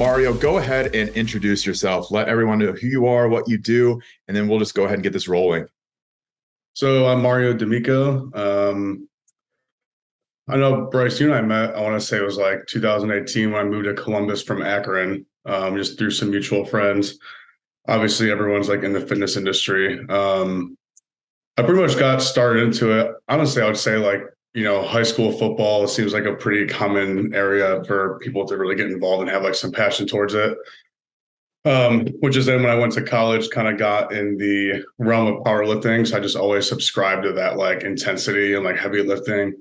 Mario, go ahead and introduce yourself. Let everyone know who you are, what you do, and then we'll just go ahead and get this rolling. So I'm Mario D'Amico. I know Bryce, you and I met, I want to say it was like 2018 when I moved to Columbus from Akron, just through some mutual friends. Obviously, everyone's like in the fitness industry. I pretty much got started into it. Honestly, I would say high school football seems like a pretty common area for people to really get involved and have like some passion towards it. Which is then when I went to college, kind of got in the realm of powerlifting. So I just always subscribed to that like intensity and like heavy lifting,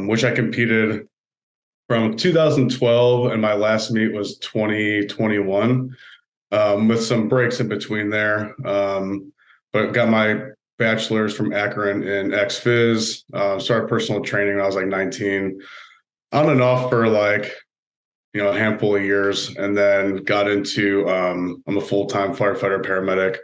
which I competed from 2012, and my last meet was 2021, with some breaks in between there. But got my bachelor's from Akron in ex-phys, started personal training when I was like 19, on and off for like a handful of years, and then got into I'm a full-time firefighter paramedic.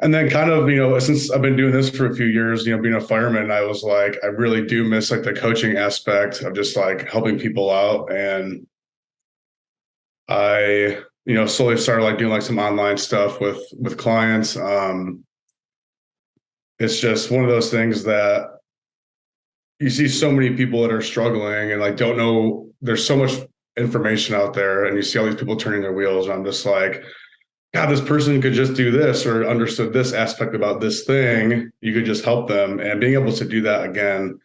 And then kind of, since I've been doing this for a few years, being a fireman, I was like, I really do miss like the coaching aspect of just like helping people out. And I, slowly started like doing like some online stuff with clients. It's just one of those things that you see so many people that are struggling and like don't know, there's so much information out there, and you see all these people turning their wheels. And I'm just like, God, this person could just do this or understood this aspect about this thing. You could just help them. And being able to do that again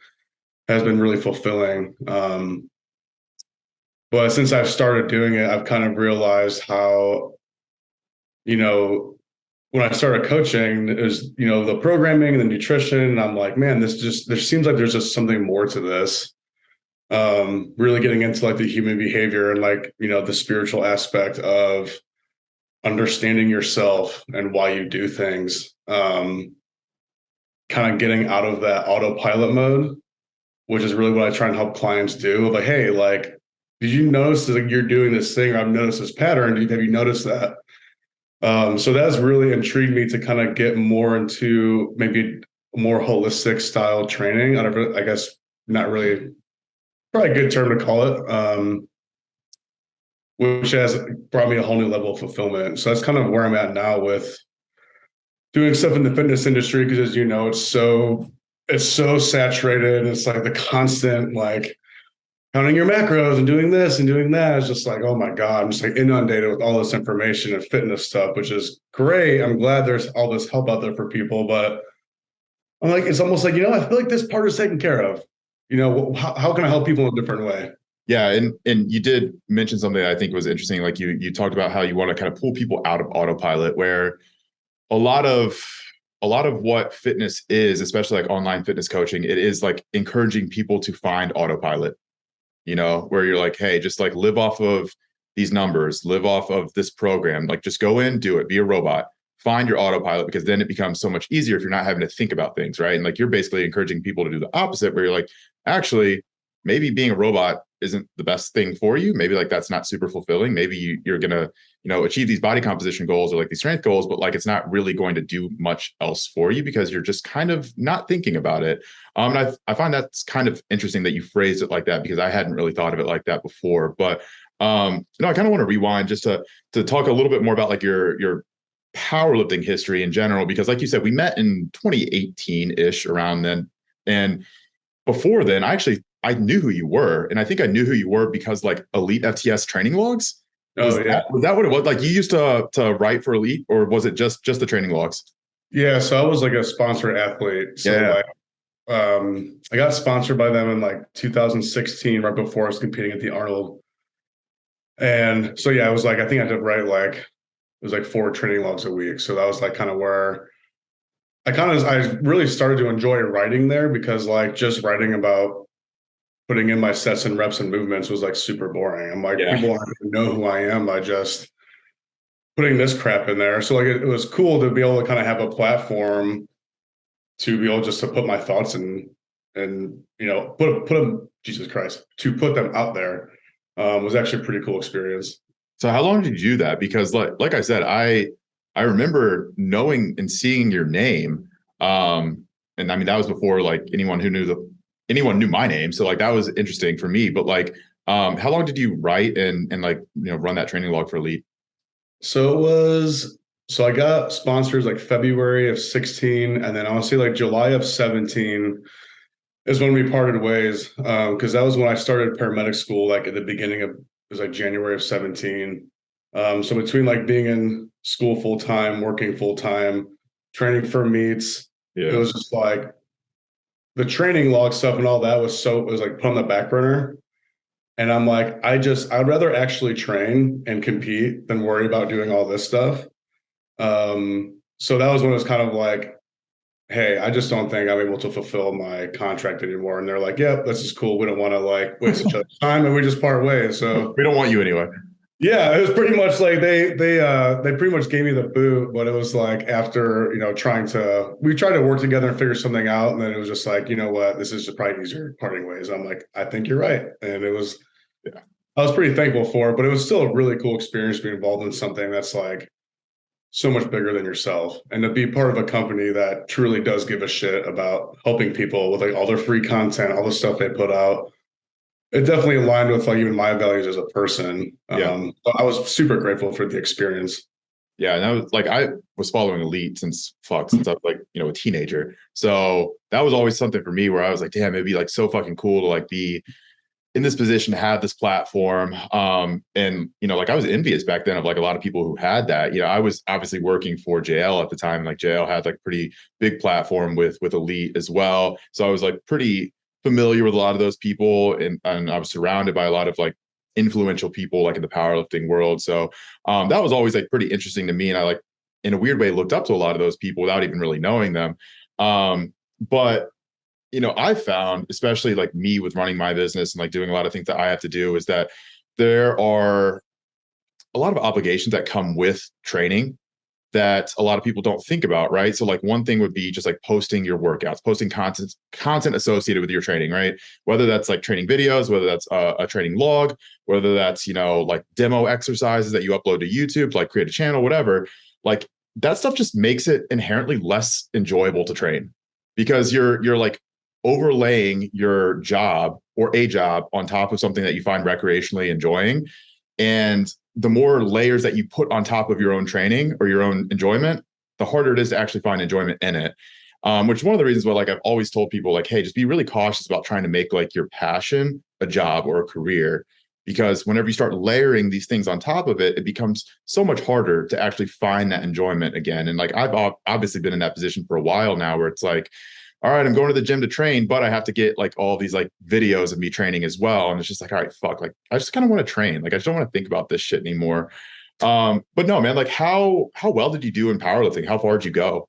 has been really fulfilling. But since I've started doing it, I've kind of realized how, when I started coaching, it was, the programming and the nutrition. And I'm like, man, there seems like there's just something more to this. Really getting into like the human behavior and like, the spiritual aspect of understanding yourself and why you do things, kind of getting out of that autopilot mode, which is really what I try and help clients do. Like, hey, like, did you notice that you're doing this thing? Or I've noticed this pattern. Have you noticed that? So that's really intrigued me to kind of get more into maybe more holistic style training. I guess not really, probably a good term to call it. Which has brought me a whole new level of fulfillment. So that's kind of where I'm at now with doing stuff in the fitness industry, because as you know, it's so saturated. It's like the constant like counting your macros and doing this and doing that. It's just like, oh my God, I'm just like inundated with all this information and fitness stuff, which is great. I'm glad there's all this help out there for people, but I'm like, it's almost like, I feel like this part is taken care of. How can I help people in a different way? Yeah, and you did mention something that I think was interesting. Like you talked about how you want to kind of pull people out of autopilot, where a lot of what fitness is, especially like online fitness coaching, it is like encouraging people to find autopilot, where you're like, hey, just like live off of these numbers, live off of this program, like just go in, do it, be a robot, find your autopilot, because then it becomes so much easier if you're not having to think about things, right? And like you're basically encouraging people to do the opposite, where you're like, actually, maybe being a robot isn't the best thing for you. Maybe like that's not super fulfilling. Maybe you're gonna, achieve these body composition goals or like these strength goals, but like it's not really going to do much else for you because you're just kind of not thinking about it. And I find that's kind of interesting that you phrased it like that, because I hadn't really thought of it like that before. But I kind of want to rewind just to talk a little bit more about like your powerlifting history in general, because like you said, we met in 2018-ish around then. And before then, I knew who you were. And I think I knew who you were because like Elite FTS training logs. Was that what it was? Like you used to write for Elite, or was it just the training logs? Yeah. So I was like a sponsored athlete. So I got sponsored by them in like 2016, right before I was competing at the Arnold. And so, yeah, I was like, I think I had to write like, it was like 4 training logs a week. So that was like kind of where I really started to enjoy writing there, because like just writing about putting in my sets and reps and movements was like super boring. I'm like, people aren't going to know who I am by just putting this crap in there. So like it was cool to be able to kind of have a platform to be able just to put my thoughts in and put them, Jesus Christ, to put them out there, was actually a pretty cool experience. So how long did you do that? Because like I said, I remember knowing and seeing your name. And I mean, that was before like anyone knew my name. So like that was interesting for me. But like How long did you write and like, run that training log for Elite? So I got sponsors like February of 16, and then honestly like July of 17 is when we parted ways. Because that was when I started paramedic school, like at the beginning of, it was like January of 17. So between like being in school full time, working full time, training for meets, it Yeah. was just like the training log stuff and all that was like put on the back burner. And I'm like, I'd rather actually train and compete than worry about doing all this stuff. So that was when it was kind of like, hey, I just don't think I'm able to fulfill my contract anymore. And they're like, yep, this is cool. We don't want to like waste each other's time, and we just part ways. So We don't want you anyway. yeah, it was pretty much like they pretty much gave me the boot, but it was like after, we tried to work together and figure something out, and then it was just like, you know what, this is just probably easier parting ways. I'm like, I think you're right. And it was, Yeah. I was pretty thankful for it, but it was still a really cool experience being involved in something that's like so much bigger than yourself, and to be part of a company that truly does give a shit about helping people with like all their free content, all the stuff they put out. It definitely aligned with like even my values as a person. Yeah. But I was super grateful for the experience. Yeah. And I was like, I was following Elite since I was like, a teenager. So that was always something for me where I was like, damn, it'd be like so fucking cool to like be in this position to have this platform. And like I was envious back then of like a lot of people who had that. I was obviously working for JL at the time. Like JL had like pretty big platform with Elite as well. So I was like pretty familiar with a lot of those people, and I was surrounded by a lot of like influential people like in the powerlifting world. So that was always like pretty interesting to me. And I like in a weird way looked up to a lot of those people without even really knowing them. But I found, especially like me with running my business and like doing a lot of things that I have to do, is that there are a lot of obligations that come with training that a lot of people don't think about, right? So like one thing would be just like posting your workouts, posting content associated with your training, right? Whether that's like training videos, whether that's a training log, whether that's, like demo exercises that you upload to YouTube, to like create a channel, whatever. Like that stuff just makes it inherently less enjoyable to train because you're like overlaying your job or a job on top of something that you find recreationally enjoying. And the more layers that you put on top of your own training or your own enjoyment, the harder it is to actually find enjoyment in it. Which is one of the reasons why like I've always told people like, hey, just be really cautious about trying to make like your passion a job or a career. Because whenever you start layering these things on top of it, it becomes so much harder to actually find that enjoyment again. And like I've obviously been in that position for a while now where it's like, all right, I'm going to the gym to train, but I have to get like all these like videos of me training as well. And it's just like, all right, fuck, like I just kind of want to train. Like I just don't want to think about this shit anymore. But no, man, like how well did you do in powerlifting? How far did you go?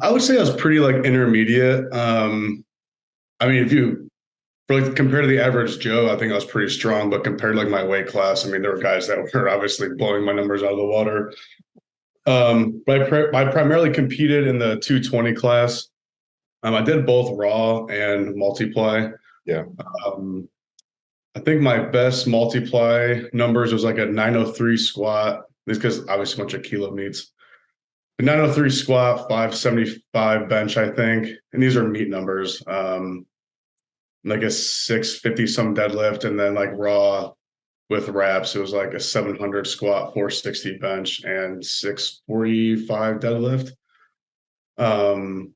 I would say I was pretty like intermediate. I mean, if you for like compared to the average Joe, I think I was pretty strong. But compared to like my weight class, I mean, there were guys that were obviously blowing my numbers out of the water. But I primarily competed in the 220 class. I did both raw and multiply. Yeah. Um, I think my best multiply numbers was like a 903 squat. This because obviously a bunch of kilo meets. A 903 squat, 575 bench, I think. And these are meet numbers. Like a 650 some deadlift, and then like raw with reps, it was like a 700 squat, 460 bench, and 645 deadlift. Um,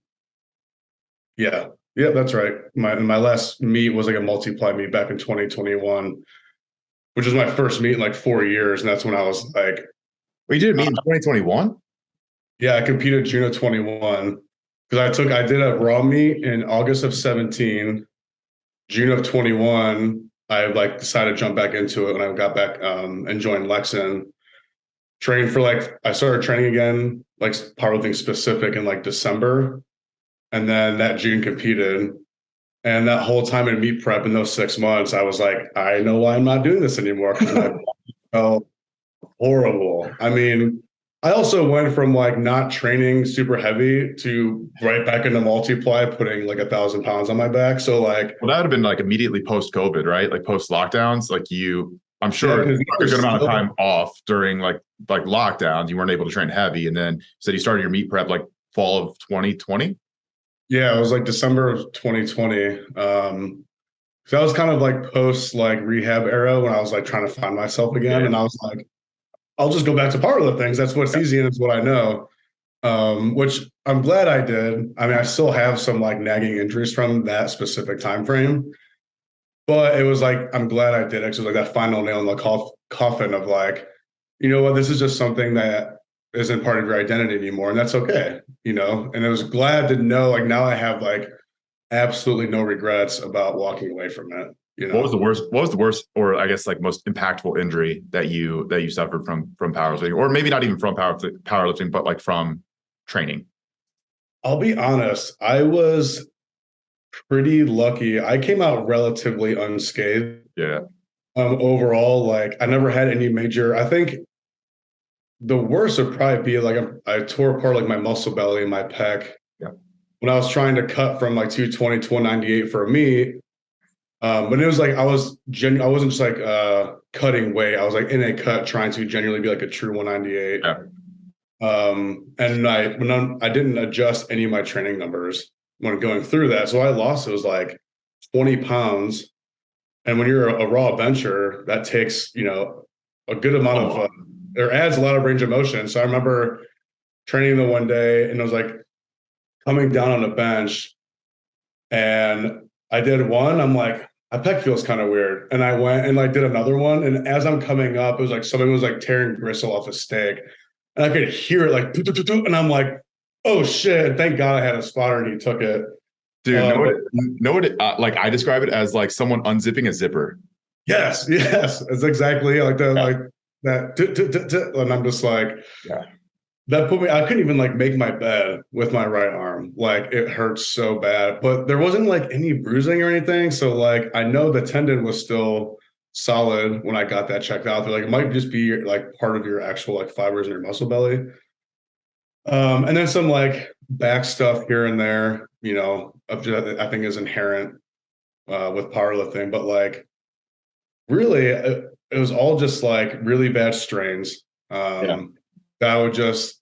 yeah, yeah, that's right. My last meet was like a multiply meet back in 2021, which was my first meet in like 4 years, and that's when I was like, Well, you did meet in 2021? yeah, I competed June of 21 because I did a raw meet in August of 17. June of 21, I like decided to jump back into it when I got back and joined Lexan. Trained for like I started training again, like powerlifting specific in like December, and then that June competed. And that whole time in meet prep in those 6 months, I was like, I know why I'm not doing this anymore because I felt horrible. I mean, I also went from like not training super heavy to right back into multiply, putting like 1,000 pounds on my back. So like, Well, that would have been like immediately post COVID, right? Like post lockdowns. Like I'm yeah, sure because a good amount of time off during like lockdowns. You weren't able to train heavy. And then you said you started your meet prep like fall of 2020. yeah, it was like December of 2020. So I was kind of like post like rehab era when I was like trying to find myself again. Yeah. And I was like, I'll just go back to powerlifting. That's what's easy and it's what I know. Which I'm glad I did. I mean, I still have some like nagging injuries from that specific time frame, but it was like I'm glad I did it. 'Cause it was like that final nail in the coffin of like, you know what, this is just something that isn't part of your identity anymore, and that's okay, you know. And I was glad to know like now I have like absolutely no regrets about walking away from it. You What was the know, worst? What was the worst, or I guess like most impactful injury that you suffered from powerlifting, or maybe not even from powerlifting, but like from training? I'll be honest, I was pretty lucky. I came out relatively unscathed. Yeah. Overall, like I never had any major. I think the worst would probably be like I tore apart like my muscle belly and my pec Yeah. when I was trying to cut from like 220 to 198 for a meet. But it was like I wasn't just like cutting weight. I was like in a cut trying to genuinely be like a true 198. Yeah. And I didn't adjust any of my training numbers when going through that. So I lost, it was like 20 pounds. And when you're a raw bencher, that takes, you know, a good amount of, there adds a lot of range of motion. So I remember training the one day and it was like coming down on a bench and I did one. I'm like, my pec feels kind of weird. And I went and like did another one. And as I'm coming up, it was like somebody was like tearing gristle off a steak. And I could hear it like, and I'm like, oh shit. Thank God I had a spotter and he took it. Dude, like I describe it as like someone unzipping a zipper. Yes, yes. It's exactly like the Yeah. like that. And I'm just like, Yeah. that put me, I couldn't even like make my bed with my right arm. Like it hurts so bad. But there wasn't like any bruising or anything. So like I know the tendon was still solid when I got that checked out. They're like, it might just be like part of your actual like fibers in your muscle belly. And then some like back stuff here and there, you know, I think is inherent with powerlifting, but like really it was all just like really bad strains. Yeah. That would just,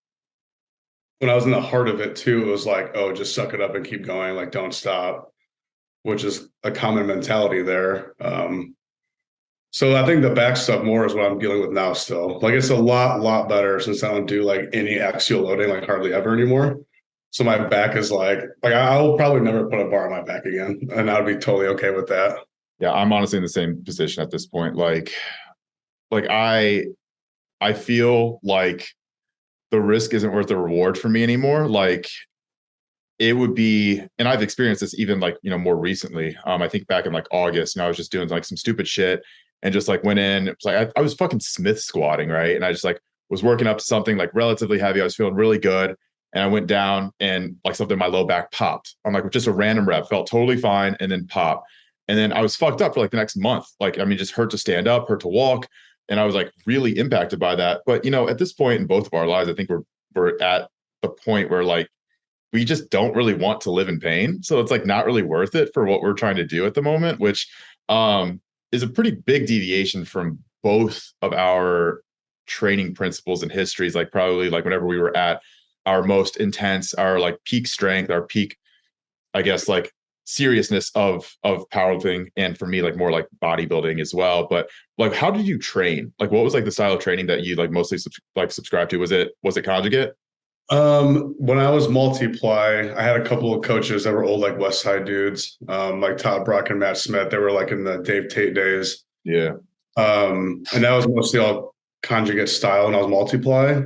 when I was in the heart of it too, it was like, oh, just suck it up and keep going, like don't stop, which is a common mentality there. So I think the back stuff more is what I'm dealing with now still. Like it's a lot better since I don't do like any axial loading, like hardly ever anymore. So my back is like I'll probably never put a bar on my back again. And I would be totally okay with that. Yeah, I'm honestly in the same position at this point. Like I feel like the risk isn't worth the reward for me anymore. Like it would be, and I've experienced this even like, more recently. I think back in like August, I was just doing like some stupid shit and just like went in. It was like I was fucking Smith squatting, right? And I just like was working up to something like relatively heavy. I was feeling really good. And I went down and like something in my low back popped. I'm like just a random rep, felt totally fine, and then pop. And then I was fucked up for like the next month. Like, I mean, just hurt to stand up, hurt to walk. And I was like really impacted by that. But at this point in both of our lives, I think we're at the point where like we just don't really want to live in pain. So it's like not really worth it for what we're trying to do at the moment, which is a pretty big deviation from both of our training principles and histories. Like probably like whenever we were at our most intense, our like peak strength, our peak, I guess, like seriousness of powerlifting, and for me like more like bodybuilding as well. But like how did you train? Like what was like the style of training that you like mostly subscribe to? Was it conjugate? When I was multiply, I had a couple of coaches that were old like West Side dudes, like Todd Brock and Matt Smith. They were like in the Dave Tate days. Yeah. And that was mostly all conjugate style and I was multiply.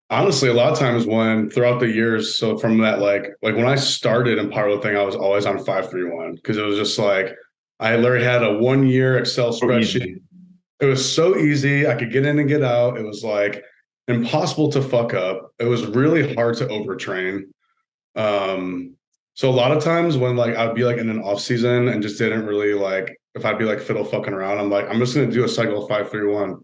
Honestly, a lot of times when throughout the years, so from that like when I started in powerlifting, I was always on 5-3-1 because it was just like I literally had a 1 year Excel spreadsheet. It was so easy. I could get in and get out. It was like impossible to fuck up. It was really hard to overtrain. So a lot of times when like I'd be like in an off season and just didn't really like, if I'd be like fiddle fucking around, I'm like, I'm just gonna do a cycle of 5-3-1.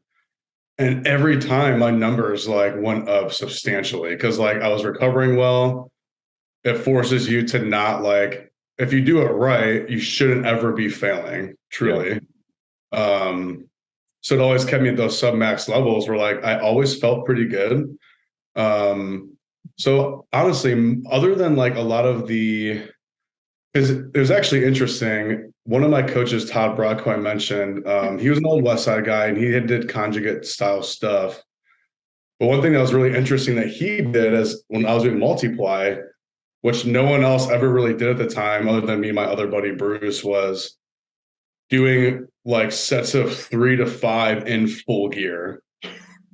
And every time my numbers like went up substantially because like I was recovering well. It forces you to not like, if you do it right, you shouldn't ever be failing, truly. Yeah. So it always kept me at those sub-max levels where like I always felt pretty good. So honestly, other than like a lot of the It was actually interesting. One of my coaches, Todd Brock, who I mentioned, he was an old West Side guy, and he did conjugate style stuff. But one thing that was really interesting that he did is when I was doing multiply, which no one else ever really did at the time, other than me and my other buddy Bruce, was doing like sets of 3 to 5 in full gear.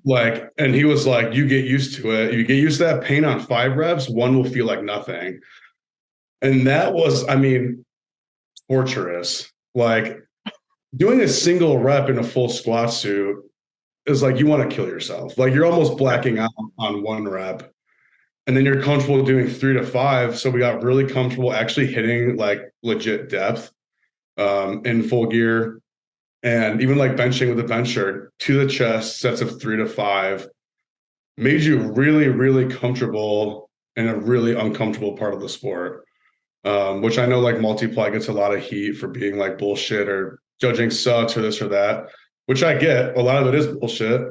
Like, and he was like, you get used to it. You get used to that pain on 5 reps, one will feel like nothing. And that was, I mean, torturous. Like doing a single rep in a full squat suit is like you want to kill yourself. Like you're almost blacking out on 1 rep. And then you're comfortable doing 3 to 5. So we got really comfortable actually hitting like legit depth in full gear. And even like benching with a bench shirt to the chest, sets of 3 to 5, made you really, really comfortable in a really uncomfortable part of the sport. Which I know like multiply gets a lot of heat for being like bullshit or judging sucks or this or that, which I get. A lot of it is bullshit.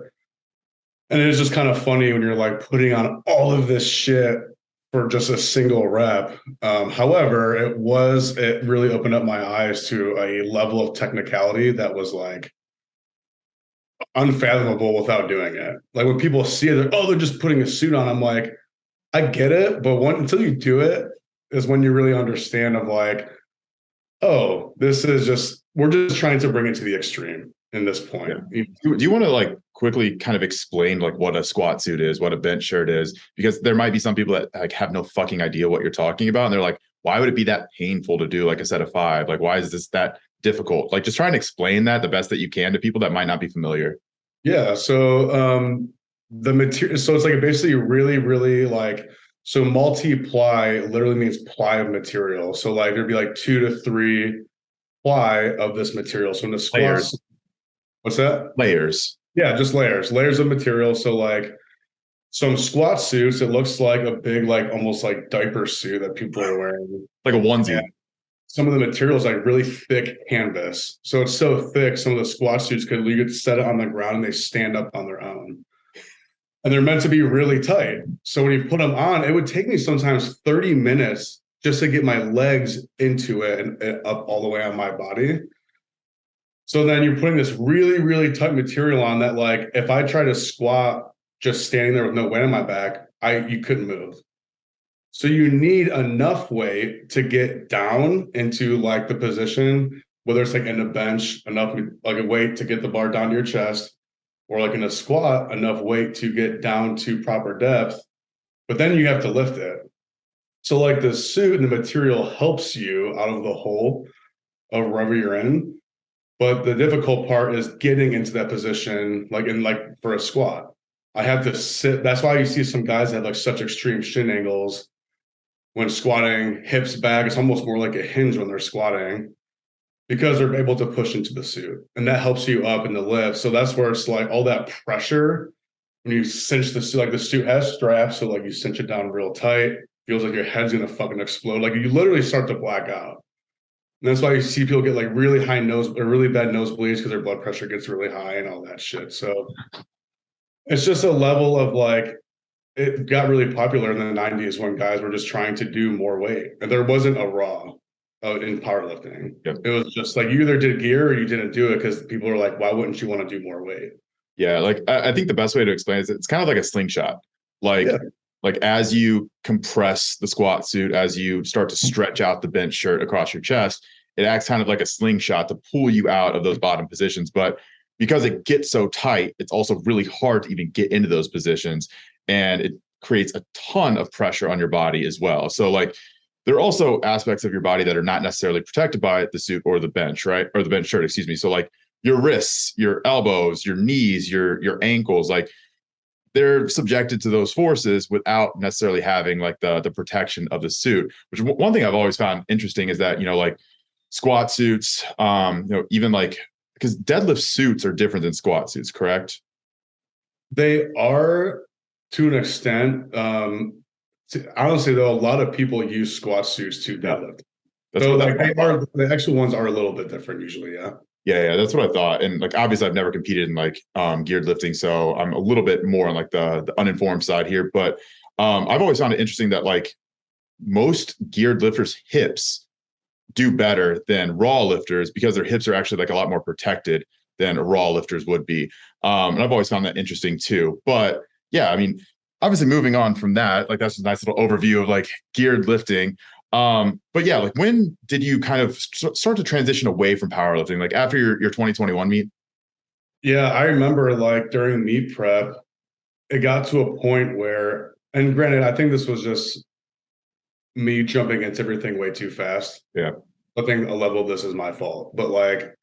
And it is just kind of funny when you're like putting on all of this shit for just a single rep. However, it really opened up my eyes to a level of technicality that was like unfathomable without doing it. Like when people see it, they're just putting a suit on. I'm like, I get it, but until you do it is when you really understand of like, oh, we're just trying to bring it to the extreme in this point. Yeah. Do you want to like quickly kind of explain like what a squat suit is, what a bench shirt is? Because there might be some people that like have no fucking idea what you're talking about. And they're like, why would it be that painful to do like a set of 5? Like, why is this that difficult? Like just try and explain that the best that you can to people that might not be familiar. Yeah. So the material, so it's like basically really, really like, so multiply literally means ply of material. So like there'd be like 2 to 3 ply of this material. So in the squats, what's that? Layers. Yeah, just layers of material. So like some squat suits, it looks like a big, like almost like diaper suit that people are wearing. Like a onesie. And some of the materials like really thick canvas. So it's so thick, some of the squat suits you could set it on the ground and they stand up on their own. And they're meant to be really tight. So when you put them on, it would take me sometimes 30 minutes just to get my legs into it and up all the way on my body. So then you're putting this really, really tight material on that, like if I try to squat just standing there with no weight on my back, you couldn't move. So you need enough weight to get down into like the position, whether it's like in a bench, enough like a weight to get the bar down to your chest, or like in a squat, enough weight to get down to proper depth. But then you have to lift it. So like the suit and the material helps you out of the hole of wherever you're in. But the difficult part is getting into that position, like for a squat. I have to sit. That's why you see some guys that have like such extreme shin angles when squatting, hips back. It's almost more like a hinge when they're squatting because they're able to push into the suit. And that helps you up in the lift. So that's where it's like all that pressure when you cinch the suit, like the suit has straps. So like you cinch it down real tight, feels like your head's going to fucking explode. Like you literally start to black out. And that's why you see people get like really really bad nosebleeds because their blood pressure gets really high and all that shit. So it's just a level of like, it got really popular in the 90s when guys were just trying to do more weight. And there wasn't a raw in powerlifting. Yep. It was just like you either did gear or you didn't do it because people are like, why wouldn't you want to do more weight? Yeah, like I think the best way to explain it is it's kind of like a slingshot. Like as you compress the squat suit, as you start to stretch out the bench shirt across your chest, it acts kind of like a slingshot to pull you out of those bottom positions. But because it gets so tight, it's also really hard to even get into those positions. And it creates a ton of pressure on your body as well. So like there are also aspects of your body that are not necessarily protected by the suit or the bench, right? Or the bench shirt, excuse me. So like your wrists, your elbows, your knees, your ankles, like they're subjected to those forces without necessarily having like the protection of the suit. Which one thing I've always found interesting is that, like squat suits, even like, because deadlift suits are different than squat suits, correct? They are to an extent. Honestly, though, a lot of people use squat suits to deadlift. So like the actual ones are a little bit different usually, yeah. Yeah, that's what I thought. And like obviously I've never competed in like geared lifting, so I'm a little bit more on like the uninformed side here. But I've always found it interesting that like most geared lifters' hips do better than raw lifters because their hips are actually like a lot more protected than raw lifters would be. And I've always found that interesting too. But yeah, I mean, obviously moving on from that, like that's a nice little overview of like geared lifting. But yeah, like when did you kind of start to transition away from powerlifting? Like after your 2021 meet? Yeah, I remember like during meet prep, it got to a point where, and granted, I think this was just me jumping into everything way too fast. Yeah. I think a level of this is my fault. But like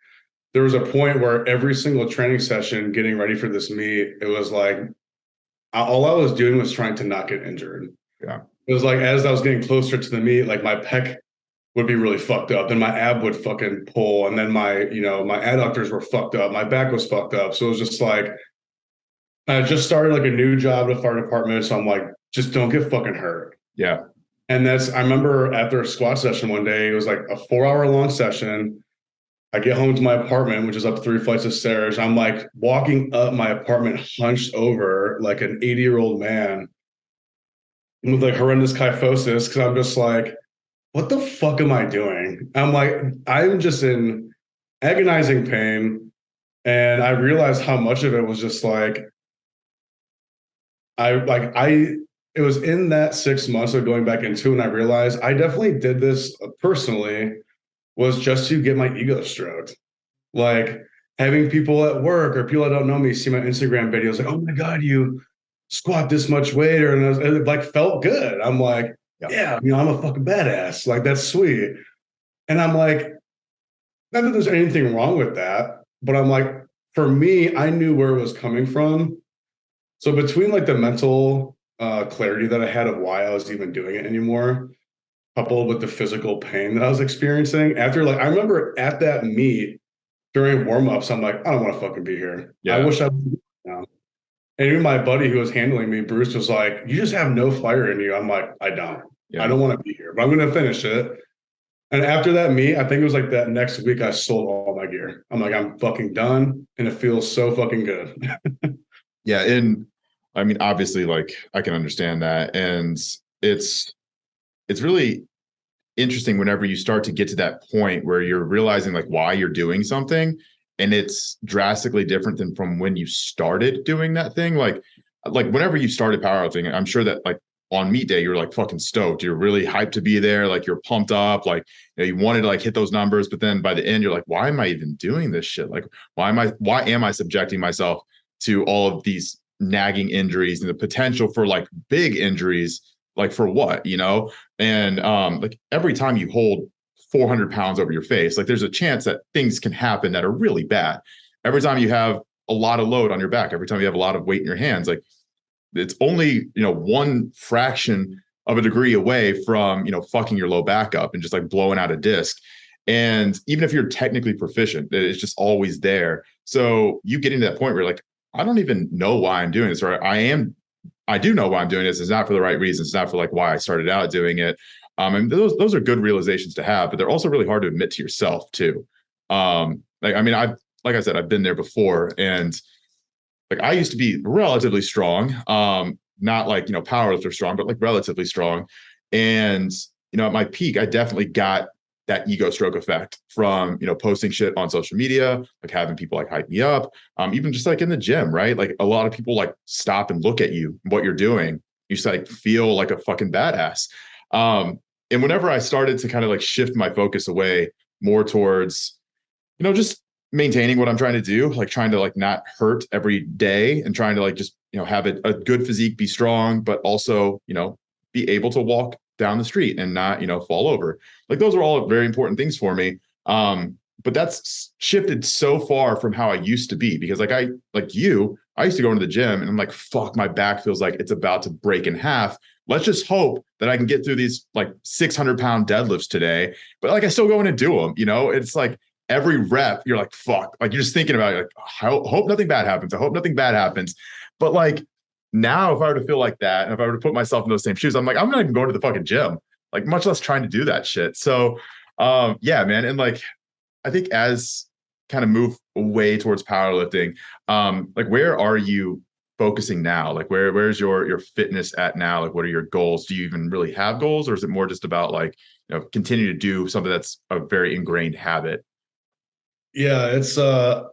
there was a point where every single training session getting ready for this meet, it was like all I was doing was trying to not get injured. Yeah. It was like as I was getting closer to the meet, like my pec would be really fucked up. Then my ab would fucking pull. And then my adductors were fucked up. My back was fucked up. So it was just like, I just started like a new job at the fire department. So I'm like, just don't get fucking hurt. Yeah. And I remember after a squat session one day, it was like a 4-hour long session. I get home to my apartment, which is up 3 flights of stairs. I'm like walking up my apartment hunched over like an 80-year-old man with like horrendous kyphosis. Cause I'm just like, what the fuck am I doing? I'm like, I'm just in agonizing pain. And I realized how much of it was just like, it was in that 6 months of going back into, and I realized I definitely did this personally was just to get my ego stroked. Like having people at work or people that don't know me see my Instagram videos, like, oh my God, you squat this much weight, and it like felt good. I'm like, yeah, I'm a fucking badass. Like that's sweet. And I'm like, not that there's anything wrong with that, but I'm like, for me, I knew where it was coming from. So between like the mental clarity that I had of why I was even doing it anymore, coupled with the physical pain that I was experiencing after, like, I remember at that meet during warm-ups, I'm like, I don't want to fucking be here. Yeah. I wish I was now. And even my buddy who was handling me, Bruce, was like, you just have no fire in you. I'm like, I don't. Yeah. I don't want to be here, but I'm going to finish it. And after that meet, I think it was like that next week, I sold all my gear. I'm like, I'm fucking done. And it feels so fucking good. Yeah. And I mean, obviously, like I can understand that. And it's really interesting whenever you start to get to that point where you're realizing like why you're doing something, and it's drastically different than from when you started doing that thing. Like whenever you started powerlifting, I'm sure that like on meet day, you're like fucking stoked. You're really hyped to be there. Like you're pumped up. Like you wanted to like hit those numbers, but then by the end, you're like, why am I even doing this shit? Like, why am I subjecting myself to all of these nagging injuries and the potential for like big injuries? Like for what, And like every time you hold 400 pounds over your face, like there's a chance that things can happen that are really bad. Every time you have a lot of load on your back, every time you have a lot of weight in your hands, like it's only, one fraction of a degree away from, fucking your low back up and just like blowing out a disc. And even if you're technically proficient, it's just always there. So you get into that point where you're like, I don't even know why I'm doing this, or I do know why I'm doing this. It's not for the right reasons. It's not for like why I started out doing it. And those are good realizations to have, but they're also really hard to admit to yourself too. Like I said, I've been there before, and like I used to be relatively strong, not like powerlifter strong, but like relatively strong. And at my peak, I definitely got that ego stroke effect from posting shit on social media, like having people like hype me up, even just like in the gym, right? Like a lot of people like stop and look at you, what you're doing. You just like feel like a fucking badass. And whenever I started to kind of like shift my focus away more towards just maintaining what I'm trying to do, like trying to like not hurt every day and trying to like just have a good physique, be strong, but also be able to walk down the street and not fall over. Like those are all very important things for me. But that's shifted so far from how I used to be, because like I used to go into the gym and I'm like, fuck, my back feels like it's about to break in half. Let's just hope that I can get through these like 600-pound deadlifts today. But like I still go in and do them. It's like every rep you're like, fuck, like you're just thinking about it, like, I hope nothing bad happens. I hope nothing bad happens. But like now, if I were to feel like that, and if I were to put myself in those same shoes, I'm like, I'm not even going to the fucking gym, like much less trying to do that shit. So yeah, man. And like I think as kind of move away towards powerlifting, like where are you focusing now? Like where's your fitness at now? Like what are your goals? Do you even really have goals, or is it more just about like, continue to do something that's a very ingrained habit? Yeah, it's so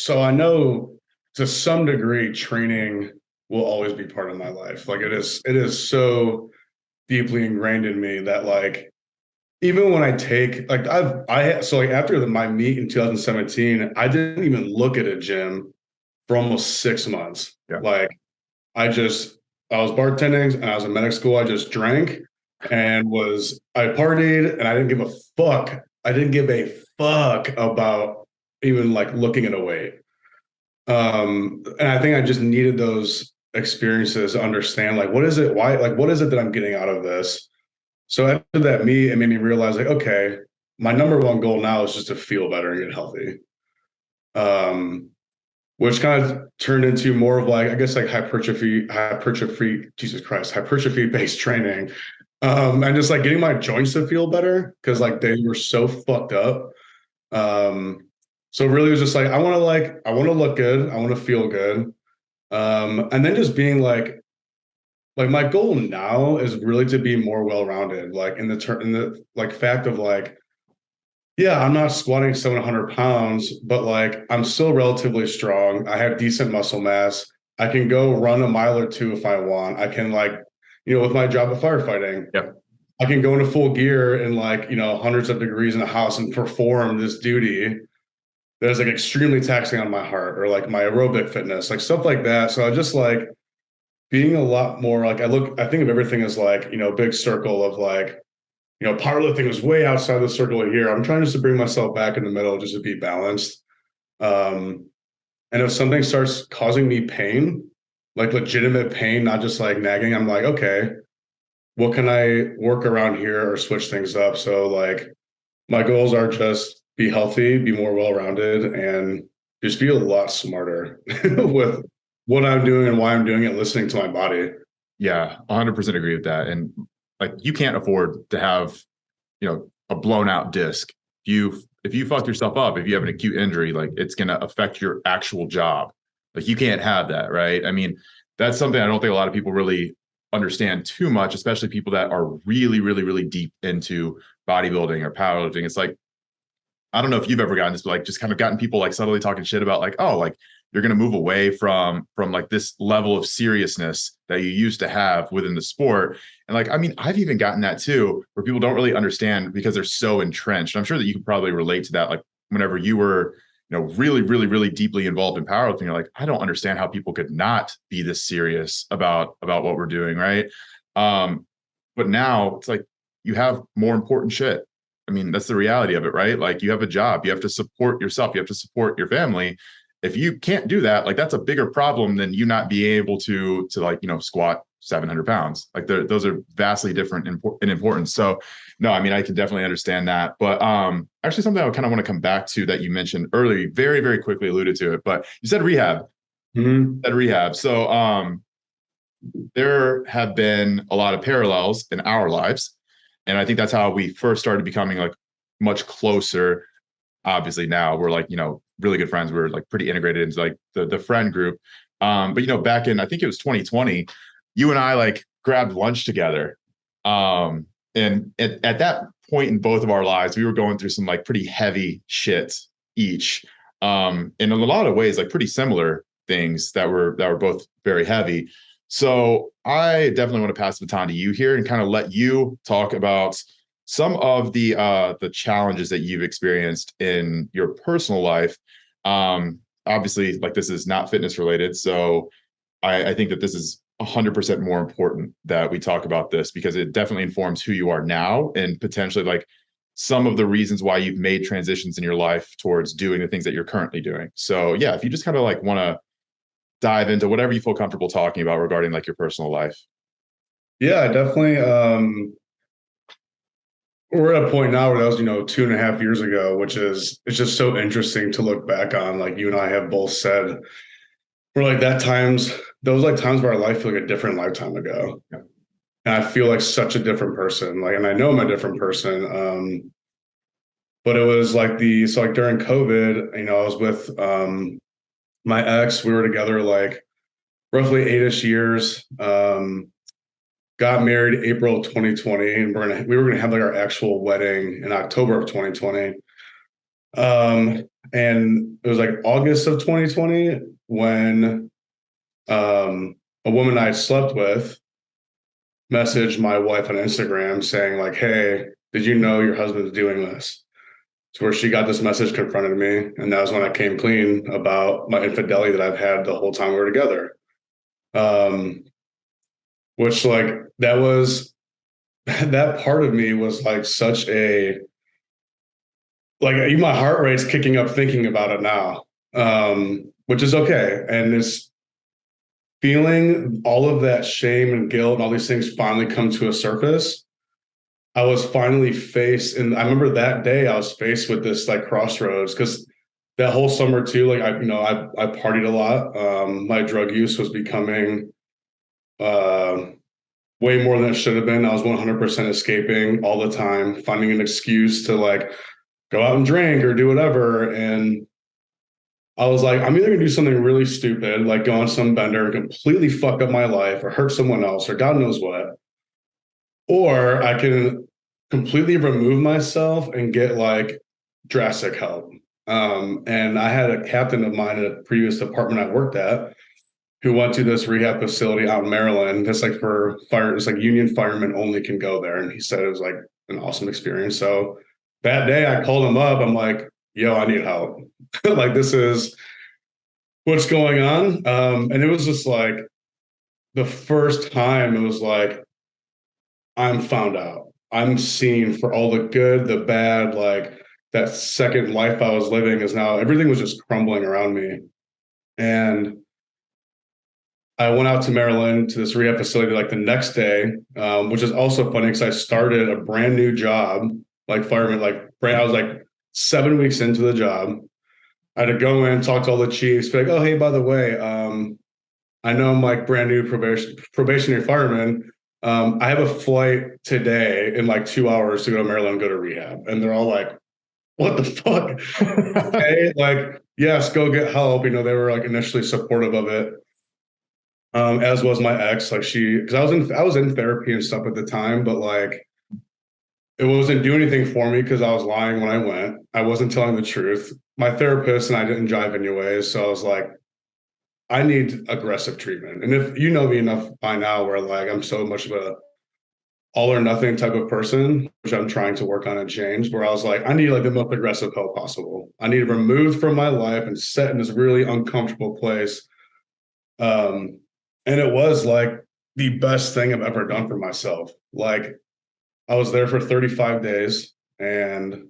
I know to some degree training will always be part of my life. Like it is so deeply ingrained in me that like even when I take like so like after my meet in 2017, I didn't even look at a gym for almost 6 months. Yeah. Like I just I was bartending and I was in medic school. I just drank and I partied and I didn't give a fuck. I didn't give a fuck about even like looking at a weight. And I think I just needed those experiences to understand like what is it, why, like what is it that I'm getting out of this? So after that meet, it made me realize like, okay, my number one goal now is just to feel better and get healthy. Which kind of turned into more of like, I guess like hypertrophy based training. And just like getting my joints to feel better because like they were so fucked up. So really it was just like, I want to look good. I want to feel good. And then just being like my goal now is really to be more well-rounded, like in the like fact of like, yeah, I'm not squatting 700 pounds, but like I'm still relatively strong. I have decent muscle mass. I can go run a mile or two if I want. I can like, with my job of firefighting, Yep. I can go into full gear in like, hundreds of degrees in a house and perform this duty that is like extremely taxing on my heart or like my aerobic fitness, like stuff like that. So I just like being a lot more like I think of everything as like, big circle of like, powerlifting is way outside the circle of here. I'm trying just to bring myself back in the middle just to be balanced. And if something starts causing me pain, like legitimate pain, not just like nagging, I'm like, okay, what can I work around here or switch things up? So like my goals are just be healthy, be more well-rounded, and just be a lot smarter with what I'm doing and why I'm doing it, listening to my body. Yeah, 100% agree with that. And like you can't afford to have, a blown out disc. If you fuck yourself up, if you have an acute injury, like it's going to affect your actual job. Like you can't have that, right? I mean, that's something I don't think a lot of people really understand too much, especially people that are really, really, really deep into bodybuilding or powerlifting. It's like, I don't know if you've ever gotten this, but like just kind of gotten people like subtly talking shit about like, oh, like you're going to move away from like this level of seriousness that you used to have within the sport. And like, I mean, I've even gotten that too, where people don't really understand because they're so entrenched. I'm sure that you can probably relate to that. Like whenever you were, really, really, really deeply involved in powerlifting, you're like, I don't understand how people could not be this serious about what we're doing. Right. But now it's like you have more important shit. I mean, that's the reality of it, right? Like you have a job, you have to support yourself, you have to support your family. If you can't do that, like that's a bigger problem than you not being able to like, squat 700 pounds. Like those are vastly different in importance. So no, I mean, I can definitely understand that. But actually something I kind of want to come back to that you mentioned earlier, you very, very quickly alluded to it, but you said rehab. Mm-hmm. Said rehab. So there have been a lot of parallels in our lives. And I think that's how we first started becoming like much closer. Obviously now we're like, really good friends. We're like pretty integrated into like the friend group. But back in, I think it was 2020, you and I like grabbed lunch together. And at that point in both of our lives, we were going through some like pretty heavy shit each. And in a lot of ways, like pretty similar things that were both very heavy. So I definitely want to pass the baton to you here and kind of let you talk about some of the challenges that you've experienced in your personal life. Obviously, like this is not fitness related, so I think that this is 100% more important that we talk about this because it definitely informs who you are now and potentially like some of the reasons why you've made transitions in your life towards doing the things that you're currently doing. So yeah, if you just kind of like want to dive into whatever you feel comfortable talking about regarding like your personal life. Yeah, definitely. We're at a point now where that was, 2.5 years ago, which is, it's just so interesting to look back on. Like you and I have both said, we're like those like times where our life feel like a different lifetime ago. Yeah. And I feel like such a different person. Like, and I know I'm a different person. But it was like so like during COVID, I was with my ex, we were together like roughly 8-ish years. Got married April 2020, and we were gonna have like our actual wedding in October of 2020. And it was like August of 2020 when a woman I slept with messaged my wife on Instagram saying like, "Hey, did you know your husband's doing this?" To where she got this message, confronted me, and that was when I came clean about my infidelity that I've had the whole time we were together. Which like that was that part of me was like such a like my heart rate's kicking up thinking about it now, which is okay. And this feeling all of that shame and guilt and all these things finally come to a surface. I was finally faced, and I remember that day I was faced with this like crossroads because that whole summer too, like I partied a lot. My drug use was becoming way more than it should have been. I was 100% escaping all the time, finding an excuse to like go out and drink or do whatever. And I was like, I'm either gonna do something really stupid, like go on some bender and completely fuck up my life or hurt someone else or God knows what, or I can completely remove myself and get like drastic help. And I had a captain of mine at a previous department I worked at who went to this rehab facility out in Maryland. That's like for fire, it's like union firemen only can go there. And he said it was like an awesome experience. So that day I called him up. I'm like, yo, I need help. Like, this is what's going on. And it was just like the first time it was like, I'm found out. I'm seen for all the good, the bad, like that second life I was living is now everything was just crumbling around me. And I went out to Maryland to this rehab facility like the next day, which is also funny because I started a brand new job, like fireman, I was like 7 weeks into the job. I had to go in, talk to all the chiefs, be like, oh, hey, by the way, I know I'm like brand new probationary fireman. I have a flight today in like 2 hours to go to Maryland and go to rehab. And they're all like, what the fuck? Okay, like, yes, go get help. You know, they were like initially supportive of it. As was my ex, like because I was in therapy and stuff at the time, but like it wasn't doing anything for me because I was lying when I went. I wasn't telling the truth. My therapist and I didn't jive anyways, so I was like, I need aggressive treatment. And if you know me enough by now, where like I'm so much of a all or nothing type of person, which I'm trying to work on and change, where I was like, I need like the most aggressive help possible. I need removed from my life and set in this really uncomfortable place. And it was like the best thing I've ever done for myself. Like I was there for 35 days and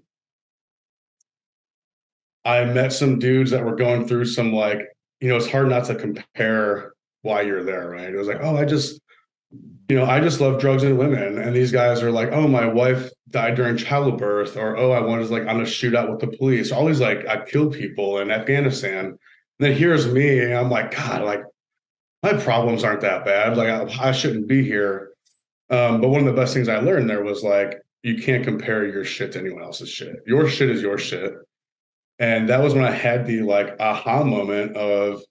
I met some dudes that were going through some like, you know, it's hard not to compare why you're there, right? It was like, oh, I just love drugs and women. And these guys are like, oh, my wife died during childbirth, or oh, I was like on a shootout with the police. All these like I killed people in Afghanistan. And then here's me, and I'm like, God, like my problems aren't that bad. Like I shouldn't be here. But one of the best things I learned there was like, you can't compare your shit to anyone else's shit. Your shit is your shit. And that was when I had the like aha moment of,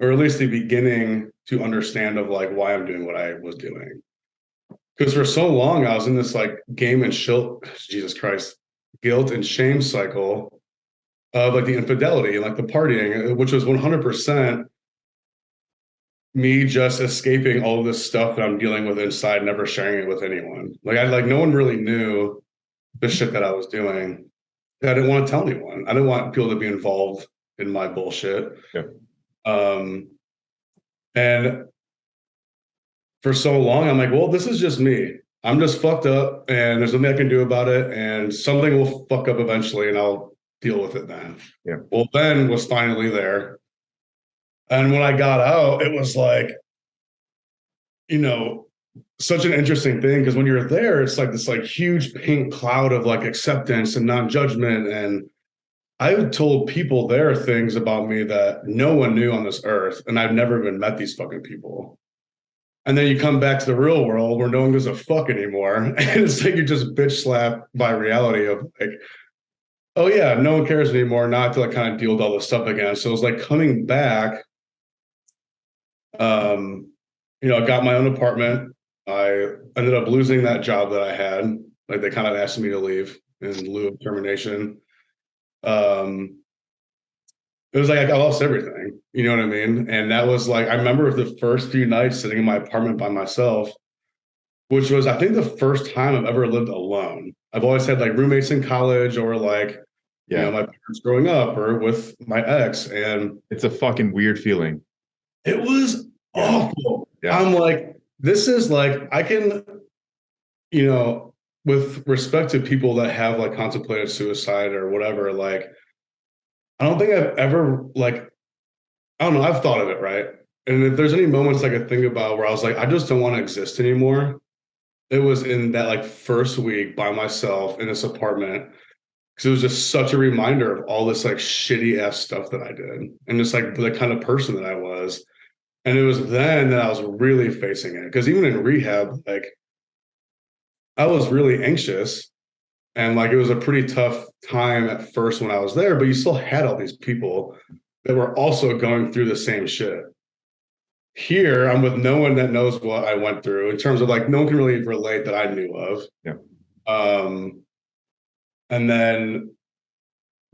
or at least the beginning to understand of like why I'm doing what I was doing. Because for so long I was in this like Jesus Christ, guilt and shame cycle of like the infidelity and like the partying, which was 100% me just escaping all of this stuff that I'm dealing with inside, never sharing it with anyone. Like no one really knew the shit that I was doing. I didn't want to tell anyone. I didn't want people to be involved in my bullshit. Yeah. And for so long, I'm like, well, this is just me. I'm just fucked up and there's nothing I can do about it. And something will fuck up eventually and I'll deal with it then. Yeah. Well, Ben was finally there. And when I got out, it was like, you know, such an interesting thing because when you're there, it's like this like huge pink cloud of like acceptance and non-judgment. And I've told people there things about me that no one knew on this earth. And I've never even met these fucking people. And then you come back to the real world where no one gives a fuck anymore. And it's like you're just bitch slapped by reality of like, oh yeah, no one cares anymore. Not to like kind of deal with all this stuff again. So it was like coming back. I got my own apartment. I ended up losing that job that I had. Like they kind of asked me to leave in lieu of termination. Um, it was like I lost everything. You know what I mean? And that was like I remember the first few nights sitting in my apartment by myself, which was I think the first time I've ever lived alone. I've always had like roommates in college or like Yeah. my parents growing up or with my ex, and It's a fucking weird feeling. it was Yeah. awful. Yeah. I'm like, this is like I can, with respect to people that have like contemplated suicide or whatever, like I don't think I've ever like I don't know, I've thought of it, right? And if there's any moments I could think about where I was like, I just don't want to exist anymore, it was in that like first week by myself in this apartment. Because it was just such a reminder of all this like shitty ass stuff that I did and just like the kind of person that I was. And it was then that I was really facing it. Because even in rehab, like I was really anxious and like it was a pretty tough time at first when I was there, but you still had all these people that were also going through the same shit. Here, I'm with no one that knows what I went through in terms of like no one can really relate that I knew of. Yeah. Um, and then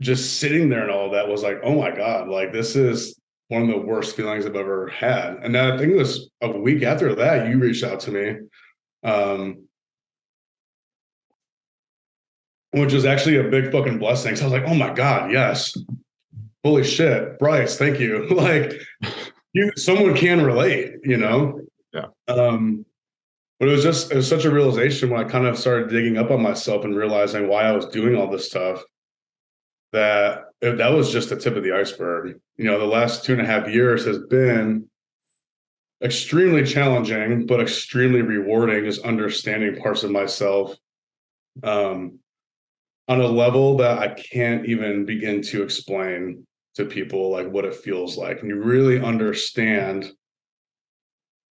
just sitting there and all of that was like, oh my God, like this is one of the worst feelings I've ever had. And then I think it was a week after that, you reached out to me, which was actually a big fucking blessing. So I was like, oh my God, yes. Holy shit, Bryce, thank you. Like someone can relate, Yeah. But it was such a realization when I kind of started digging up on myself and realizing why I was doing all this stuff that was just the tip of the iceberg. The last 2.5 years has been extremely challenging, but extremely rewarding, just understanding parts of myself on a level that I can't even begin to explain to people, like what it feels like. And you really understand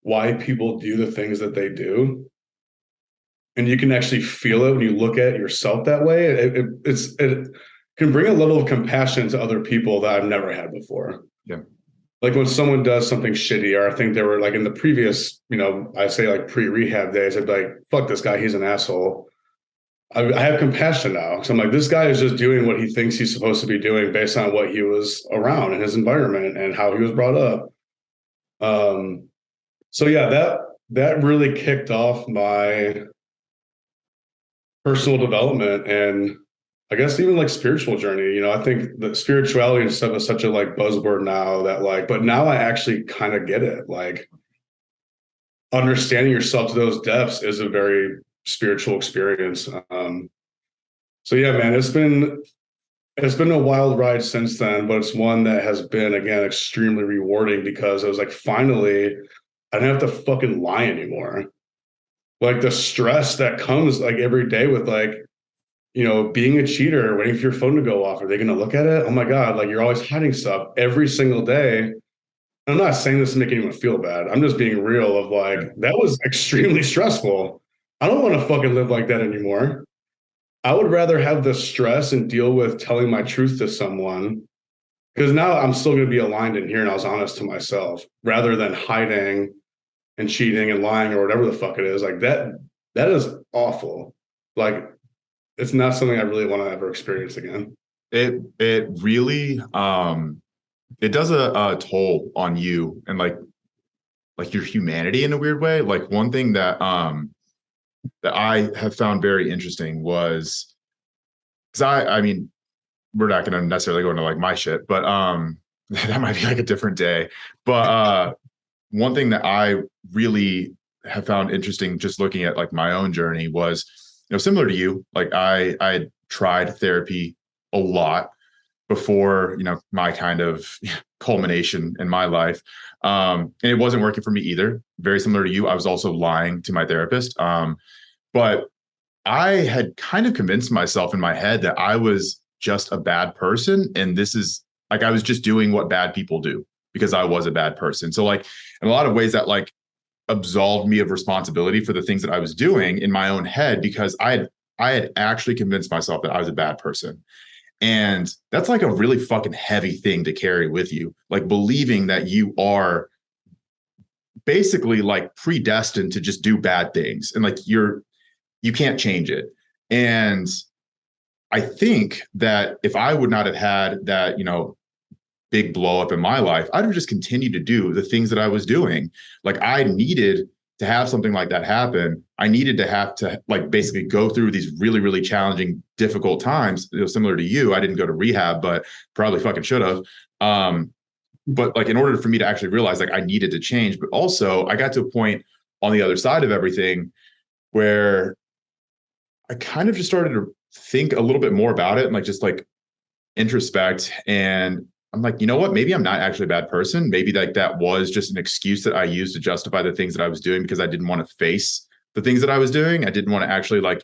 why people do the things that they do. And you can actually feel it when you look at yourself that way. It can bring a level of compassion to other people that I've never had before. Yeah. Like when someone does something shitty, or I think they were like in the previous, I say like pre-rehab days, I'd be like, fuck this guy, he's an asshole. I have compassion now. So I'm like, this guy is just doing what he thinks he's supposed to be doing based on what he was around in his environment and how he was brought up. So yeah, that really kicked off my personal development and I guess even like spiritual journey. I think that spirituality and stuff is such a like buzzword now that like, but now I actually kind of get it. Like understanding yourself to those depths is a very spiritual experience. So yeah, man, it's been a wild ride since then, but it's one that has been again extremely rewarding because I was like, finally, I don't have to fucking lie anymore. Like the stress that comes like every day with like, being a cheater, waiting for your phone to go off. Are they going to look at it? Oh my God, like you're always hiding stuff every single day. I'm not saying this to make anyone feel bad. I'm just being real of like, that was extremely stressful. I don't want to fucking live like that anymore. I would rather have the stress and deal with telling my truth to someone because now I'm still going to be aligned in here and I was honest to myself rather than hiding and cheating and lying or whatever the fuck it is. Like that is awful. Like it's not something I really want to ever experience again. It really it does a toll on you and like your humanity in a weird way. Like one thing that I have found very interesting was because I mean we're not going to necessarily go into like my shit, but that might be like a different day. But one thing that I really have found interesting just looking at like my own journey was, similar to you, like I had tried therapy a lot before, my kind of culmination in my life. And it wasn't working for me either. Very similar to you. I was also lying to my therapist. But I had kind of convinced myself in my head that I was just a bad person. And this is like, I was just doing what bad people do because I was a bad person. So like in a lot of ways that like absolved me of responsibility for the things that I was doing in my own head because I had actually convinced myself that I was a bad person. And that's like a really fucking heavy thing to carry with you, like believing that you are basically like predestined to just do bad things. And like you can't change it. And I think that if I would not have had that, big blow up in my life, I'd have just continued to do the things that I was doing. Like I needed to have something like that happen. I needed to have to like basically go through these really, really challenging, difficult times. Similar to you, I didn't go to rehab, but probably fucking should have. But like in order for me to actually realize like I needed to change, but also I got to a point on the other side of everything where I kind of just started to think a little bit more about it and like just like introspect. And I'm like, you know what? Maybe I'm not actually a bad person. Maybe like that was just an excuse that I used to justify the things that I was doing because I didn't want to face the things that I was doing. I didn't want to actually like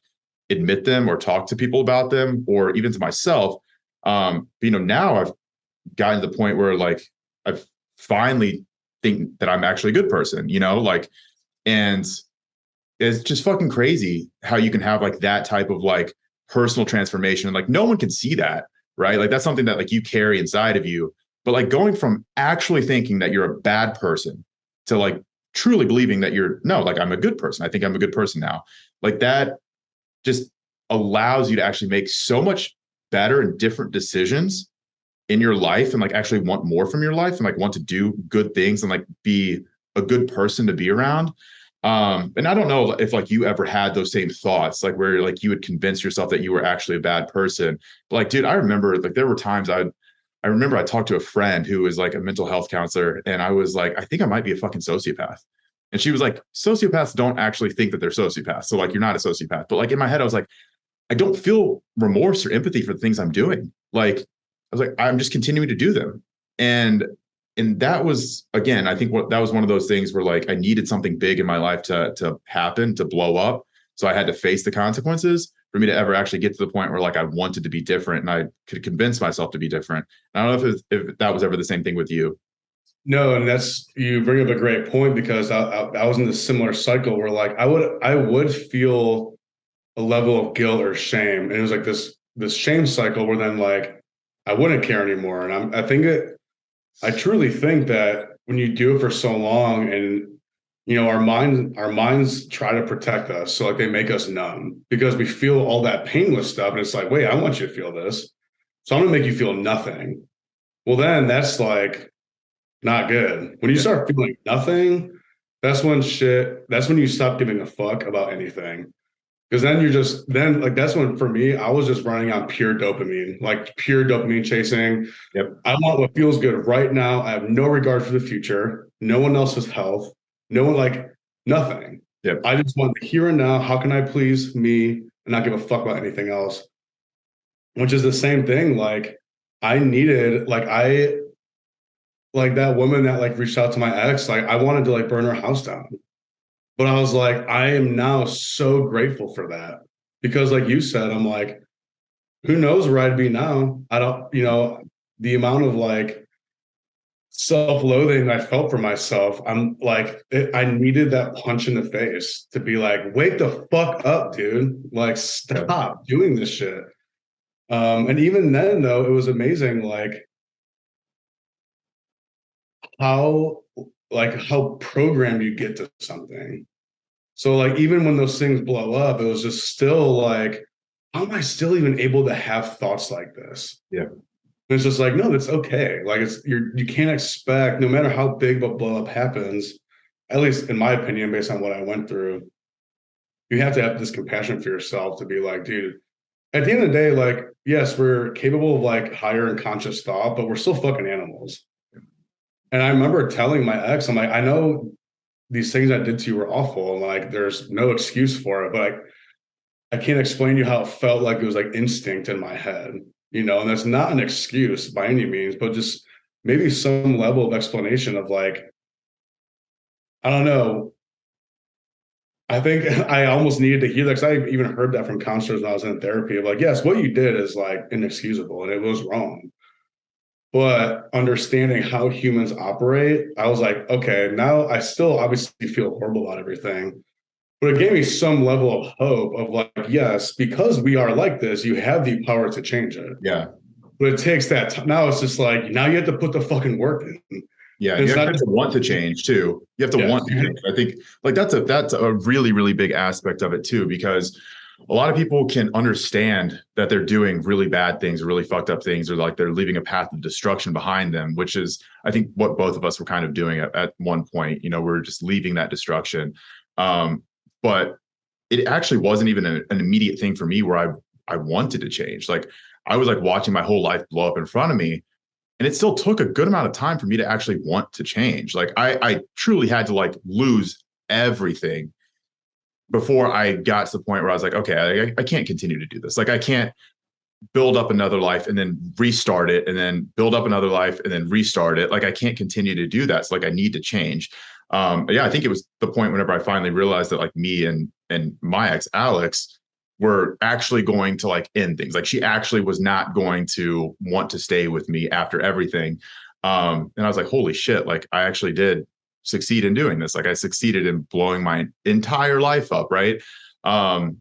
admit them or talk to people about them or even to myself. But, now I've gotten to the point where like I've finally think that I'm actually a good person, and it's just fucking crazy how you can have like that type of like personal transformation. And like no one can see that. Right. Like that's something that like you carry inside of you, but like going from actually thinking that you're a bad person to like truly believing that like I'm a good person. I think I'm a good person now. Like that just allows you to actually make so much better and different decisions in your life and like actually want more from your life and like want to do good things and like be a good person to be around. And I don't know if like you ever had those same thoughts, like where like you would convince yourself that you were actually a bad person. But like, dude, I remember like there were times I remember I talked to a friend who was like a mental health counselor, and I was like, I think I might be a fucking sociopath. And she was like, sociopaths don't actually think that they're sociopaths. So like, you're not a sociopath. But like in my head, I was like, I don't feel remorse or empathy for the things I'm doing. Like, I was like, I'm just continuing to do them. And that was, again, I think that was one of those things where like I needed something big in my life to happen, to blow up. So I had to face the consequences for me to ever actually get to the point where like I wanted to be different and I could convince myself to be different. And I don't know if that was ever the same thing with you. No, and you bring up a great point because I was in this similar cycle where like I would feel a level of guilt or shame, and it was like this shame cycle where then like I wouldn't care anymore, and I truly think that when you do it for so long and our minds try to protect us, so like they make us numb because we feel all that painless stuff, and it's like, wait, I want you to feel this, so I'm gonna make you feel nothing. Well, then that's like not good. When you start feeling nothing, that's when you stop giving a fuck about anything. Because then like that's when for me, I was just running on pure dopamine chasing. Yep. I want what feels good right now. I have no regard for the future, no one else's health, no one like nothing. Yep. I just want the here and now. How can I please me and not give a fuck about anything else? Which is the same thing. Like I needed, like that woman that like reached out to my ex, like I wanted to like burn her house down. But I was like, I am now so grateful for that because like you said, I'm like, who knows where I'd be now? I don't, the amount of like self-loathing I felt for myself. I'm like, I needed that punch in the face to be like, wake the fuck up, dude. Like, stop doing this shit. And even then though, it was amazing. Like how programmed you get to something. So like even when those things blow up, it was just still like, how am I still even able to have thoughts like this? Yeah. And it's just like, no, that's okay. Like you can't expect, no matter how big of a blow up happens, at least in my opinion, based on what I went through, you have to have this compassion for yourself to be like, dude, at the end of the day, like, yes, we're capable of like higher and conscious thought, but we're still fucking animals. And I remember telling my ex, I'm like, I know these things I did to you were awful, and like there's no excuse for it, but like I can't explain to you how it felt. Like it was like instinct in my head, and that's not an excuse by any means, but just maybe some level of explanation of like, I don't know. I think I almost needed to hear that because I even heard that from counselors when I was in therapy of like, yes, what you did is like inexcusable and it was wrong. But understanding how humans operate, I was like, okay, now I still obviously feel horrible about everything, but it gave me some level of hope of like, yes, because we are like this, you have the power to change it. Yeah. But it takes that time. Now it's just like, now you have to put the fucking work in. Yeah, And you it's have not to want to change too. You have to yeah, want to change. I think like that's a really, really big aspect of it too, because a lot of people can understand that they're doing really bad things or really fucked up things, or like they're leaving a path of destruction behind them, which is, I think, what both of us were kind of doing at one point. You know, we're just leaving that destruction. But it actually wasn't even an immediate thing for me where I wanted to change. Like I was like watching my whole life blow up in front of me. And it still took a good amount of time for me to actually want to change. Like I truly had to like lose everything before I got to the point where I was like, okay, I can't continue to do this. Like I can't build up another life and then restart it and then build up another life and then restart it. Like I can't continue to do that. So like I need to change. Yeah, I think it was the point whenever I finally realized that like me and my ex Alex were actually going to like end things. Like she actually was not going to want to stay with me after everything. And I was like, holy shit, like I actually did succeed in doing this. Like I succeeded in blowing my entire life up, right? And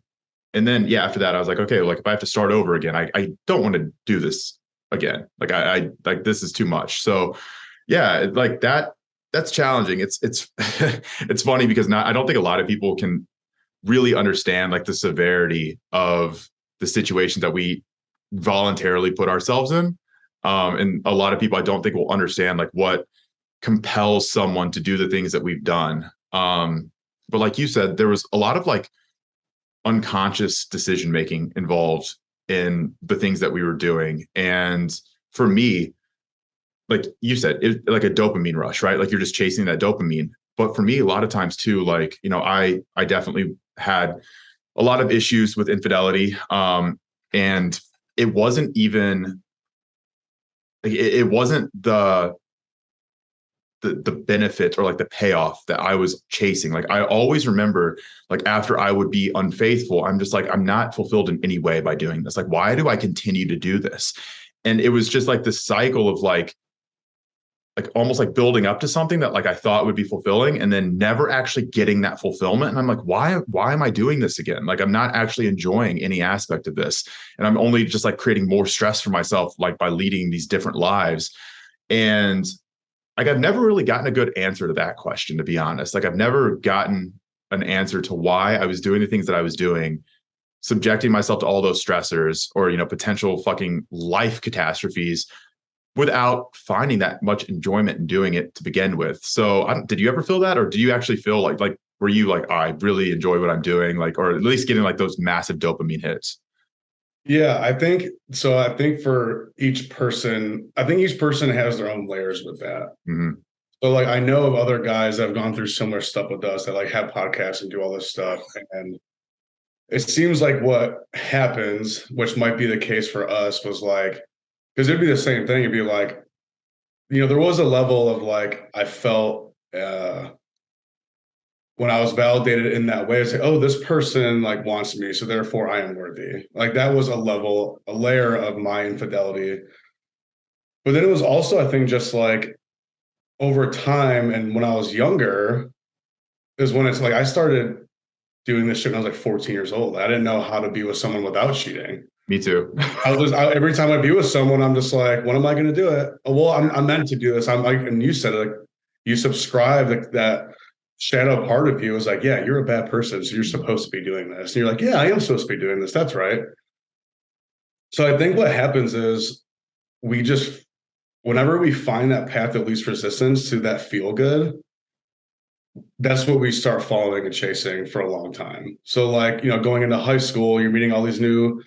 then yeah, after that, I was like, okay, like if I have to start over again, I don't want to do this again. Like I like this is too much. So yeah, like that's challenging. It's it's funny because I don't think a lot of people can really understand like the severity of the situations that we voluntarily put ourselves in. And a lot of people I don't think will understand like what compels someone to do the things that we've done. But like you said, there was a lot of like unconscious decision making involved in the things that we were doing. And for me, like you said, like a dopamine rush, right? Like you're just chasing that dopamine. But for me, a lot of times too, like, you know, I definitely had a lot of issues with infidelity. And it wasn't even it wasn't the benefit or like the payoff that I was chasing. Like I always remember like after I would be unfaithful, I'm just like, I'm not fulfilled in any way by doing this. Like, why do I continue to do this? And it was just like this cycle of like almost like building up to something that like I thought would be fulfilling and then never actually getting that fulfillment. And I'm like, why am I doing this again? Like I'm not actually enjoying any aspect of this. And I'm only just like creating more stress for myself, like by leading these different lives. And like I've never really gotten a good answer to that question, to be honest. Like I've never gotten an answer to why I was doing the things that I was doing, subjecting myself to all those stressors or, you know, potential fucking life catastrophes without finding that much enjoyment in doing it to begin with. So did you ever feel that? Or do you actually feel like, were you like, oh, I really enjoy what I'm doing? Like, or at least getting like those massive dopamine hits? yeah, I think so. I think for each person, I think each person has their own layers with that. Mm-hmm. So like I know of other guys that have gone through similar stuff with us that like have podcasts and do all this stuff. And it seems like what happens, which might be the case for us, was like, because it'd be the same thing. It'd be like, you know, there was a level of like I felt when I was validated in that way. I say, oh, this person like wants me, so therefore I am worthy. Like that was a layer of my infidelity. But then it was also, I think, just like over time and when I was younger is when it's like I started doing this shit when I was like 14 years old. I didn't know how to be with someone without cheating. Me too. Every time I be with someone, I'm just like, when am I going to do it? Oh, well, I'm meant to do this. I'm like, and you said it, like, you subscribe that shadow part of you is like, yeah, you're a bad person, so you're supposed to be doing this. And you're like, yeah, I am supposed to be doing this. That's right. So I think what happens is we just, whenever we find that path of least resistance to that feel good, that's what we start following and chasing for a long time. So like, you know, going into high school, you're meeting all these new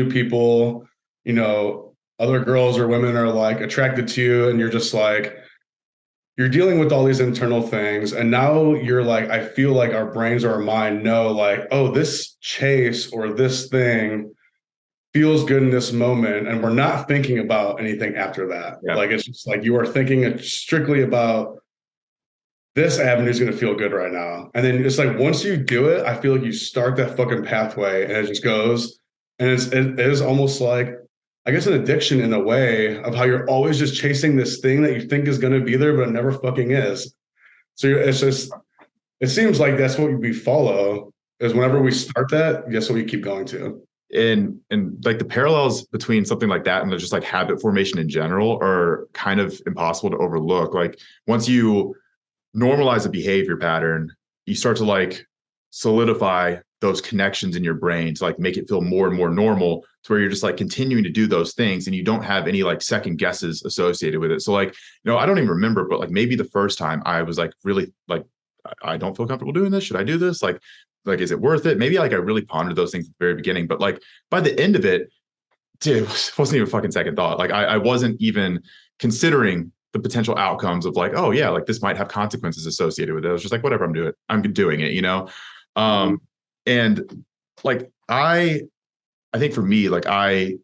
people, you know, other girls or women are like attracted to you and you're just like, you're dealing with all these internal things. And now you're like, I feel like our brains or our mind know like, oh, this chase or this thing feels good in this moment. And we're not thinking about anything after that. Yeah. Like, it's just like you are thinking strictly about this avenue is going to feel good right now. And then it's like, once you do it, I feel like you start that fucking pathway and it just goes. And it is almost like, I guess, an addiction in a way of how you're always just chasing this thing that you think is going to be there, but it never fucking is. So it's just, it seems like that's what we follow is whenever we start that, that's what we keep going to. and like the parallels between something like that and just like habit formation in general are kind of impossible to overlook. Like once you normalize a behavior pattern, you start to like solidify those connections in your brain to like make it feel more and more normal to where you're just like continuing to do those things and you don't have any like second guesses associated with it. So like, I don't even remember, but like maybe the first time I was like really like, I don't feel comfortable doing this. Should I do this? Like, is it worth it? Maybe like I really pondered those things at the very beginning, but like by the end of it, dude, it wasn't even a fucking second thought. Like I wasn't even considering the potential outcomes of like, oh yeah, like this might have consequences associated with it. I was just like, whatever, I'm doing it, Mhm. And like I think for me, like I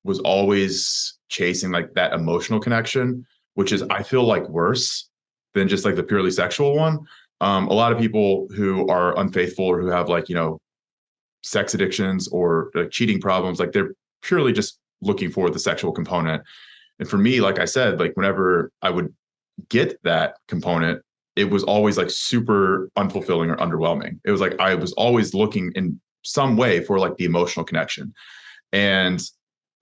was always chasing like that emotional connection, which is I feel like worse than just like the purely sexual one. A lot of people who are unfaithful or who have like, sex addictions or like cheating problems, like they're purely just looking for the sexual component. And for me, like I said, like whenever I would get that component, it was always like super unfulfilling or underwhelming. It was like I was always looking in some way for like the emotional connection. And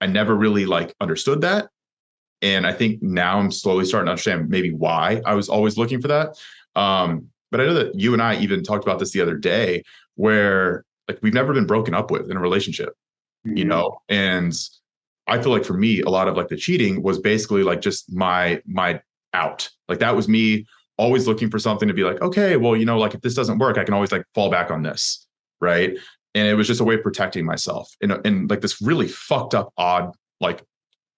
I never really like understood that. And I think now I'm slowly starting to understand maybe why I was always looking for that. But I know that you and I even talked about this the other day where like we've never been broken up with in a relationship, Mhm. and I feel like for me, a lot of like the cheating was basically like just my out. Like that was me always looking for something to be like, okay, well, like if this doesn't work, I can always like fall back on this. Right. And it was just a way of protecting myself in like this really fucked up, odd, like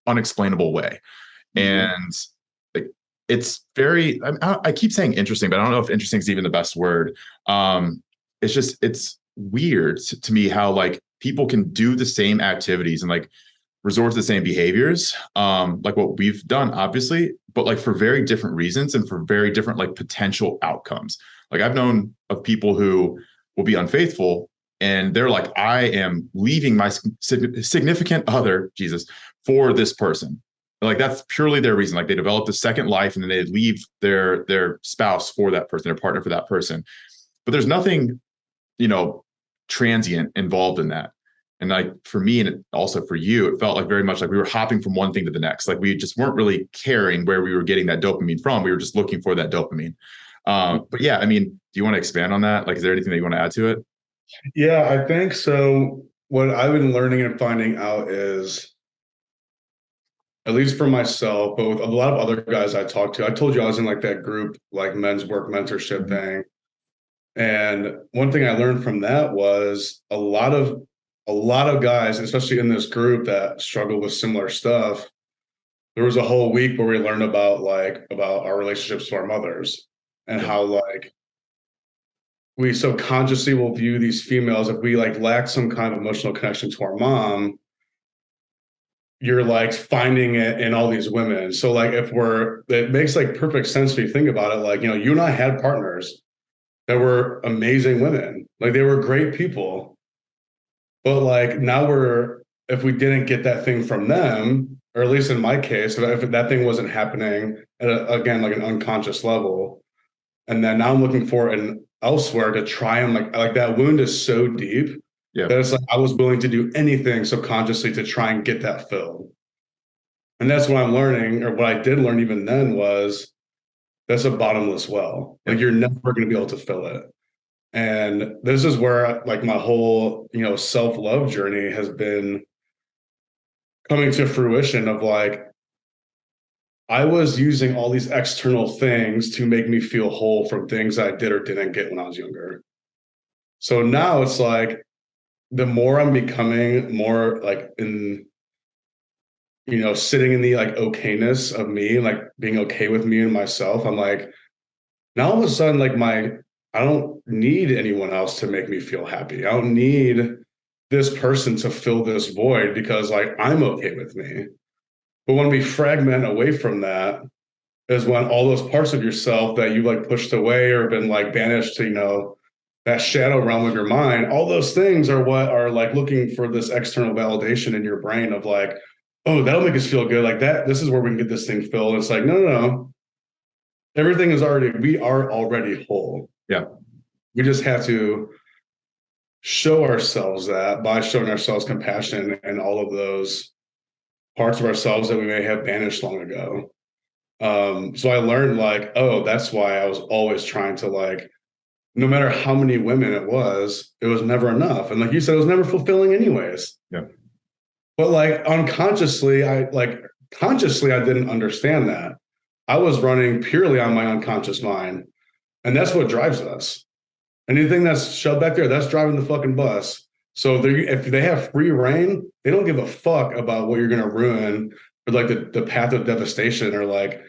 unexplainable way. Mhm. And like, it's very, I keep saying interesting, but I don't know if interesting is even the best word. It's weird to me how like people can do the same activities and like resort to the same behaviors, like what we've done, obviously, but like for very different reasons and for very different like potential outcomes. Like I've known of people who will be unfaithful and they're like, I am leaving my significant other, Jesus, for this person. Like that's purely their reason. Like they developed a second life and then they leave their spouse for that person, their partner for that person. But there's nothing, you know, transient involved in that. And like for me and also for you, it felt like very much like we were hopping from one thing to the next. Like we just weren't really caring where we were getting that dopamine from. We were just looking for that dopamine. But yeah, I mean, do you want to expand on that? Like, is there anything that you want to add to it? Yeah, I think so. What I've been learning and finding out is, at least for myself, but with a lot of other guys I talked to, I told you I was in like that group, like men's work mentorship Mhm. thing. And one thing I learned from that was a lot of guys, especially in this group that struggle with similar stuff. There was a whole week where we learned about our relationships to our mothers and Yeah. how like we subconsciously will view these females if we like lack some kind of emotional connection to our mom, you're like finding it in all these women. So like it makes like perfect sense if you think about it. Like, you and I had partners that were amazing women. Like they were great people. But like now if we didn't get that thing from them, or at least in my case, if that thing wasn't happening at again, like an unconscious level, and then now I'm looking for it elsewhere to try and like that wound is so deep Yeah. that it's like I was willing to do anything subconsciously to try and get that filled. And that's what I'm learning, or what I did learn even then was that's a bottomless well. Yeah. Like you're never going to be able to fill it. And this is where like my whole, self-love journey has been coming to fruition of like I was using all these external things to make me feel whole from things I did or didn't get when I was younger. So now it's like the more I'm becoming more like sitting in the like okayness of me, like being okay with me and myself, I'm like, now all of a sudden, like I don't need anyone else to make me feel happy. I don't need this person to fill this void because like I'm okay with me. But when we fragment away from that is when all those parts of yourself that you like pushed away or been like banished to, that shadow realm of your mind, all those things are what are like looking for this external validation in your brain of like, oh, that'll make us feel good. Like that, this is where we can get this thing filled. It's like, no, no, no. We are already whole. Yeah. We just have to show ourselves that by showing ourselves compassion and all of those parts of ourselves that we may have banished long ago. So I learned like, oh, that's why I was always trying to like, no matter how many women it was never enough. And like you said, it was never fulfilling anyways. Yeah. But like unconsciously, consciously, I didn't understand that. I was running purely on my unconscious mind. And that's what drives us. Anything that's shoved back there, that's driving the fucking bus. So if they have free reign, they don't give a fuck about what you're going to ruin or like the path of devastation or like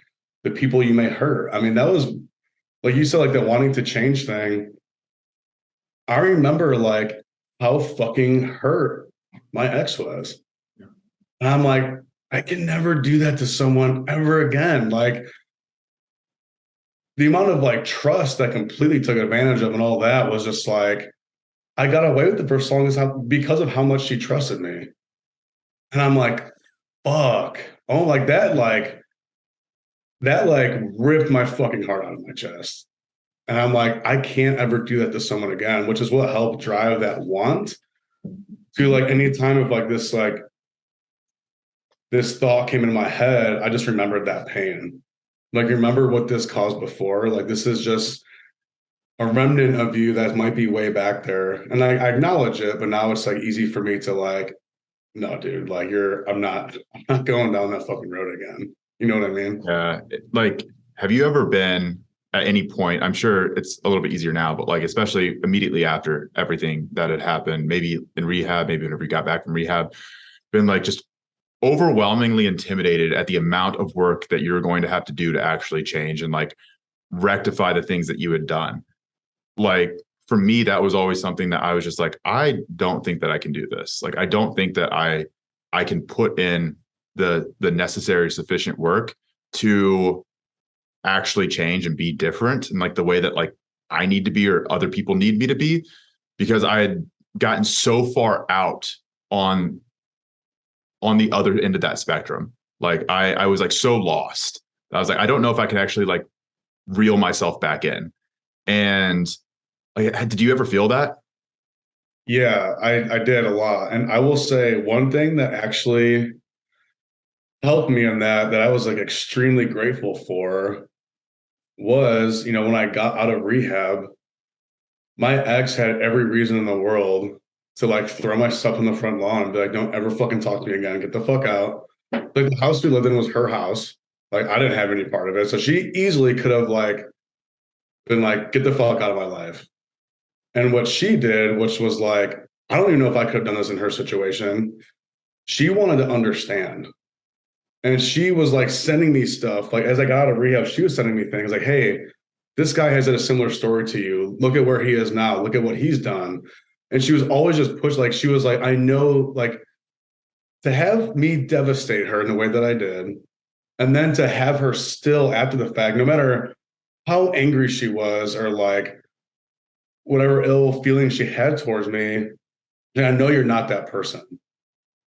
the people you may hurt. I mean, that was, like you said, like the wanting to change thing. I remember like how fucking hurt my ex was. And I'm like, I can never do that to someone ever again. Like the amount of like trust that completely took advantage of and all that was just like, I got away with it for so long as because of how much she trusted me. And I'm like, fuck. Oh, like that ripped my fucking heart out of my chest. And I'm like, I can't ever do that to someone again, which is what helped drive that want to like any time of like this thought came into my head. I just remembered that pain. Like, remember what this caused before? Like, this is just a remnant of you that might be way back there. And I acknowledge it, but now it's like easy for me to like, no, dude, like I'm not going down that fucking road again. You know what I mean? Like, have you ever been at any point, I'm sure it's a little bit easier now, but like, especially immediately after everything that had happened, maybe in rehab, maybe whenever you got back from rehab, been like just overwhelmingly intimidated at the amount of work that you're going to have to do to actually change and like rectify the things that you had done. Like for me, that was always something that I was just like, I don't think that I can do this. Like, I don't think that I can put in the necessary sufficient work to actually change and be different and like the way that like I need to be or other people need me to be, because I had gotten so far out on the other end of that spectrum. Like I was like so lost. I was like, I don't know if I can actually like reel myself back in. And like, did you ever feel that? Yeah, I did a lot. And I will say one thing that actually helped me in that I was like extremely grateful for was, when I got out of rehab, my ex had every reason in the world to like throw my stuff on the front lawn and be like, don't ever fucking talk to me again. Get the fuck out. Like the house we lived in was her house. Like I didn't have any part of it. So she easily could have like been like, get the fuck out of my life. And what she did, which was like, I don't even know if I could have done this in her situation. She wanted to understand. And she was like sending me stuff. Like as I got out of rehab, she was sending me things like, hey, this guy has had a similar story to you. Look at where he is now. Look at what he's done. And she was always just pushed. Like she was like, I know, like to have me devastate her in the way that I did. And then to have her still after the fact, no matter how angry she was or like whatever ill feelings she had towards me, I know you're not that person.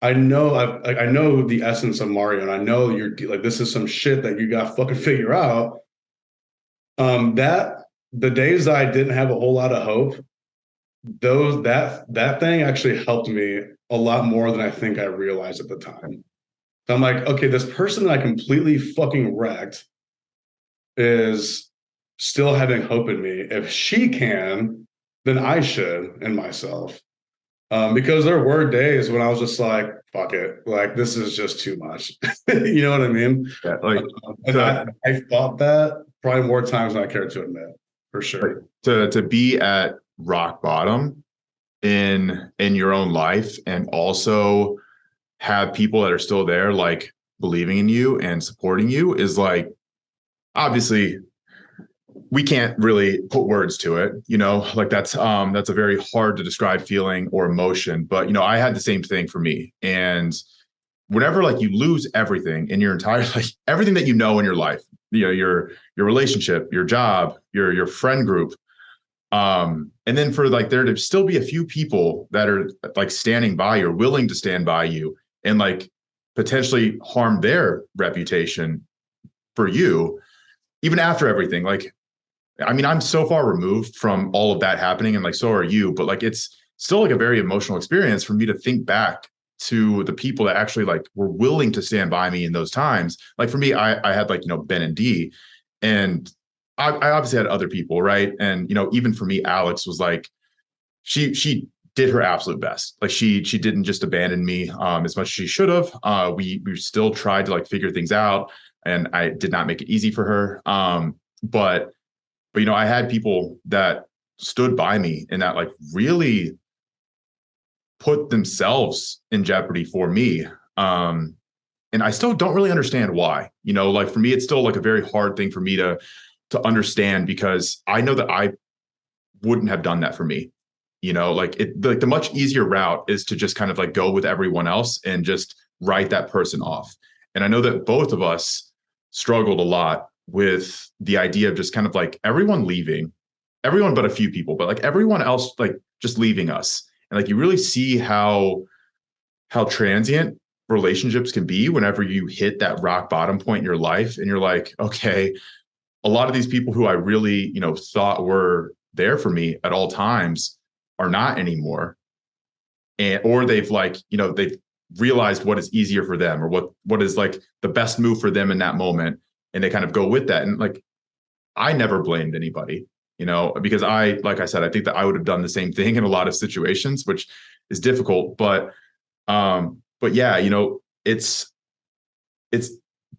I know I know the essence of Mario, and I know you're like this is some shit that you got to fucking figure out. That the days that I didn't have a whole lot of hope, that thing actually helped me a lot more than I think I realized at the time. So I'm like, okay, this person that I completely fucking wrecked is still having hope in me. If she can, then I should in myself. Because there were days when I was just like, fuck it. Like, this is just too much. You know what I mean? Yeah, like And I thought that probably more times than I care to admit, for sure. Like, to be at rock bottom in your own life and also have people that are still there, like believing in you and supporting you is like, obviously we can't really put words to it, like that's a very hard to describe feeling or emotion, but I had the same thing for me. And whenever like you lose everything in your entire like everything that in your life, your relationship, your job, your friend group, and then for like there to still be a few people that are like standing by you or willing to stand by you and like potentially harm their reputation for you even after everything. Like, I mean, I'm so far removed from all of that happening and like, so are you, but like, it's still like a very emotional experience for me to think back to the people that actually like were willing to stand by me in those times. Like for me, I had like, Ben and D, and I obviously had other people, right? And even for me, Alex was like, she did her absolute best. Like she didn't just abandon me as much as she should have. We still tried to like figure things out, and I did not make it easy for her. But I had people that stood by me and that like really put themselves in jeopardy for me. And I still don't really understand why. Like for me, it's still like a very hard thing for me to understand, because I know that I wouldn't have done that for me. Like the much easier route is to just kind of like go with everyone else and just write that person off. And I know that both of us struggled a lot with the idea of just kind of like everyone leaving, everyone but a few people, but like everyone else like just leaving us. And like you really see how transient relationships can be whenever you hit that rock bottom point in your life, and you're like, okay, a lot of these people who I really thought were there for me at all times are not anymore. Or they've like they've realized what is easier for them, or what is like the best move for them in that moment, and they kind of go with that. And like I never blamed anybody, because like I said, I think that I would have done the same thing in a lot of situations, which is difficult. But yeah, it's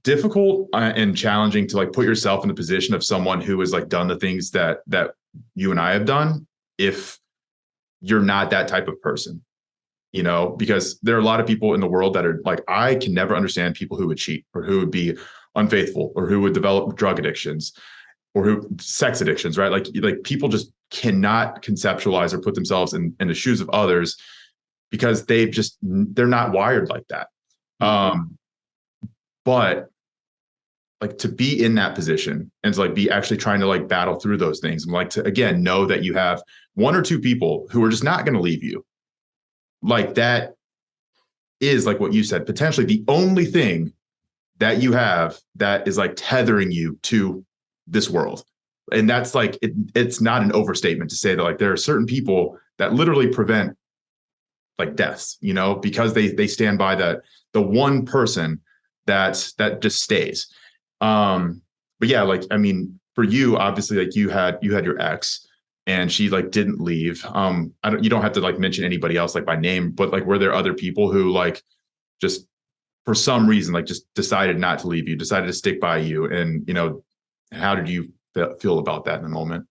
difficult and challenging to like put yourself in the position of someone who has like done the things that you and I have done, if you're not that type of person, because there are a lot of people in the world that are like, I can never understand people who would cheat, or who would be unfaithful, or who would develop drug addictions, or who sex addictions, right? Like people just cannot conceptualize or put themselves in the shoes of others, because they're not wired like that. But like to be in that position and to like be actually trying to like battle through those things, and like to again know that you have one or two people who are just not going to leave you, like that is like what you said, potentially the only thing that you have that is like tethering you to this world. And that's like it's not an overstatement to say that like there are certain people that literally prevent like deaths, because they stand by the one person that just stays. But yeah, like I mean, for you, obviously, like you had your ex, and she like didn't leave. You don't have to like mention anybody else like by name, but like were there other people who like just for some reason like just decided not to leave you, decided to stick by you? And how did you feel about that in the moment?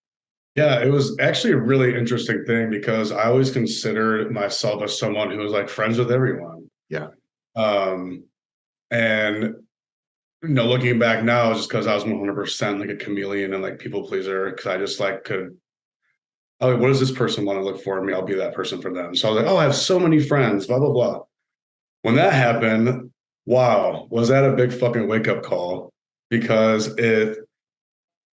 Yeah, it was actually a really interesting thing, because I always considered myself as someone who was like friends with everyone. Yeah. And looking back now, just because I was 100% like a chameleon and like people pleaser, because I just like could, oh, what does this person want to look for in me? I'll be that person for them. So I was like, oh, I have so many friends, blah, blah, blah. When that happened, wow, was that a big fucking wake up call? Because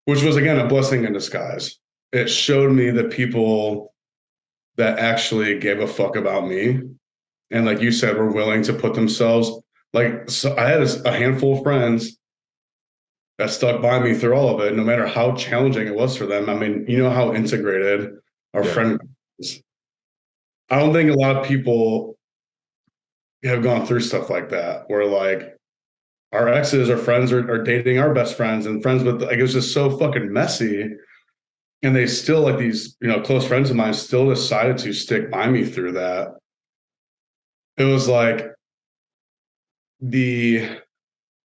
which was again a blessing in disguise. It showed me the people that actually gave a fuck about me, and like you said, were willing to put themselves like. So I had a handful of friends that stuck by me through all of it, no matter how challenging it was for them. I mean, how integrated our friend is. I don't think a lot of people have gone through stuff like that, where like our exes or friends are dating our best friends and friends with, like, it was just so fucking messy. And they still, like, these, close friends of mine still decided to stick by me through that. It was like the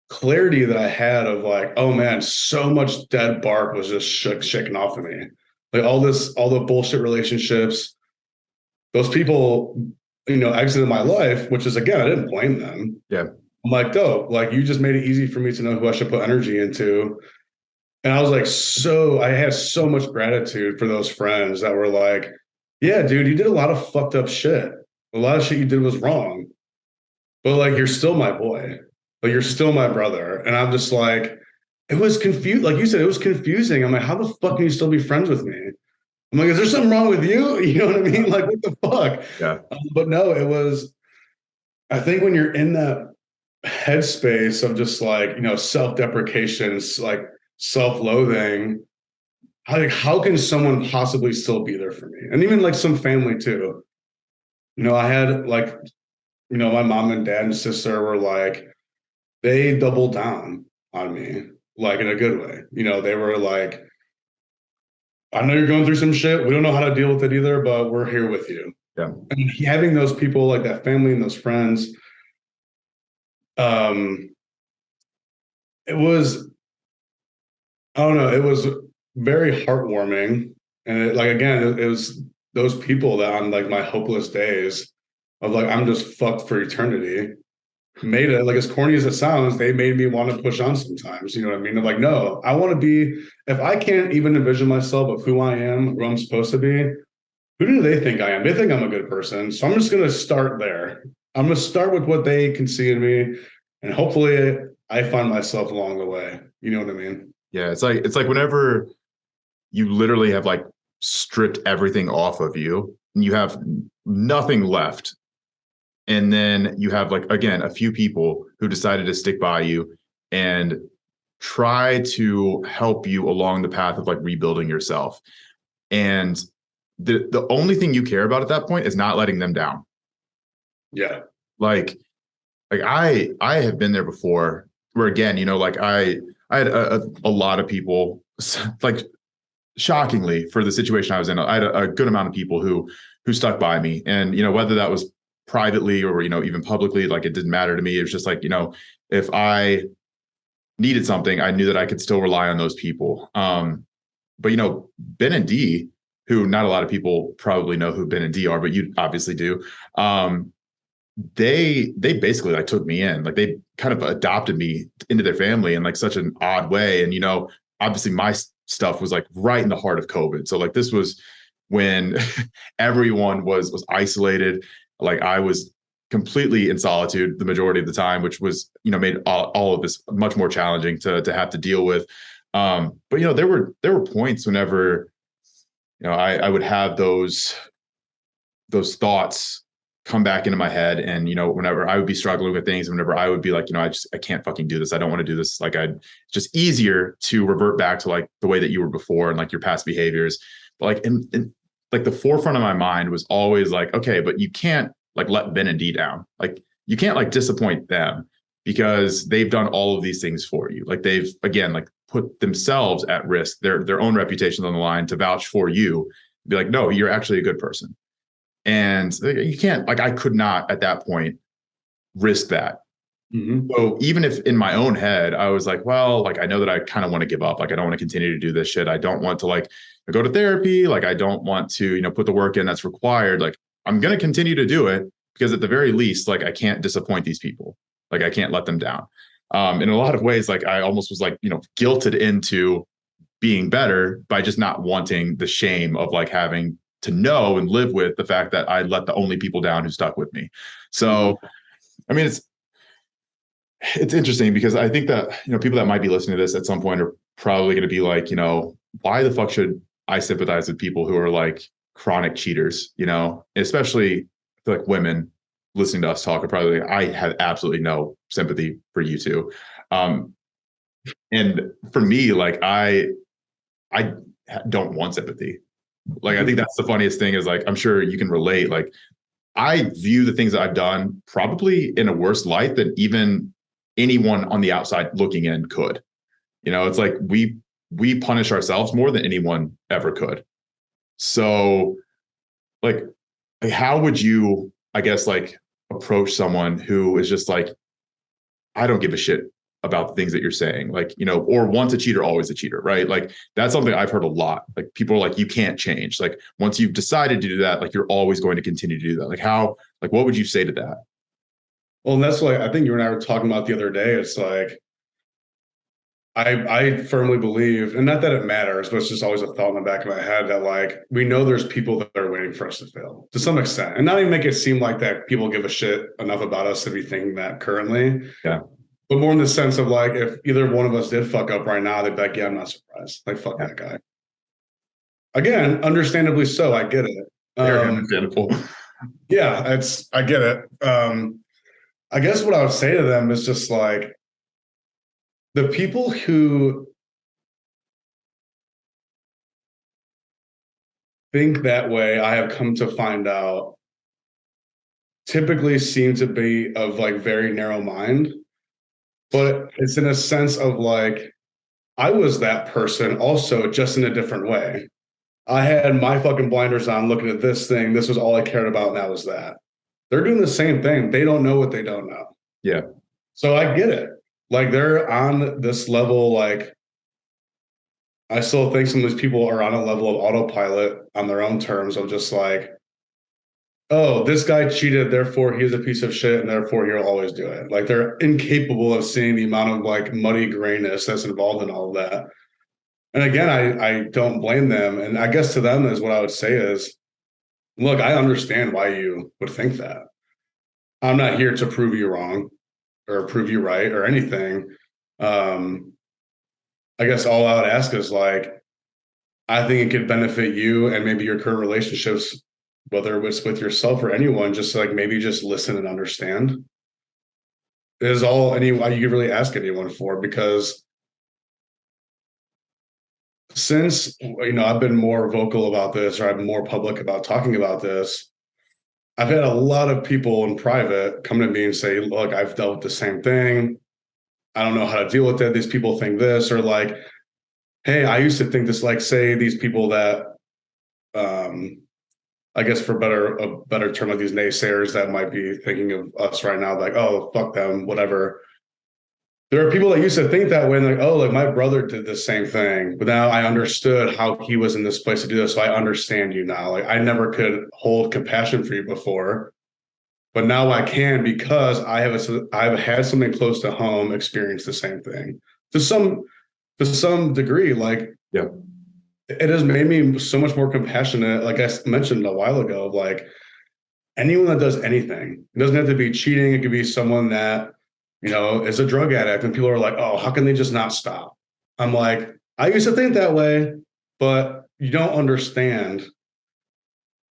clarity that I had of like, oh man, so much dead bark was just shaking off of me. Like all the bullshit relationships, those people, exited my life, which is, again, I didn't blame them. Yeah. I'm like, dope. Like, you just made it easy for me to know who I should put energy into. And I was like, I had so much gratitude for those friends that were like, yeah, dude, you did a lot of fucked up shit. A lot of shit you did was wrong. But like, you're still my boy. Like, you're still my brother. And I'm just like, it was confused. Like you said, it was confusing. I'm like, how the fuck can you still be friends with me? I'm like, is there something wrong with you? You know what I mean? Like, what the fuck? Yeah. But no, it was, I think when you're in that headspace of just like, self-deprecation, like self-loathing, how can someone possibly still be there for me? And even like some family too. I had like, my mom and dad and sister were like, they doubled down on me, like in a good way. They were like, I know you're going through some shit. We don't know how to deal with it either, but we're here with you. Yeah. And having those people like that family and those friends, um, it was, I don't know, it was very heartwarming. And it was those people that on like my hopeless days of like, I'm just fucked for eternity, made it, like, as corny as it sounds, they made me want to push on sometimes. You know what I mean? I'm like, no, I want to be, if I can't even envision myself of who I am, who I'm supposed to be, who do they think I am? They think I'm a good person. So I'm just going to start there. I'm going to start with what they can see in me. And hopefully I find myself along the way. You know what I mean? Yeah. It's like whenever you literally have like stripped everything off of you and you have nothing left. And then you have like, again, a few people who decided to stick by you and try to help you along the path of like rebuilding yourself. And the only thing you care about at that point is not letting them down. Yeah. Like I have been there before where again, like I had a lot of people like shockingly for the situation I was in, I had a good amount of people who stuck by me. And, whether that was privately or, even publicly, like it didn't matter to me. It was just like, if I needed something, I knew that I could still rely on those people. But Ben and D, who not a lot of people probably know who Ben and D are, but you obviously do. They basically like took me in, like they kind of adopted me into their family in like such an odd way. And obviously my stuff was like right in the heart of COVID. So like this was when everyone was isolated. Like I was completely in solitude the majority of the time, which was made all of this much more challenging to have to deal with. But there were points whenever I would have those thoughts come back into my head, and whenever I would be struggling with things, whenever I would be like, I can't fucking do this, I don't want to do this, like it's just easier to revert back to like the way that you were before and like your past behaviors. But like in like the forefront of my mind was always like, okay, but you can't like let Ben and D down. Like you can't like disappoint them because they've done all of these things for you. Like they've again like put themselves at risk, their own reputations on the line to vouch for you. Be like, no, you're actually a good person. And you can't, like, I could not at that point risk that. Mm-hmm. So even if in my own head, I was like, well, like, I know that I kind of want to give up. Like, I don't want to continue to do this shit. I don't want to like go to therapy. Like, I don't want to, put the work in that's required. Like, I'm going to continue to do it because at the very least, like, I can't disappoint these people. Like, I can't let them down. In a lot of ways, like, I almost was like, guilted into being better by just not wanting the shame of like having to know and live with the fact that I let the only people down who stuck with me. So, I mean, it's interesting because I think that, people that might be listening to this at some point are probably going to be like, why the fuck should I sympathize with people who are like chronic cheaters, especially I feel like women listening to us talk are probably like, I have absolutely no sympathy for you two. And for me, like I don't want sympathy. Like, I think that's the funniest thing is like, I'm sure you can relate. Like, I view the things that I've done probably in a worse light than even anyone on the outside looking in could. It's like we punish ourselves more than anyone ever could. So, like how would you, I guess, like approach someone who is just like, I don't give a shit about the things that you're saying, like, or once a cheater, always a cheater, right? Like that's something I've heard a lot. Like people are like, you can't change. Like once you've decided to do that, like you're always going to continue to do that. Like how, like, what would you say to that? Well, and that's like I think you and I were talking about the other day. It's like I firmly believe, and not that it matters, but it's just always a thought in the back of my head that like we know there's people that are waiting for us to fail to some extent, and not even make it seem like that people give a shit enough about us to be thinking that currently. Yeah. But more in the sense of like if either one of us did fuck up right now, they'd be like, yeah, I'm not surprised. Like fuck that guy. Again, understandably so. I get it. Very understandable. Yeah, I get it. I guess what I would say to them is just like the people who think that way, I have come to find out typically seem to be of like very narrow mind, but it's in a sense of like, I was that person also, just in a different way. I had my fucking blinders on looking at this thing. This was all I cared about, and that was that. They're doing the same thing. They don't know what they don't know. Yeah. So I get it. Like they're on this level, like I still think some of these people are on a level of autopilot on their own terms of just like, oh, this guy cheated, therefore he's a piece of shit, and therefore he'll always do it. Like they're incapable of seeing the amount of like muddy grayness that's involved in all of that. And again, I don't blame them. And I guess to them is what I would say is, look, I understand why you would think that. I'm not here to prove you wrong or prove you right or anything. I guess all I would ask is like, I think it could benefit you and maybe your current relationships, whether it's with yourself or anyone, just like maybe just listen and understand. Is all you could really ask anyone for, because since I've been more vocal about this, or I'm more public about talking about this, I've had a lot of people in private come to me and say, look, I've dealt with the same thing. I don't know how to deal with it. These people think this, or like, hey, I used to think this, like say these people that I guess for a better term, like these naysayers that might be thinking of us right now, like, oh, fuck them, whatever. There are people that used to think that way, like, oh, like my brother did the same thing, but now I understood how he was in this place to do this, so I understand you now. Like I never could hold compassion for you before, but now I can, because I've had something close to home experience the same thing to some degree. Like, Yeah. it has made me so much more compassionate. Like I mentioned a while ago, like anyone that does anything, it doesn't have to be cheating. It could be someone that, is a drug addict, and people are like, oh, how can they just not stop? I'm like, I used to think that way, but you don't understand.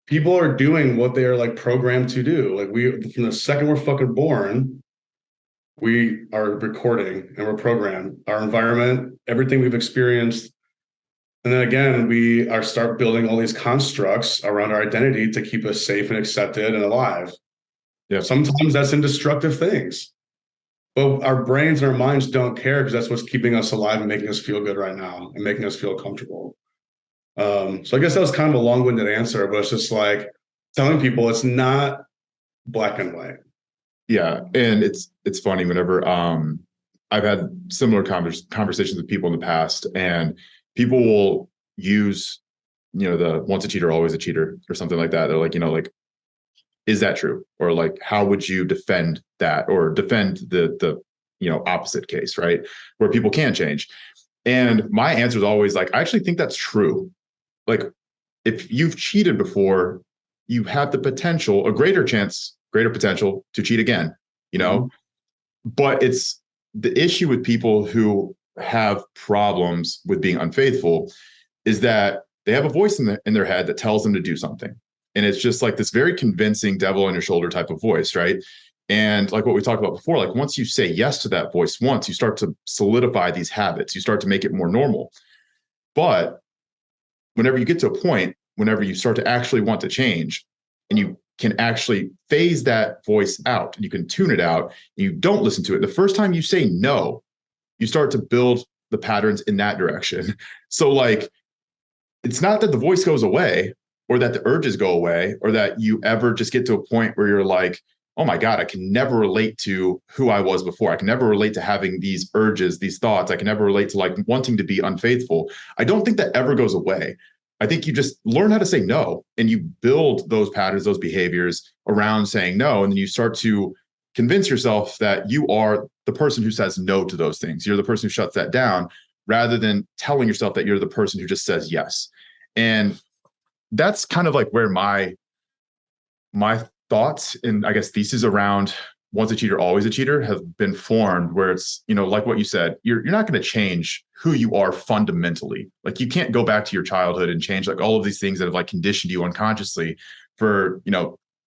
People are doing what they are like programmed to do. Like from the second we're fucking born, we are recording and we're programmed. Our environment, everything we've experienced. And then again, we start building all these constructs around our identity to keep us safe and accepted and alive. Yeah. Sometimes that's in destructive things, but our brains and our minds don't care, because that's what's keeping us alive and making us feel good right now and making us feel comfortable. So I guess that was kind of a long-winded answer, but it's just like telling people it's not black and white. Yeah. And it's funny whenever I've had similar conversations with people in the past, and people will use, the once a cheater, always a cheater, or something like that. They're like, like, is that true? Or like, how would you defend that, or defend the opposite case, right? Where people can change. And my answer is always like, I actually think that's true. Like, if you've cheated before, you have the potential, a greater potential to cheat again, Mm-hmm. But it's the issue with people who have problems with being unfaithful is that they have a voice in their head that tells them to do something. And it's just like this very convincing devil on your shoulder type of voice, right? And like what we talked about before, like once you say yes to that voice once, you start to solidify these habits, you start to make it more normal. But whenever you get to a point, whenever you start to actually want to change, and you can actually phase that voice out, and you can tune it out, and you don't listen to it, the first time you say no, you start to build the patterns in that direction. So like, it's not that the voice goes away, or that the urges go away, or that you ever just get to a point where you're like, oh my God, I can never relate to who I was before. I can never relate to having these urges, these thoughts. I can never relate to like wanting to be unfaithful. I don't think that ever goes away. I think you just learn how to say no, and you build those patterns, those behaviors around saying no. And then you start to convince yourself that you are the person who says no to those things. You're the person who shuts that down, rather than telling yourself that you're the person who just says yes. And that's kind of like where my thoughts and I guess thesis around once a cheater, always a cheater have been formed, where it's, like what you said, you're not going to change who you are fundamentally. Like you can't go back to your childhood and change like all of these things that have like conditioned you unconsciously for,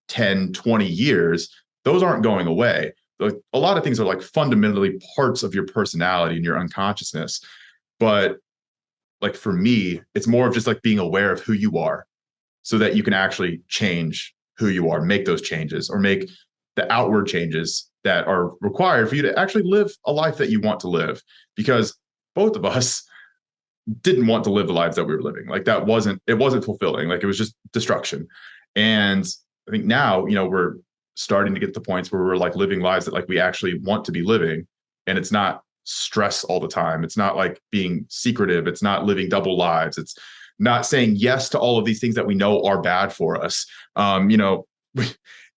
10, 20 years. Those aren't going away. Like a lot of things are like fundamentally parts of your personality and your unconsciousness. But like for me, it's more of just like being aware of who you are, so that you can actually change who you are, make those changes or make the outward changes that are required for you to actually live a life that you want to live. Because both of us didn't want to live the lives that we were living. Like it wasn't fulfilling. Like it was just destruction. And I think now, we're starting to get to the points where we're like living lives that like we actually want to be living. And it's not stress all the time. It's not like being secretive. It's not living double lives. It's not saying yes to all of these things that we know are bad for us.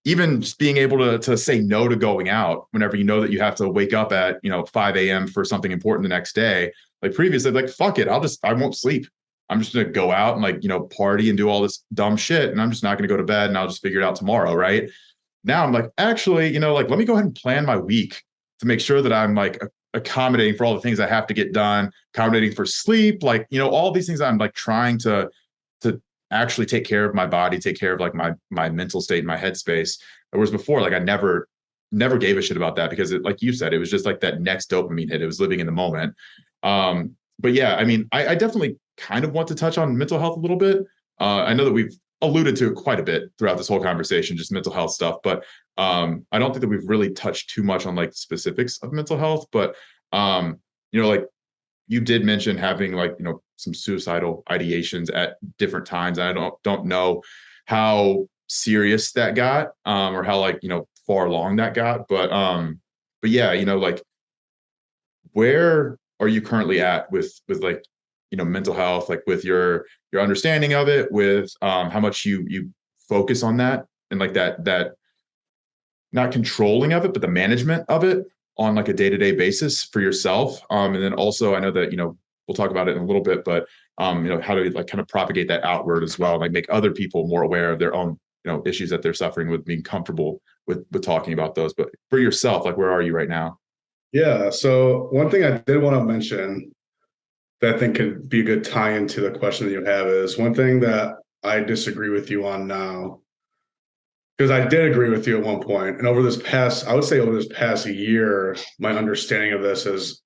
Even just being able to say no to going out whenever you know that you have to wake up at 5 a.m. for something important the next day. Like previously, like fuck it, I won't sleep. I'm just gonna go out and like party and do all this dumb shit, and I'm just not gonna go to bed, and I'll just figure it out tomorrow, right? Now I'm like, actually, like let me go ahead and plan my week to make sure that I'm like accommodating for all the things I have to get done, accommodating for sleep, like all these things I'm like trying to actually take care of my body, take care of like my mental state and my headspace. Whereas before, like I never gave a shit about that because like you said, it was just like that next dopamine hit. It was living in the moment. But yeah, I mean, I definitely kind of want to touch on mental health a little bit. I know that we've alluded to it quite a bit throughout this whole conversation, just mental health stuff, but I don't think that we've really touched too much on like specifics of mental health. But like you did mention having like some suicidal ideations at different times. And I don't know how serious that got, or how like far along that got, but yeah, like where are you currently at with like mental health, like with your understanding of it, with how much you focus on that, and like that not controlling of it but the management of it on like a day-to-day basis for yourself, and then also I know that we'll talk about it in a little bit, but how to like kind of propagate that outward as well, like make other people more aware of their own issues that they're suffering with, being comfortable with talking about those. But for yourself, like where are you right now? Yeah. So one thing I did want to mention that I think could be a good tie into the question that you have is one thing that I disagree with you on now, because I did agree with you at one point. And over this past year, my understanding of this has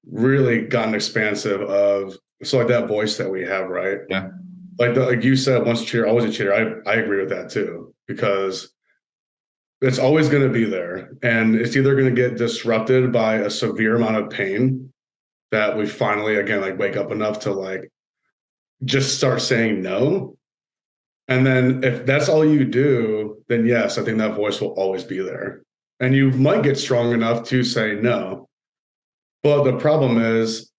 really gotten expansive of, so like that voice that we have, right? Yeah. Like you said, once a cheater, always a cheater. I agree with that too, because it's always going to be there. And it's either going to get disrupted by a severe amount of pain that we finally, again, like wake up enough to like just start saying no. And then if that's all you do, then yes, I think that voice will always be there. And you might get strong enough to say no. But the problem is,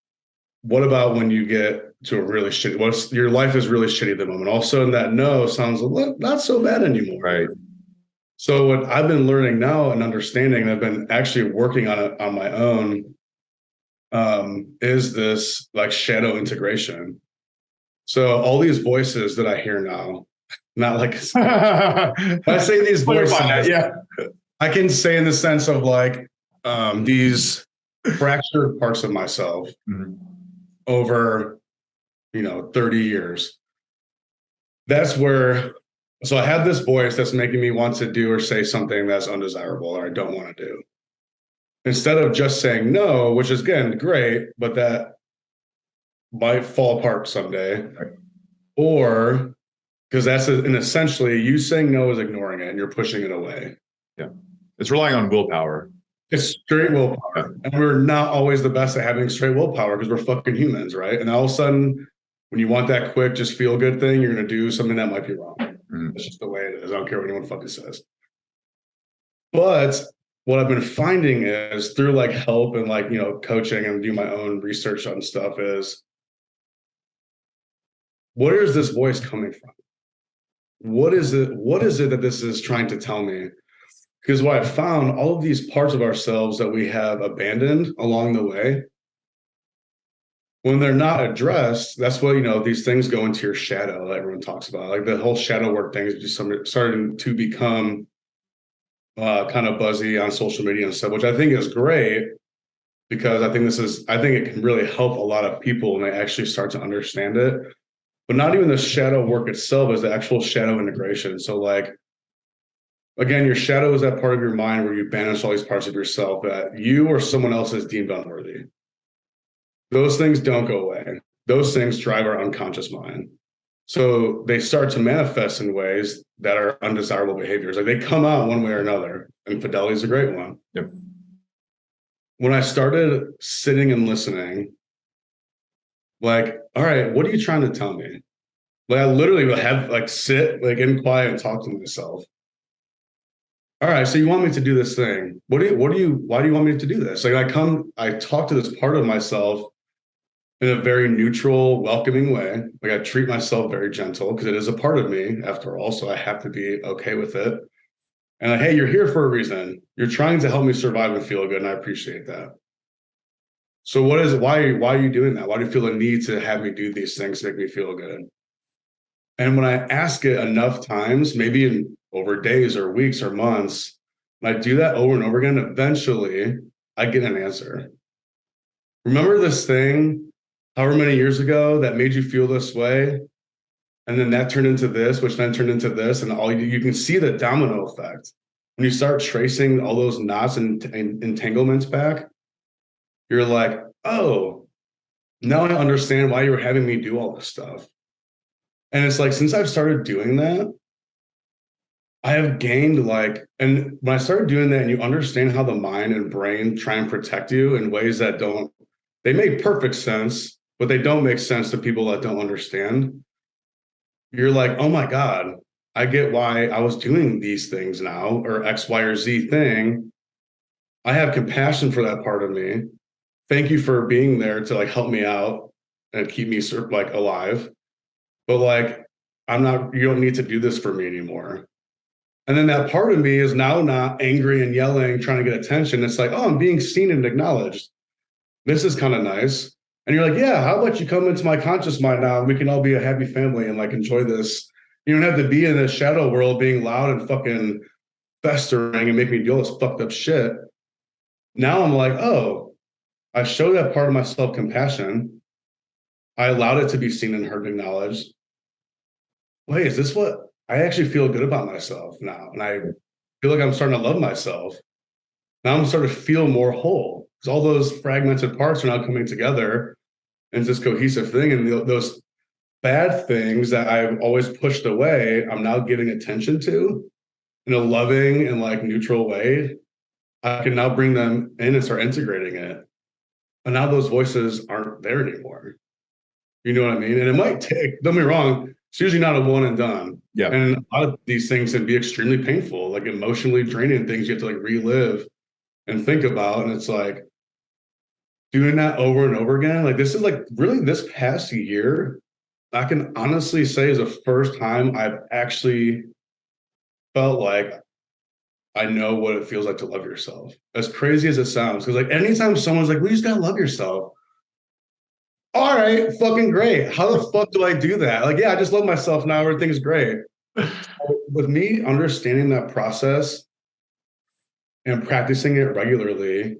what about when you get to a really shitty, your life is really shitty at the moment. All of a sudden that no sounds not so bad anymore. Right. So what I've been learning now and understanding, and I've been actually working on it on my own, is this like shadow integration. So all these voices that I hear now, not like I say these voices, yeah, I can say in the sense of like these fractured parts of myself over 30 years. That's where, so I have this voice that's making me want to do or say something that's undesirable or I don't want to do. Instead of just saying no, which is again great, but that might fall apart someday. Right. Or because and essentially you saying no is ignoring it and you're pushing it away. Yeah. It's relying on willpower. It's straight willpower. Yeah. And we're not always the best at having straight willpower because we're fucking humans, right? And all of a sudden, when you want that quick, just feel good thing, you're going to do something that might be wrong. That's just the way it is. I don't care what anyone fucking says. But what I've been finding is through like help and like, coaching and do my own research on stuff is, where is this voice coming from? What is it that this is trying to tell me? Because what I found, all of these parts of ourselves that we have abandoned along the way, when they're not addressed, that's what, these things go into your shadow that everyone talks about. Like the whole shadow work thing is just starting to become kind of buzzy on social media and stuff, which I think is great because I think it can really help a lot of people when they actually start to understand it. But not even the shadow work itself is the actual shadow integration. So like, again, your shadow is that part of your mind where you banish all these parts of yourself that you or someone else is deemed unworthy. Those things don't go away. Those things drive our unconscious mind. So they start to manifest in ways that are undesirable behaviors. Like they come out one way or another. Infidelity is a great one. Yep. When I started sitting and listening, like, all right, what are you trying to tell me? Like I literally would have like sit like in quiet and talk to myself. All right, so you want me to do this thing. Why do you want me to do this? Like I talk to this part of myself in a very neutral, welcoming way. Like I treat myself very gentle because it is a part of me after all. So I have to be okay with it. And like, hey, you're here for a reason. You're trying to help me survive and feel good. And I appreciate that. So why are you doing that? Why do you feel the need to have me do these things to make me feel good? And when I ask it enough times, maybe in over days or weeks or months, and I do that over and over again, eventually I get an answer. Remember this thing however many years ago that made you feel this way? And then that turned into this, which then turned into this. And you can see the domino effect. When you start tracing all those knots and entanglements back, you're like, oh, now I understand why you were having me do all this stuff. And it's like, since I've started doing that, I have gained like, and when I started doing that and you understand how the mind and brain try and protect you in ways that they make perfect sense, but they don't make sense to people that don't understand. You're like, oh my God, I get why I was doing these things now, or X, Y, or Z thing. I have compassion for that part of me. Thank you for being there to like help me out and keep me like alive. But like, you don't need to do this for me anymore. And then that part of me is now not angry and yelling, trying to get attention. It's like, oh, I'm being seen and acknowledged. This is kind of nice. And you're like, yeah, how about you come into my conscious mind now and we can all be a happy family and like enjoy this. You don't have to be in the shadow world being loud and fucking festering and make me do all this fucked up shit. Now I'm like, oh, I showed that part of myself compassion. I allowed it to be seen and heard and acknowledged. Wait, is this what I actually feel good about myself now? And I feel like I'm starting to love myself. Now I'm starting to feel more whole because all those fragmented parts are now coming together into this cohesive thing. And those bad things that I've always pushed away, I'm now giving attention to in a loving and like neutral way. I can now bring them in and start integrating it. And now those voices aren't there anymore. You know what I mean? And it might take, don't be wrong, it's usually not a one and done. Yeah. And a lot of these things can be extremely painful, like emotionally draining things you have to like relive and think about. And it's like doing that over and over again. Like this is like really this past year, I can honestly say is the first time I've actually felt like I know what it feels like to love yourself. As crazy as it sounds. Because like anytime someone's like, well, you just gotta love yourself. All right, fucking great. How the fuck do I do that? Like, yeah, I just love myself now. Everything's great. With me understanding that process and practicing it regularly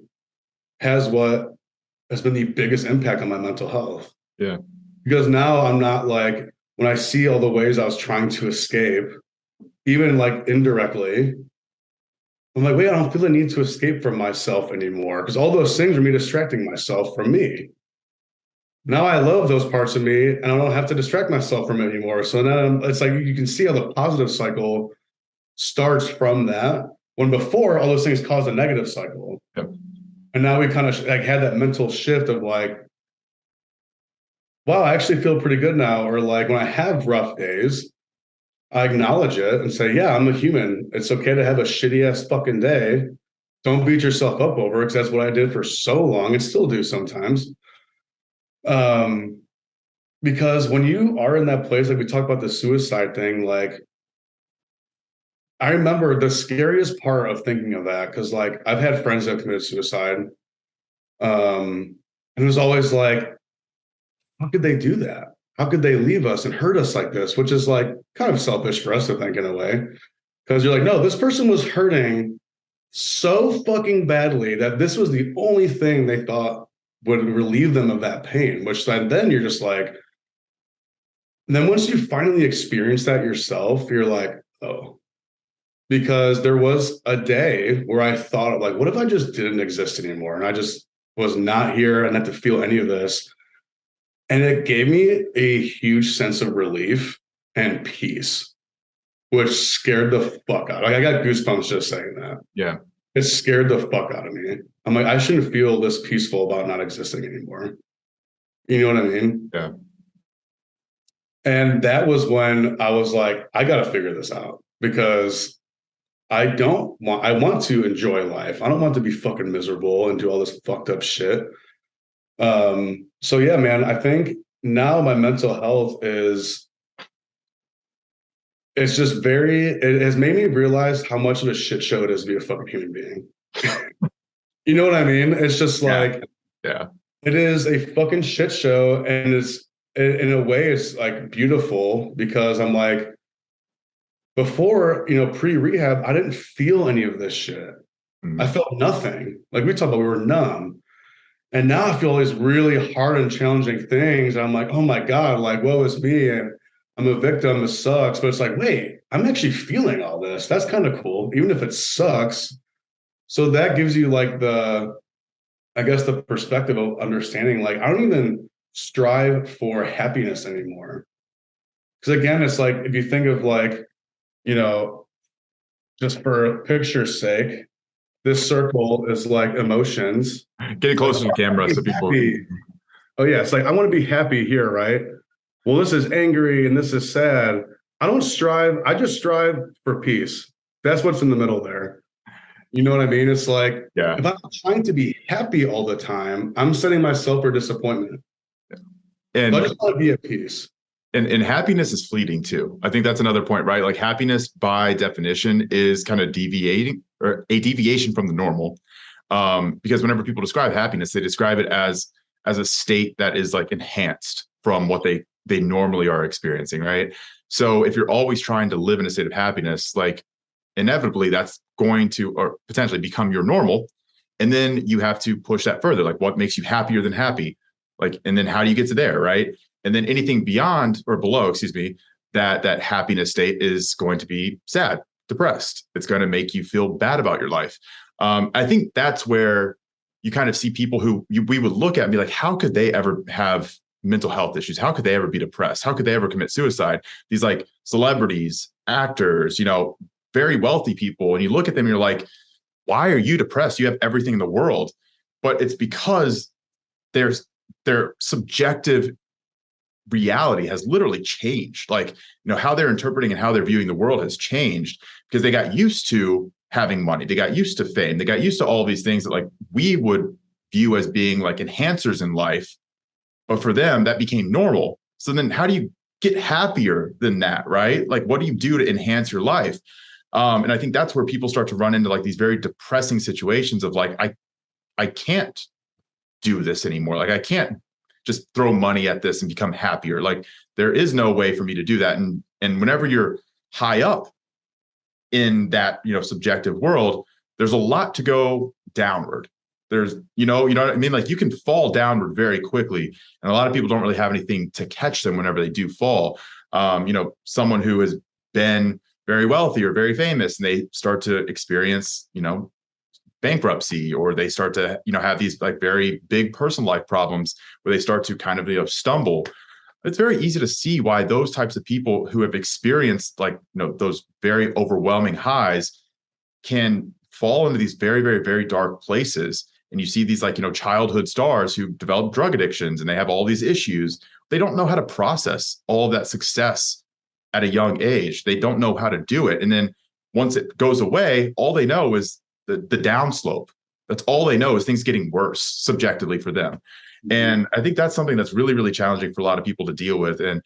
has been the biggest impact on my mental health. Yeah. Because now I'm not like, when I see all the ways I was trying to escape, even like indirectly, I'm like, wait, I don't feel the need to escape from myself anymore. Because all those things are me distracting myself from me. Now I love those parts of me and I don't have to distract myself from it anymore. So now it's like you can see how the positive cycle starts from that, when before all those things caused a negative cycle. Yep. And now we kind of like had that mental shift of like, wow, I actually feel pretty good now. Or like when I have rough days, I acknowledge it and say, yeah, I'm a human. It's okay to have a shitty ass fucking day. Don't beat yourself up over it, because that's what I did for so long and still do sometimes. Because when you are in that place, like we talked about the suicide thing, like I remember the scariest part of thinking of that, because like I've had friends that committed suicide. And it was always like, how could they do that? How could they leave us and hurt us like this? Which is like kind of selfish for us to think in a way. Because you're like, no, this person was hurting so fucking badly that this was the only thing they thought would relieve them of that pain, which then you're just like, and then once you finally experience that yourself, you're like, oh, because there was a day where I thought of like, what if I just didn't exist anymore? And I just was not here and had to feel any of this. And it gave me a huge sense of relief and peace, which scared the fuck out. Like I got goosebumps just saying that. Yeah. It scared the fuck out of me. I'm like, I shouldn't feel this peaceful about not existing anymore. You know what I mean? Yeah. And that was when I was like, I got to figure this out because I want to enjoy life. I don't want to be fucking miserable and do all this fucked up shit. So yeah, man, I think now my mental health it's just it has made me realize how much of a shit show it is to be a fucking human being. You know what I mean? It's just like, yeah, it is a fucking shit show. And in a way, it's like beautiful because I'm like, before, pre-rehab, I didn't feel any of this shit. I felt nothing. Like we talked about, we were numb. And now I feel all these really hard and challenging things. I'm like, oh my God, like, woe is me. And I'm a victim. It sucks. But it's like, wait, I'm actually feeling all this. That's kind of cool, even if it sucks. So that gives you like the perspective of understanding, like, I don't even strive for happiness anymore. Because again, it's like, if you think of like, just for picture's sake, this circle is like emotions. Getting closer to the camera so people. Oh yeah, it's like I want to be happy here, right? Well, this is angry and this is sad. I don't strive. I just strive for peace. That's what's in the middle there. You know what I mean? It's like, if I'm trying to be happy all the time, I'm setting myself for disappointment. And I just want to be at peace. And happiness is fleeting too. I think that's another point, right? Like happiness by definition is kind of deviating or a deviation from the normal. Because whenever people describe happiness, they describe it as a state that is like enhanced from what they normally are experiencing, right? So if you're always trying to live in a state of happiness, like inevitably that's going to or potentially become your normal. And then you have to push that further. Like what makes you happier than happy? Like, and then how do you get to there, right? And then anything beyond or below, excuse me, that happiness state is going to be sad, depressed. It's going to make you feel bad about your life. I think that's where you kind of see people who we would look at and be like, how could they ever have mental health issues? How could they ever be depressed? How could they ever commit suicide? These like celebrities, actors, very wealthy people. And you look at them and you're like, why are you depressed? You have everything in the world. But it's because their subjective reality has literally changed. Like, how they're interpreting and how they're viewing the world has changed because they got used to having money. They got used to fame. They got used to all these things that like we would view as being like enhancers in life. But for them, that became normal. So then how do you get happier than that, right? Like, what do you do to enhance your life? And I think that's where people start to run into like these very depressing situations of like, I can't do this anymore. Like, I can't just throw money at this and become happier. Like, there is no way for me to do that. And whenever you're high up in that, subjective world, there's a lot to go downward. There's, you know what I mean? Like you can fall downward very quickly. And a lot of people don't really have anything to catch them whenever they do fall. Someone who has been very wealthy or very famous and they start to experience, bankruptcy, or they start to, have these like very big personal life problems where they start to kind of, stumble. It's very easy to see why those types of people who have experienced like, those very overwhelming highs can fall into these very, very, very dark places. And you see these like, childhood stars who develop drug addictions and they have all these issues. They don't know how to process all of that success at a young age. They don't know how to do it. And then once it goes away, all they know is the downslope. That's all they know is things getting worse subjectively for them. Mm-hmm. And I think that's something that's really, really challenging for a lot of people to deal with. And,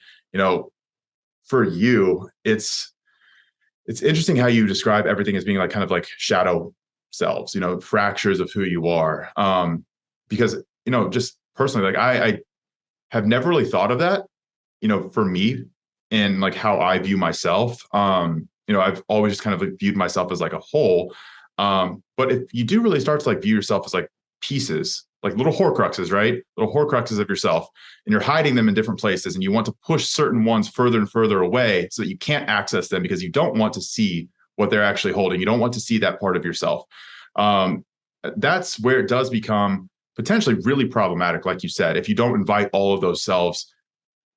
for you, it's interesting how you describe everything as being like kind of like shadow selves, fractures of who you are. Because, just personally, like I have never really thought of that, for me and like how I view myself. I've always just kind of like viewed myself as like a whole. But if you do really start to like view yourself as like pieces, like little Horcruxes, right? Little Horcruxes of yourself, and you're hiding them in different places, and you want to push certain ones further and further away so that you can't access them because you don't want to see what they're actually holding. You don't want to see that part of yourself. That's where it does become potentially really problematic, like you said, if you don't invite all of those selves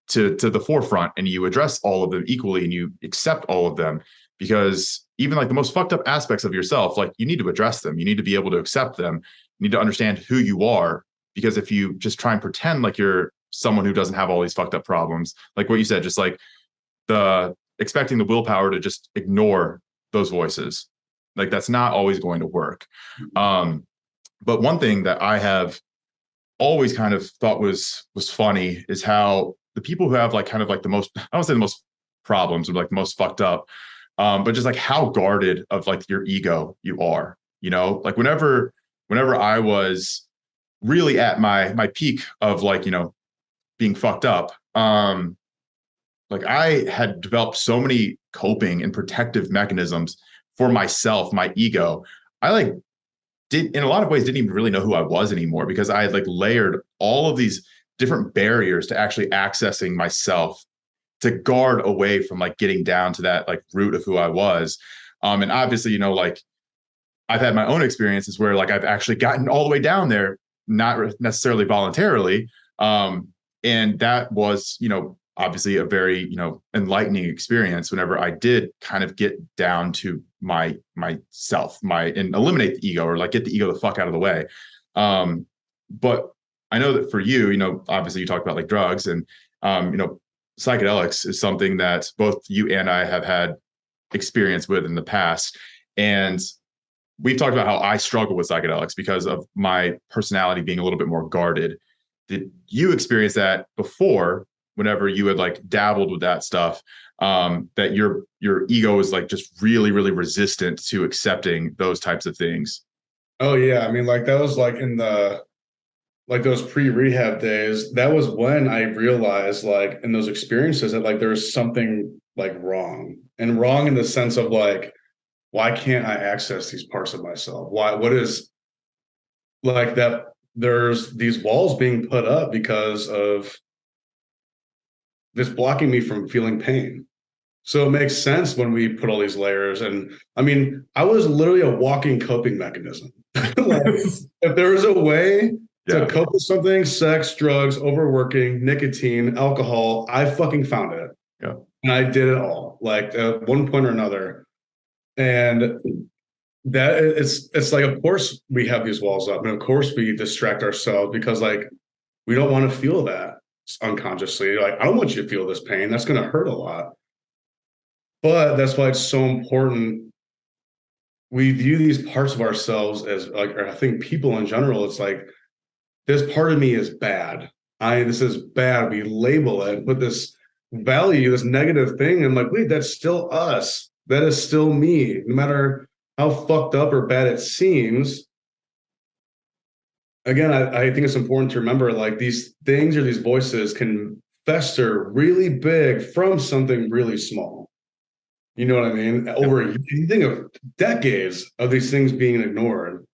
to the forefront and you address all of them equally and you accept all of them, because even like the most fucked up aspects of yourself, like you need to address them. You need to be able to accept them. You need to understand who you are, because if you just try and pretend like you're someone who doesn't have all these fucked up problems, like what you said, just like the expecting the willpower to just ignore those voices, like that's not always going to work. But one thing that I have always kind of thought was funny is how the people who have like kind of like the most, I don't say the most problems or like the most fucked up, but just like how guarded of like your ego you are, you know, like whenever I was really at my peak of like, you know, being fucked up, like I had developed so many coping and protective mechanisms for myself, my ego. I like did in a lot of ways didn't even really know who I was anymore, because I had like layered all of these different barriers to actually accessing myself, to guard away from like getting down to that like root of who I was. And obviously, you know, like I've had my own experiences where like I've actually gotten all the way down there, not necessarily voluntarily. And that was, you know, obviously a very, you know, enlightening experience whenever I did kind of get down to myself, and eliminate the ego, or like get the ego the fuck out of the way. But I know that for you, you know, obviously you talked about like drugs and, you know, psychedelics is something that both you and I have had experience with in the past. And we've talked about how I struggle with psychedelics because of my personality being a little bit more guarded. Did you experience that before, whenever you had like dabbled with that stuff, that your ego is like just really, really resistant to accepting those types of things? Oh yeah, I mean, like that was like in the like those pre-rehab days. That was when I realized, like in those experiences, that like there was something like wrong, and wrong in the sense of like, why can't I access these parts of myself? Why? What is like that? There's these walls being put up because of this blocking me from feeling pain. So it makes sense when we put all these layers. And I mean, I was literally a walking coping mechanism. Like, if there was a way to Yeah. cope with something, sex, drugs, overworking, nicotine, alcohol, I fucking found it. Yeah. And I did it all, like at one point or another. And that it's like, of course we have these walls up, and of course we distract ourselves because like we don't want to feel that unconsciously. Like, I don't want you to feel this pain. That's going to hurt a lot. But that's why it's so important. We view these parts of ourselves as like, or I think people in general, it's like, this part of me is bad. This is bad. We label it, put this value, this negative thing. And like, wait, that's still us. That is still me. No matter how fucked up or bad it seems. Again, I think it's important to remember, like, these things or these voices can fester really big from something really small. You know what I mean? Over, you think of decades of these things being ignored,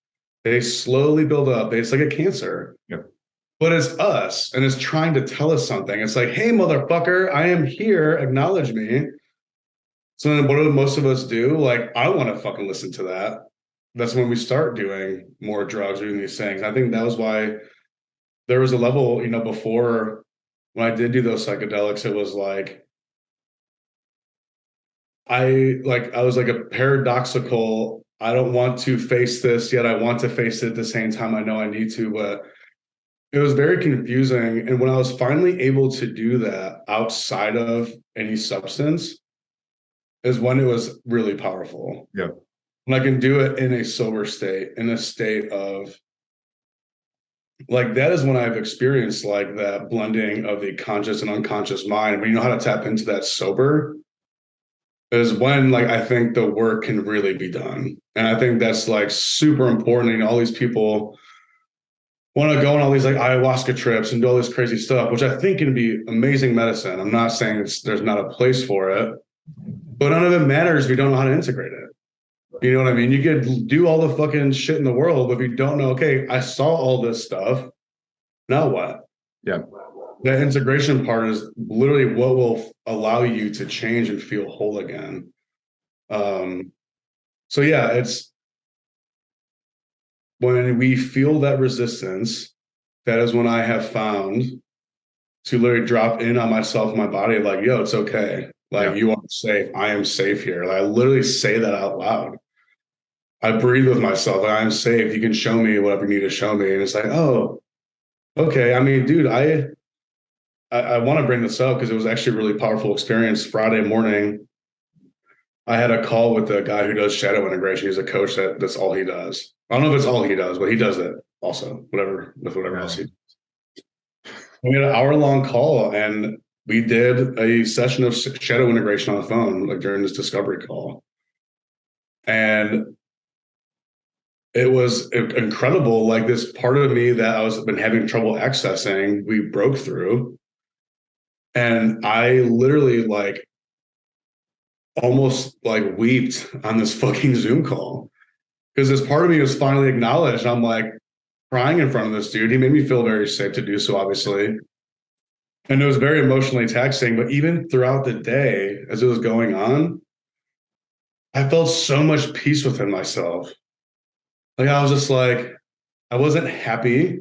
they slowly build up. It's like a cancer. Yep. But it's us, and it's trying to tell us something. It's like, hey, motherfucker, I am here. Acknowledge me. So then what do most of us do? Like, I don't want to fucking listen to that. That's when we start doing more drugs or doing these things. I think that was why there was a level, you know, before when I did do those psychedelics, it was like, I was like a paradoxical, I don't want to face this, yet I want to face it at the same time. I know I need to, but it was very confusing. And when I was finally able to do that outside of any substance is when it was really powerful. Yeah. When I can do it in a sober state, in a state of like, that is when I've experienced like that blending of the conscious and unconscious mind. When you know how to tap into that sober, is when like I think the work can really be done. And I think that's like super important. And all these people want to go on all these like ayahuasca trips and do all this crazy stuff, which I think can be amazing medicine. I'm not saying there's not a place for it, but none of it matters if you don't know how to integrate it. You know what I mean? You could do all the fucking shit in the world, but if you don't know, okay, I saw all this stuff, now what? Yeah. The integration part is literally what will allow you to change and feel whole again. So yeah, it's when we feel that resistance, that is when I have found to literally drop in on myself and my body, like, yo, it's okay. Like, you are safe. I am safe here. Like, I literally say that out loud. I breathe with myself. Like, I'm safe. You can show me whatever you need to show me. And it's like, oh, okay. I mean, dude, I want to bring this up because it was actually a really powerful experience. Friday morning, I had a call with the guy who does shadow integration. He's a coach that's all he does. I don't know if it's all he does, but he does it also, whatever else he does. We had an hour-long call, and we did a session of shadow integration on the phone, like during this discovery call. And it was incredible. Like, this part of me that been having trouble accessing, we broke through. And I literally like almost like wept on this fucking Zoom call because this part of me was finally acknowledged. I'm like crying in front of this dude. He made me feel very safe to do so, obviously. And it was very emotionally taxing. But even throughout the day, as it was going on, I felt so much peace within myself. Like, I was just like, I wasn't happy.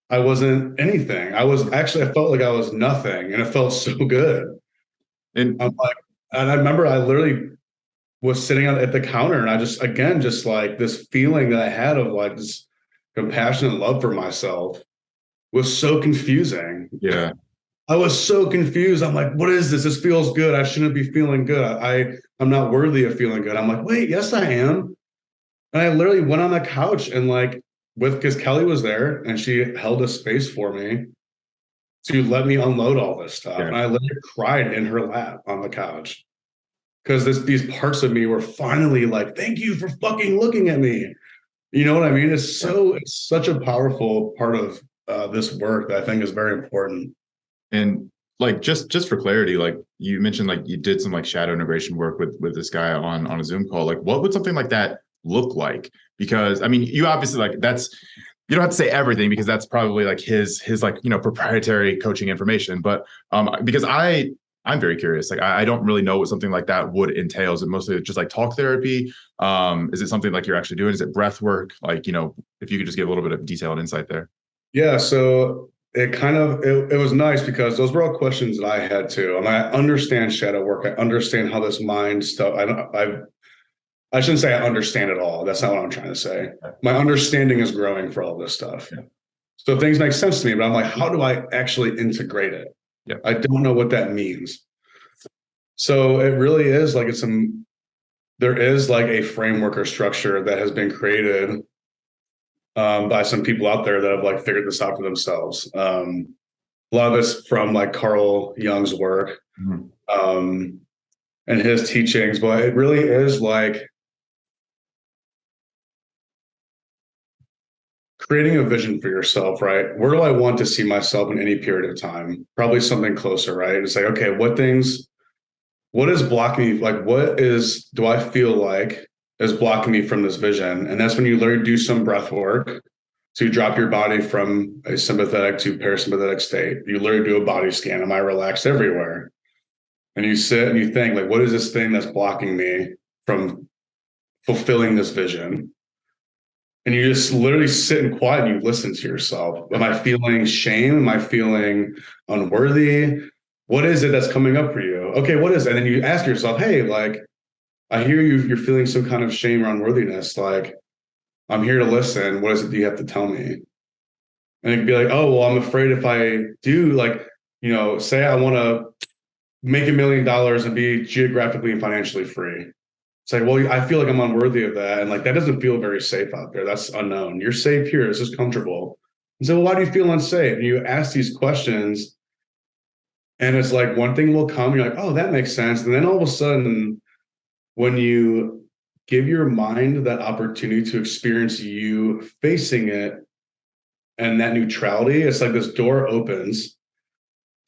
I wasn't anything. I felt like I was nothing. And it felt so good. And I remember I literally was sitting at the counter, and I just like this feeling that I had of like this compassion and love for myself was so confusing. yeah. I was so confused. I'm like, what is this? This feels good. I shouldn't be feeling good. I'm not worthy of feeling good. I'm like, wait, yes, I am. And I literally went on the couch and like because Kelly was there and she held a space for me to let me unload all this stuff. Yeah. And I literally cried in her lap on the couch because these parts of me were finally like, thank you for fucking looking at me. You know what I mean? It's such a powerful part of this work that I think is very important. And like, just for clarity, like you mentioned, like you did some like shadow integration work with this guy on a Zoom call. Like, what would something like that look like? Because I mean, you obviously you don't have to say everything because that's probably like his like, proprietary coaching information. But because I'm very curious. Like, I don't really know what something like that would entail. Is it mostly just like talk therapy? Is it something like you're actually doing? Is it breath work? Like, if you could just give a little bit of detail and insight there. Yeah. So it was nice because those were all questions that I had too. And I understand shadow work. I understand how this mind stuff. I shouldn't say I understand it all. That's not what I'm trying to say. My understanding is growing for all this stuff. Yeah. So things make sense to me, but I'm like, how do I actually integrate it? Yeah. I don't know what that means. So it really is like there is like a framework or structure that has been created by some people out there that have like figured this out for themselves. A lot of it's from like Carl Jung's work and his teachings, but it really is like creating a vision for yourself, right? Where do I want to see myself in any period of time? Probably something closer, right? It's like, okay, what is blocking me? Like, do I feel like is blocking me from this vision? And that's when you learn to do some breath work to drop your body from a sympathetic to parasympathetic state. You learn to do a body scan. Am I relaxed everywhere? And you sit and you think, like, what is this thing that's blocking me from fulfilling this vision? And you just literally sit in quiet and you listen to yourself. Am I feeling shame? Am I feeling unworthy? What is it that's coming up for you? Okay, what is it? And then you ask yourself, hey, like, I hear you're feeling some kind of shame or unworthiness. Like, I'm here to listen. What is it that you have to tell me? And it could be like, oh, well, I'm afraid if I do, like, say I want to make $1 million and be geographically and financially free. It's like, well, I feel like I'm unworthy of that. And like, that doesn't feel very safe out there. That's unknown. You're safe here. This is comfortable. And so, well, why do you feel unsafe? And you ask these questions and it's like, one thing will come. You're like, oh, that makes sense. And then all of a sudden, when you give your mind that opportunity to experience you facing it and that neutrality, it's like this door opens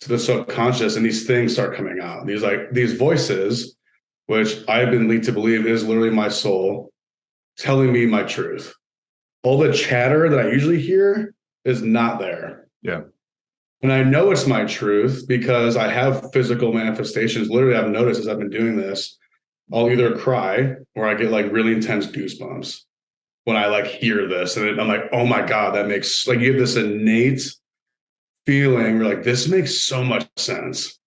to the subconscious and these things start coming out. These voices, which I've been led to believe is literally my soul telling me my truth. All the chatter that I usually hear is not there. Yeah. And I know it's my truth because I have physical manifestations. Literally, I've noticed as I've been doing this, I'll either cry or I get like really intense goosebumps when I like hear this. And I'm like, oh my God, that makes like you have this innate feeling like this makes so much sense.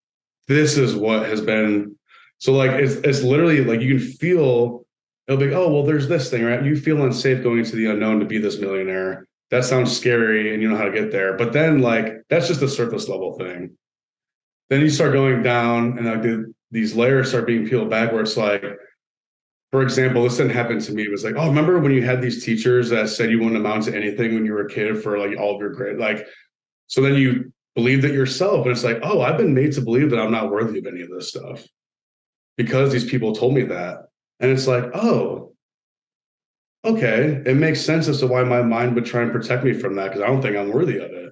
This is what has been. So like, it's literally like, you can feel, it'll be, oh, well, there's this thing, right? You feel unsafe going into the unknown to be this millionaire. That sounds scary and you know how to get there. But then like, that's just a surface level thing. Then you start going down and like these layers start being peeled back where it's like, for example, this didn't happen to me. It was like, oh, remember when you had these teachers that said you wouldn't amount to anything when you were a kid for like all of your grade? Like, so then you believed it yourself. And it's like, oh, I've been made to believe that I'm not worthy of any of this stuff because these people told me that. And it's like, oh, okay. It makes sense as to why my mind would try and protect me from that because I don't think I'm worthy of it.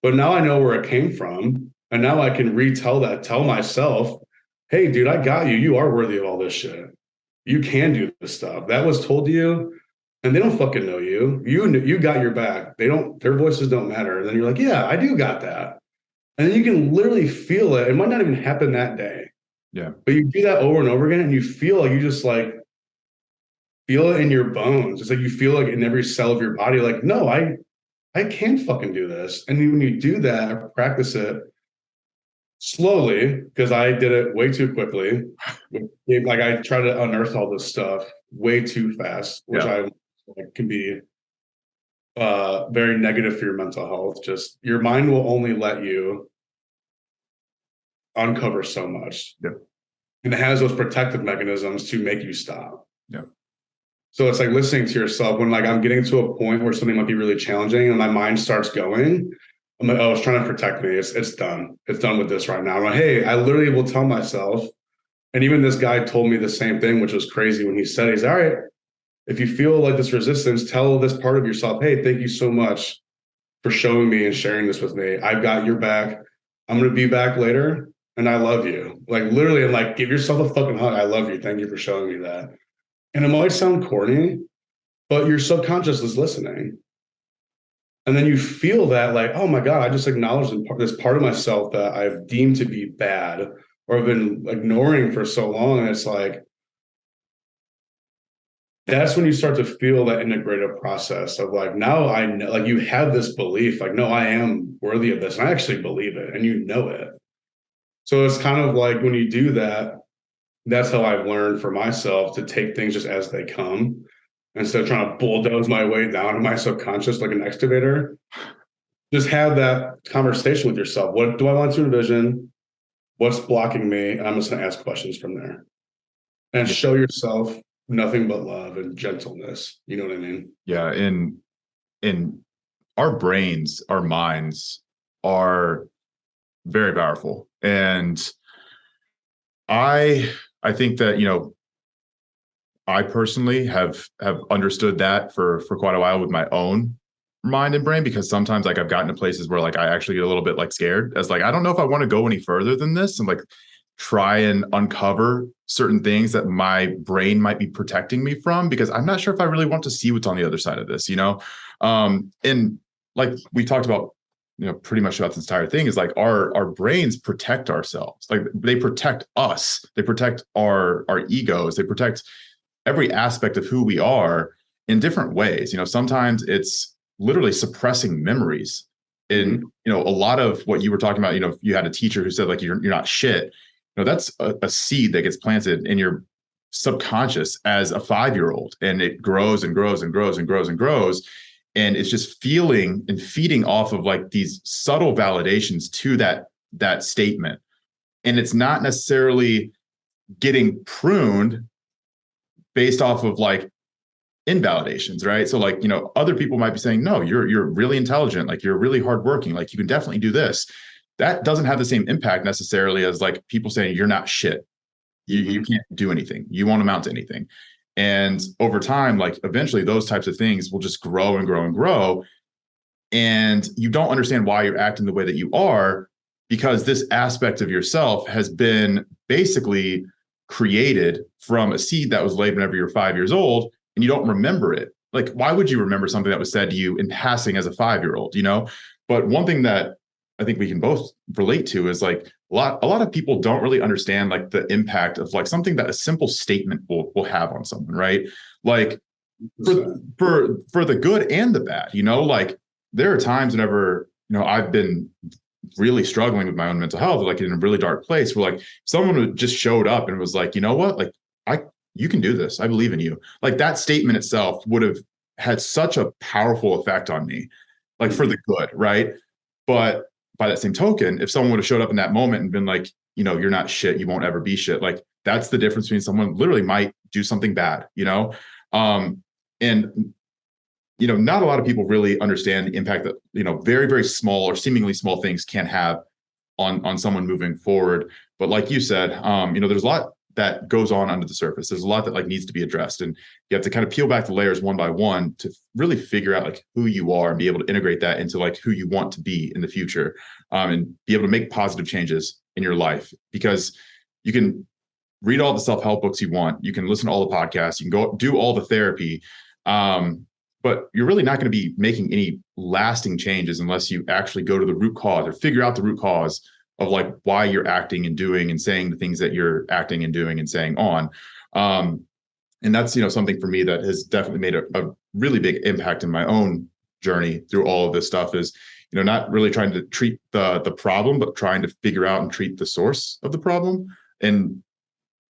But now I know where it came from. And now I can retell that, tell myself, hey, dude, I got you. You are worthy of all this shit. You can do this stuff. That was told to you, and they don't fucking know you. You got your back. Their voices don't matter. And then you're like, yeah, I do got that. And then you can literally feel it. It might not even happen that day. Yeah. But you do that over and over again, and you feel like you just like feel it in your bones. It's like you feel like in every cell of your body, like, no, I can fucking do this. And when you do that or practice it, slowly, because I did it way too quickly. Like I try to unearth all this stuff way too fast, which I like, can be very negative for your mental health. Just your mind will only let you uncover so much. Yep. And it has those protective mechanisms to make you stop. Yeah. So it's like listening to yourself when like I'm getting to a point where something might be really challenging and my mind starts going. I'm like, oh, it's trying to protect me. It's done. It's done with this right now. I'm like, hey, I literally will tell myself, and even this guy told me the same thing, which was crazy when he said, he's all right, if you feel like this resistance, tell this part of yourself, hey, thank you so much for showing me and sharing this with me. I've got your back. I'm going to be back later. And I love you. Like literally, and like give yourself a fucking hug. I love you. Thank you for showing me that. And it might sound corny, but your subconscious is listening. And then you feel that like, oh my God, I just acknowledged this part of myself that I've deemed to be bad or have been ignoring for so long. And it's like, that's when you start to feel that integrative process of like, now I know, like you have this belief, like, no, I am worthy of this. And I actually believe it and you know it. So it's kind of like when you do that, that's how I've learned for myself to take things just as they come. Instead of trying to bulldoze my way down to my subconscious like an excavator, just have that conversation with yourself. What do I want to envision? What's blocking me? And I'm just going to ask questions from there. And show yourself nothing but love and gentleness. You know what I mean? Yeah. In our brains, our minds are very powerful. And I think that, I personally have understood that for quite a while with my own mind and brain, because sometimes like I've gotten to places where like I actually get a little bit like scared as like, I don't know if I want to go any further than this and like try and uncover certain things that my brain might be protecting me from, because I'm not sure if I really want to see what's on the other side of this, and like we talked about, pretty much about this entire thing is like our brains protect ourselves. Like they protect us, they protect our egos, they protect every aspect of who we are in different ways. Sometimes it's literally suppressing memories. And, a lot of what you were talking about, if you had a teacher who said like, you're not shit, that's a seed that gets planted in your subconscious as a 5-year-old, and it grows and grows and grows and grows and grows. And it's just feeling and feeding off of like these subtle validations to that statement. And it's not necessarily getting pruned based off of like invalidations, right? So like, other people might be saying, no, you're really intelligent, like you're really hardworking, like you can definitely do this. That doesn't have the same impact necessarily as like people saying you're not shit. You can't do anything. You won't amount to anything. And over time, like eventually those types of things will just grow and grow and grow. And you don't understand why you're acting the way that you are, because this aspect of yourself has been basically created from a seed that was laid whenever you're 5 years old, and you don't remember it. Like, why would you remember something that was said to you in passing as a 5-year-old, But one thing that I think we can both relate to is like a lot of people don't really understand like the impact of like something that a simple statement will have on someone, right? Like for the good and the bad, like there are times whenever, I've been really struggling with my own mental health, like in a really dark place, where like someone just showed up and was like, you know what, like you can do this. I believe in you. Like that statement itself would have had such a powerful effect on me, like for the good, right? But by that same token, if someone would have showed up in that moment and been like, you're not shit, you won't ever be shit, like that's the difference between someone literally might do something bad, and not a lot of people really understand the impact that very, very small or seemingly small things can have on someone moving forward. But like you said, there's a lot that goes on under the surface. There's a lot that like needs to be addressed, and you have to kind of peel back the layers one by one to really figure out like who you are and be able to integrate that into like who you want to be in the future, and be able to make positive changes in your life. Because you can read all the self-help books you want, you can listen to all the podcasts, you can go do all the therapy, but you're really not going to be making any lasting changes unless you actually go to the root cause or figure out the root cause of like why you're acting and doing and saying the things that you're acting and doing and saying on. And that's, something for me that has definitely made a really big impact in my own journey through all of this stuff is, not really trying to treat the problem, but trying to figure out and treat the source of the problem. And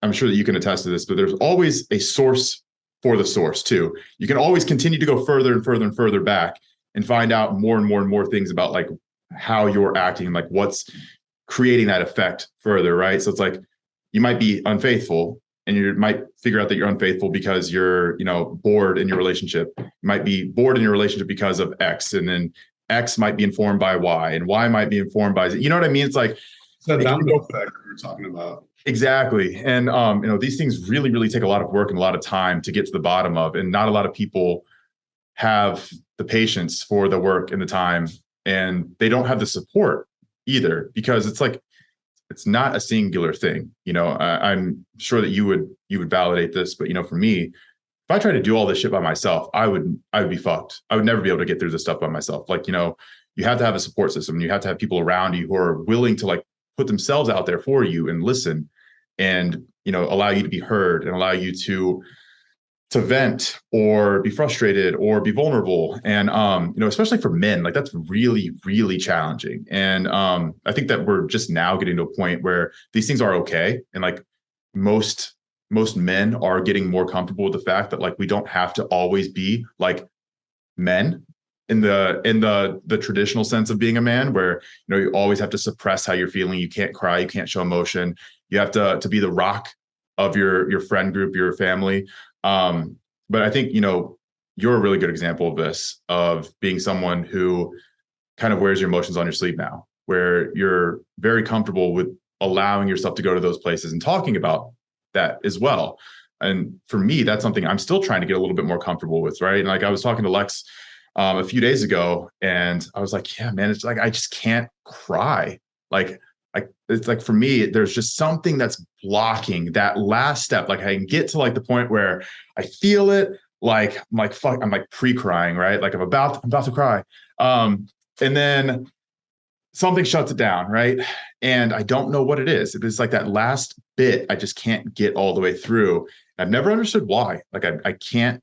I'm sure that you can attest to this, but there's always a source for the source too. You can always continue to go further and further and further back and find out more and more and more things about like how you're acting, like what's creating that effect further, right? So it's like you might be unfaithful, and you might figure out that you're unfaithful because you're, bored in your relationship. You might be bored in your relationship because of X, and then X might be informed by Y, and Y might be informed by Z. You know what I mean? It's like it's that domino effect you're talking about. Exactly. And, these things really, really take a lot of work and a lot of time to get to the bottom of, and not a lot of people have the patience for the work and the time, and they don't have the support either, because it's like, it's not a singular thing. I'm sure that you would validate this, but, for me, if I try to do all this shit by myself, I would be fucked. I would never be able to get through this stuff by myself. Like, you have to have a support system. You have to have people around you who are willing to like put themselves out there for you and listen, and allow you to be heard and allow you to vent or be frustrated or be vulnerable. And especially for men, like that's really, really challenging. And I think that we're just now getting to a point where these things are okay, and like most men are getting more comfortable with the fact that like we don't have to always be like men in the traditional sense of being a man, where you always have to suppress how you're feeling. You can't cry, you can't show emotion. You have to be the rock of your friend group, your family. But I think you're a really good example of this, of being someone who kind of wears your emotions on your sleeve now, where you're very comfortable with allowing yourself to go to those places and talking about that as well. And for me, that's something I'm still trying to get a little bit more comfortable with, right? And like I was talking to Lex a few days ago, and I was like, yeah, man, it's like I just can't cry. Like it's like for me, there's just something that's blocking that last step. Like I can get to like the point where I feel it, like I'm like fuck, I'm like pre-crying, right? Like I'm about to cry. And then something shuts it down, right? And I don't know what it is. It's like that last bit I just can't get all the way through. I've never understood why. Like I can't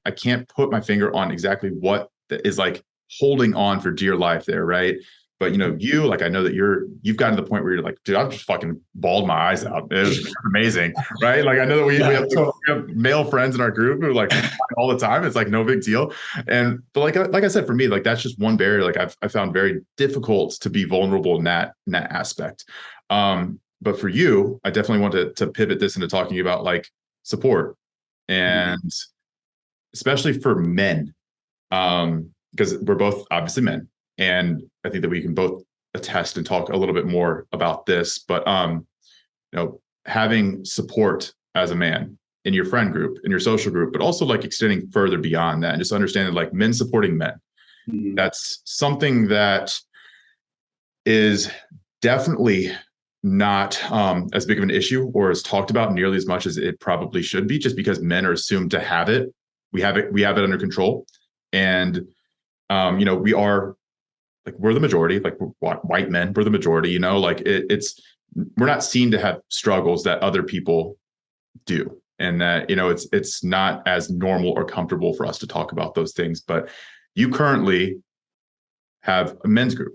put my finger on exactly what is like holding on for dear life there, right? But you, like, I know that you've gotten to the point where you're like, dude, I've just fucking bawled my eyes out. It was amazing, right? Like I know that we have male friends in our group who like all the time. It's like no big deal. But like I said, for me, like that's just one barrier. Like I found very difficult to be vulnerable in that aspect. But for you, I definitely want to pivot this into talking about like support, and especially for men, because we're both obviously men. And I think that we can both attest and talk a little bit more about this, but having support as a man in your friend group, in your social group, but also like extending further beyond that, and just understanding like men supporting men. Mm-hmm. That's something that is definitely not as big of an issue or is talked about nearly as much as it probably should be, just because men are assumed to have it. We have it under control. And we are like, we're the majority, like white men, we're the majority, like we're not seen to have struggles that other people do. And that, it's not as normal or comfortable for us to talk about those things. But you currently have a men's group.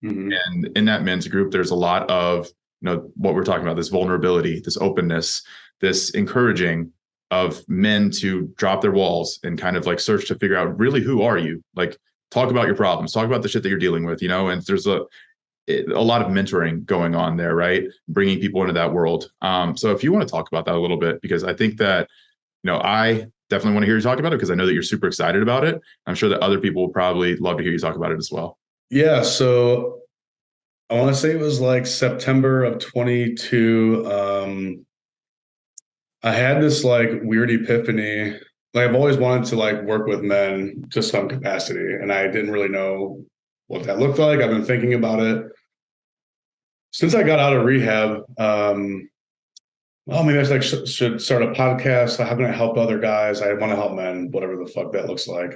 And in that men's group, there's a lot of, what we're talking about, this vulnerability, this openness, this encouraging of men to drop their walls and kind of like search to figure out really who are you? Like, talk about your problems, talk about the shit that you're dealing with, and there's a lot of mentoring going on there, right? Bringing people into that world. So if you want to talk about that a little bit, because I think that, I definitely want to hear you talk about it because I know that you're super excited about it. I'm sure that other people will probably love to hear you talk about it as well. Yeah. So I want to say it was like September of 22. I had this like weird epiphany. Like I've always wanted to like work with men to some capacity, and I didn't really know what that looked like. I've been thinking about it since I got out of rehab. Maybe I like should start a podcast. How can I help other guys? I want to help men, whatever the fuck that looks like.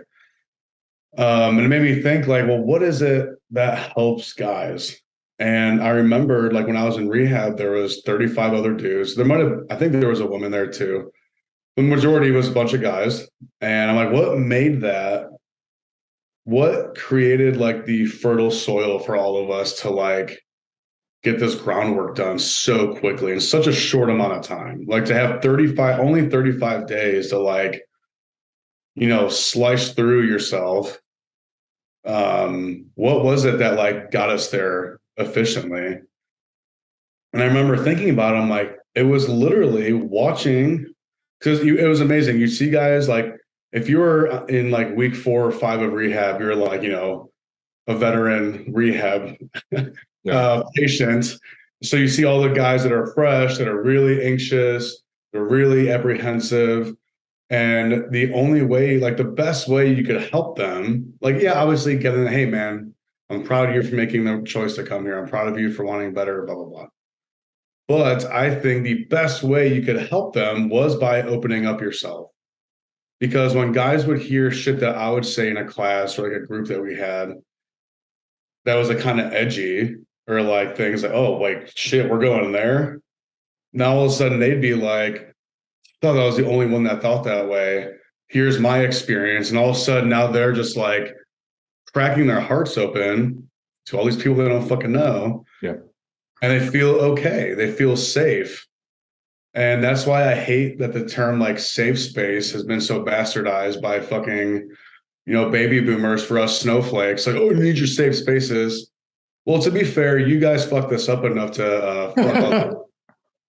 And it made me think like, well, what is it that helps guys? And I remembered like when I was in rehab, there was 35 other dudes. I think there was a woman there too. The majority was a bunch of guys. And I'm like, what made that? What created like the fertile soil for all of us to like get this groundwork done so quickly in such a short amount of time? Like to have only 35 days to like, slice through yourself. What was it that like got us there efficiently? And I remember thinking about it, I'm like, it was literally watching, because it was amazing. You see guys like, if you were in like week 4 or 5 of rehab, you're like, a veteran rehab patient. So you see all the guys that are fresh, that are really anxious, they're really apprehensive. And the only way, like the best way you could help them, like, yeah, obviously get them, hey man, I'm proud of you for making the choice to come here. I'm proud of you for wanting better, blah, blah, blah. But I think the best way you could help them was by opening up yourself. Because when guys would hear shit that I would say in a class or like a group that we had, that was like kind of edgy, or like things like, oh, like shit, we're going there. Now all of a sudden they'd be like, thought I was the only one that thought that way. Here's my experience. And all of a sudden now they're just like cracking their hearts open to all these people they don't fucking know. Yeah. And they feel okay. They feel safe. And that's why I hate that the term like safe space has been so bastardized by fucking, baby boomers for us snowflakes. Like, oh, you need your safe spaces. Well, to be fair, you guys fucked this up enough to fuck up.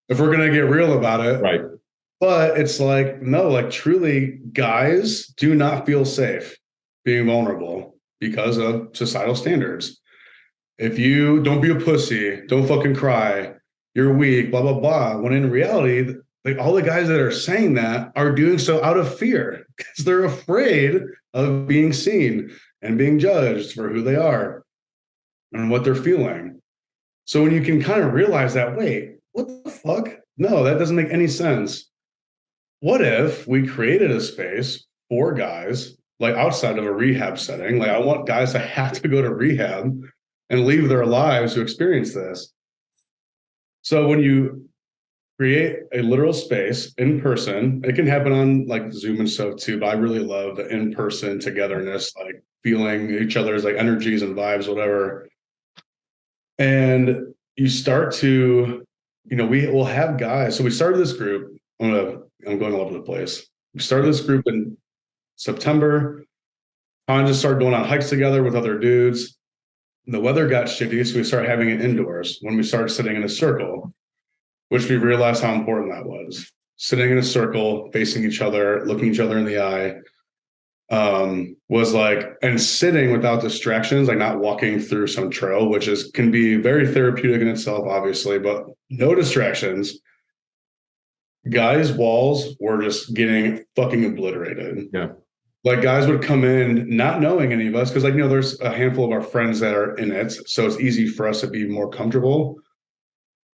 If we're going to get real about it. Right. But it's like, no, like truly, guys do not feel safe being vulnerable because of societal standards. If you don't be a pussy, don't fucking cry, you're weak, blah, blah, blah. When in reality, like all the guys that are saying that are doing so out of fear because they're afraid of being seen and being judged for who they are and what they're feeling. So when you can kind of realize that, wait, what the fuck? No, that doesn't make any sense. What if we created a space for guys, like outside of a rehab setting? Like I want guys to have to go to rehab and leave their lives to experience this. So when you create a literal space in person, it can happen on like Zoom and stuff too, but I really love the in-person togetherness, like feeling each other's like energies and vibes, whatever. And you start to, we will have guys. So we started this group. I'm going all over the place. We started this group in September. I just started going on hikes together with other dudes. The weather got shitty, so we started having it indoors when we started sitting in a circle, which we realized how important that was. Sitting in a circle, facing each other, looking each other in the eye, was like, and sitting without distractions, like not walking through some trail, which can be very therapeutic in itself, obviously, but no distractions. Guys' walls were just getting fucking obliterated. Yeah. Like guys would come in not knowing any of us because, like, there's a handful of our friends that are in it. So it's easy for us to be more comfortable.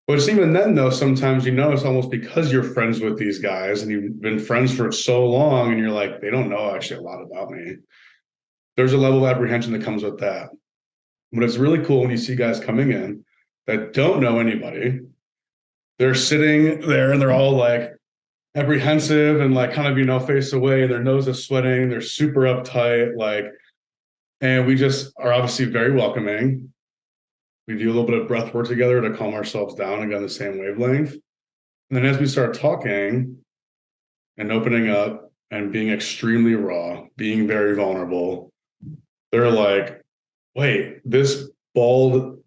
But it's even then, though, sometimes it's almost because you're friends with these guys and you've been friends for so long and you're like, they don't know actually a lot about me. There's a level of apprehension that comes with that. But it's really cool when you see guys coming in that don't know anybody. They're sitting there and they're all like apprehensive and like kind of, face away. Their nose is sweating. They're super uptight. And we just are obviously very welcoming. We do a little bit of breath work together to calm ourselves down and get on the same wavelength. And then as we start talking and opening up and being extremely raw, being very vulnerable, they're like, wait, this bald,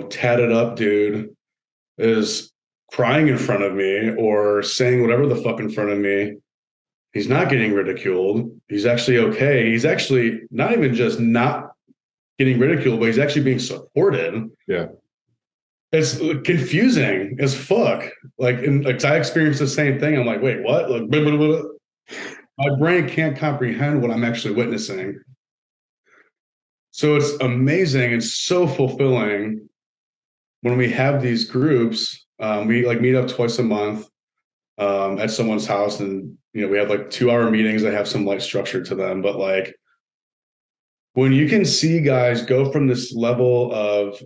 tatted up dude is crying in front of me or saying whatever the fuck in front of me. He's not getting ridiculed. He's actually okay. He's actually not even just not getting ridiculed, but he's actually being supported. Yeah. It's confusing as fuck. Like, I experienced the same thing. I'm like, wait, what? Like, blah, blah, blah. My brain can't comprehend what I'm actually witnessing. So it's amazing and so fulfilling when we have these groups. We like meet up twice a month at someone's house, and we have like 2-hour meetings that have some light structure to them. But like, when you can see guys go from this level of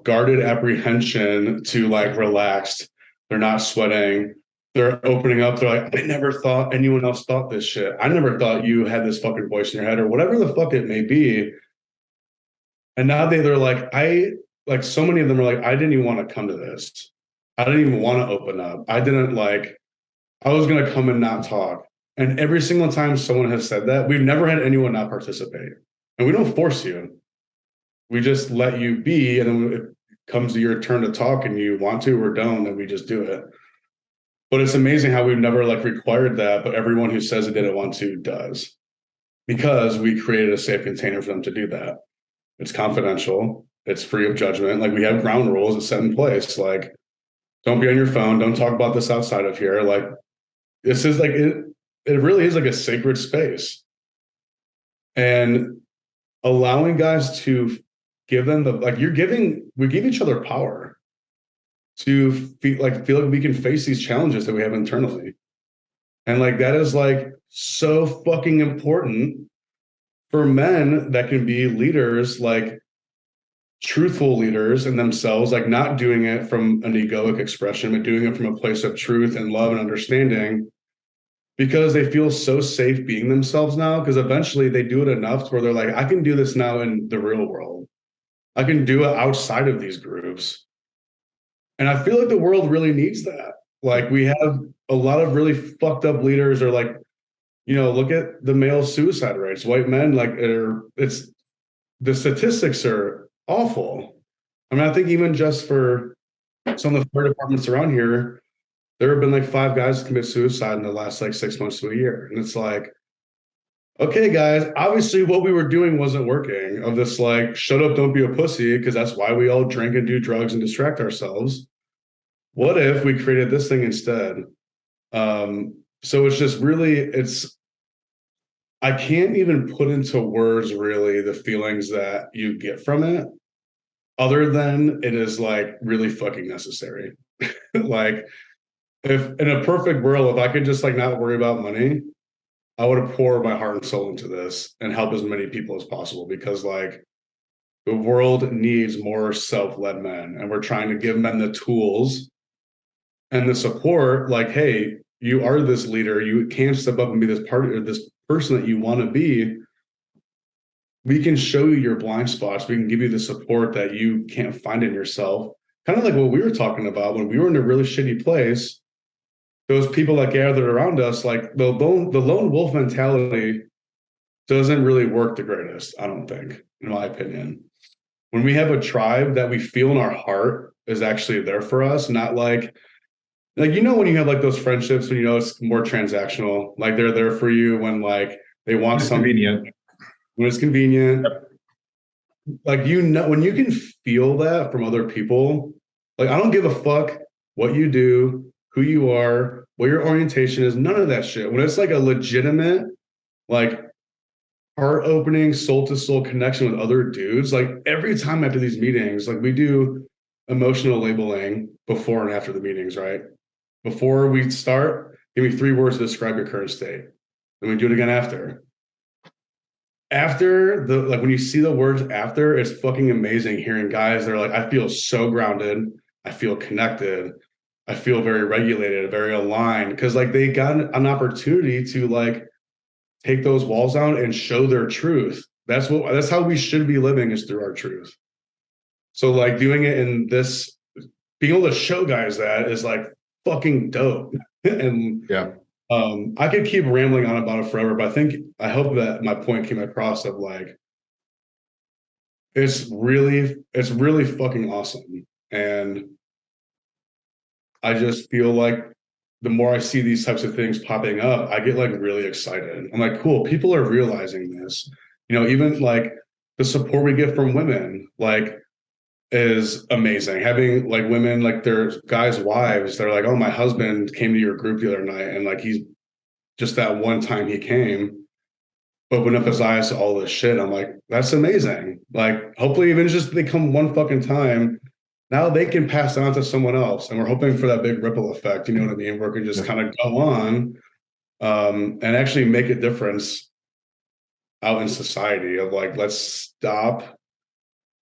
guarded apprehension to like relaxed, they're not sweating, they're opening up, they're like, I never thought anyone else thought this shit. I never thought you had this fucking voice in your head, or whatever the fuck it may be. And now they're like, so many of them are like, I didn't even want to come to this. I didn't even want to open up. I was going to come and not talk. And every single time someone has said that, we've never had anyone not participate. And we don't force you. We just let you be. And then when it comes to your turn to talk and you want to or don't, then we just do it. But it's amazing how we've never like required that, but everyone who says it didn't want to does. Because we created a safe container for them to do that. It's confidential. It's free of judgment. Like, we have ground rules that's set in place. Like, don't be on your phone. Don't talk about this outside of here. Like, this is like, it really is like a sacred space. And allowing guys to give them we give each other power to feel like we can face these challenges that we have internally. And like, that is like so fucking important for men that can be leaders, like truthful leaders in themselves, like not doing it from an egoic expression, but doing it from a place of truth and love and understanding, because they feel so safe being themselves now. Because eventually they do it enough to where they're like, I can do this now in the real world. I can do it outside of these groups. And I feel like the world really needs that. Like, we have a lot of really fucked up leaders, or like, look at the male suicide rates. White men, like, the statistics are awful. I mean, I think even just for some of the fire departments around here, there have been like 5 guys commit suicide in the last like 6 months to a year. And it's like, okay, guys, obviously what we were doing wasn't working, of this like, shut up, don't be a pussy, because that's why we all drink and do drugs and distract ourselves. What if we created this thing instead? So it's just really, I can't even put into words really the feelings that you get from it, other than it is like really fucking necessary. Like, if in a perfect world, if I could just like not worry about money, I would pour my heart and soul into this and help as many people as possible, because like, the world needs more self-led men, and we're trying to give men the tools and the support. Like, hey, you are this leader. You can step up and be this part or this person that you want to be. We can show you your blind spots. We can give you the support that you can't find in yourself. Kind of like what we were talking about when we were in a really shitty place. Those people that gathered around us, like the lone wolf mentality doesn't really work the greatest, I don't think, in my opinion. When we have a tribe that we feel in our heart is actually there for us, not like, when you have like those friendships when it's more transactional, like they're there for you when like they want something convenient. When it's convenient. Yep. Like, when you can feel that from other people, like, I don't give a fuck what you do, who you are, what your orientation is, none of that shit. When it's like a legitimate, like, heart-opening, soul-to-soul connection with other dudes, like every time after these meetings, like we do emotional labeling before and after the meetings, right? Before we start, give me 3 words to describe your current state. Then we do it again after. After when you see the words after, it's fucking amazing hearing guys. They're like, I feel so grounded. I feel connected. I feel very regulated, very aligned. Because like they got an opportunity to like take those walls down and show their truth. That's how we should be living, is through our truth. So like doing it in this, being able to show guys that is like fucking dope. And Yeah. I could keep rambling on about it forever, but I hope that my point came across of like, it's really fucking awesome. And I just feel like the more I see these types of things popping up, I get like really excited. I'm like, cool, people are realizing this. You know, even like the support we get from women, like, is amazing. Having like women, like their guys' wives, they're like, oh, my husband came to your group the other night, and like he's just that one time he came, opened up his eyes to all this shit. I'm like, that's amazing. Like, hopefully, even just they come one fucking time, now they can pass it on to someone else. And we're hoping for that big ripple effect, you know what I mean? Where it can just kind of go on and actually make a difference out in society of like, let's stop.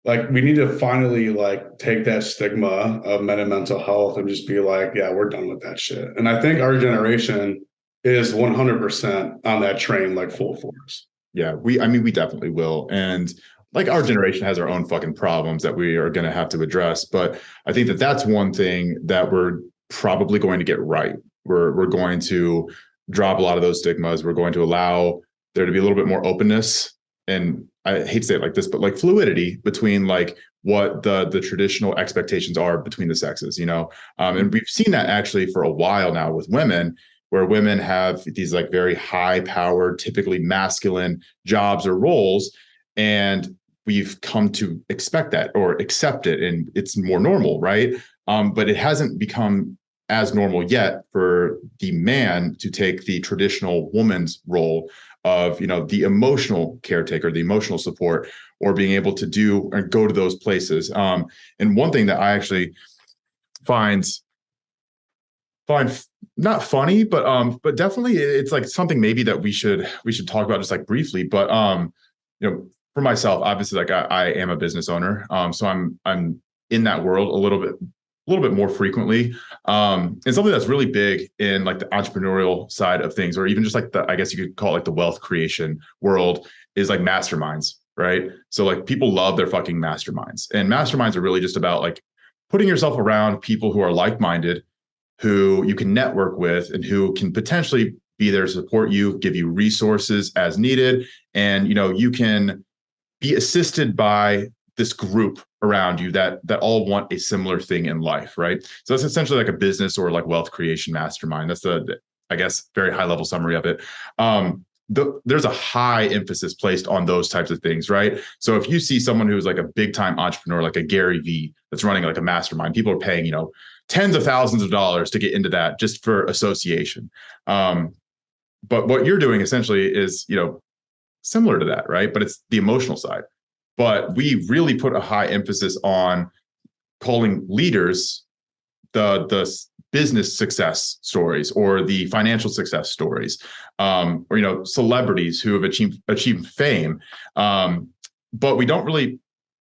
Like, we need to finally like take that stigma of men and mental health and just be like, yeah, we're done with that shit. And I think our generation is 100% on that train, like full force. Yeah, we definitely will. And like our generation has our own fucking problems that we are going to have to address. But I think that that's one thing that we're probably going to get right. We're going to drop a lot of those stigmas. We're going to allow there to be a little bit more openness. And I hate to say it like this, but like fluidity between like what the traditional expectations are between the sexes, you know? And we've seen that actually for a while now with women, where women have these like very high powered, typically masculine jobs or roles. And we've come to expect that or accept it. And it's more normal, right? But it hasn't become as normal yet for the man to take the traditional woman's role of, you know, the emotional caretaker, the emotional support, or being able to do or go to those places. And one thing that I actually find not funny, but definitely it's like something maybe that we should talk about just like briefly. But you know, for myself, obviously, like I am a business owner, so I'm in that world a little bit more frequently. And something that's really big in like the entrepreneurial side of things, or even just like I guess you could call it like the wealth creation world, is like masterminds, right? So like people love their fucking masterminds, and masterminds are really just about like putting yourself around people who are like-minded, who you can network with, and who can potentially be there to support you, give you resources as needed. And, you know, you can be assisted by this group around you that all want a similar thing in life, right? So that's essentially like a business or like wealth creation mastermind. That's the I guess, very high level summary of it. There's a high emphasis placed on those types of things, right? So if you see someone who's like a big time entrepreneur, like a Gary Vee that's running like a mastermind, people are paying, you know, tens of thousands of dollars to get into that just for association. But what you're doing essentially is, you know, similar to that, right? But it's the emotional side. But we really put a high emphasis on calling leaders the business success stories or the financial success stories, or, you know, celebrities who have achieved fame. But we don't really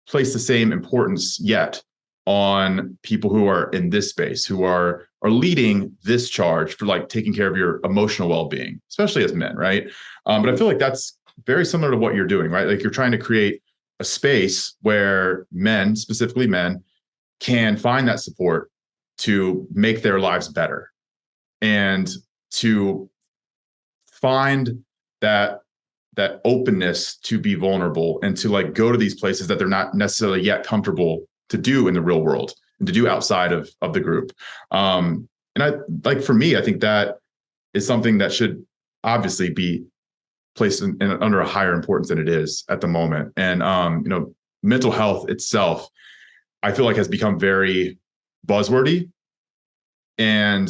place the same importance yet on people who are in this space, who are leading this charge for like taking care of your emotional well-being, especially as men, right? But I feel like that's very similar to what you're doing, right? Like you're trying to create a space where men, specifically men, can find that support to make their lives better and to find that openness to be vulnerable and to like go to these places that they're not necessarily yet comfortable to do in the real world and to do outside of the group. And I like, for me, I think that is something that should obviously be placed in under a higher importance than it is at the moment. And you know, mental health itself, I feel like, has become very buzzwordy, and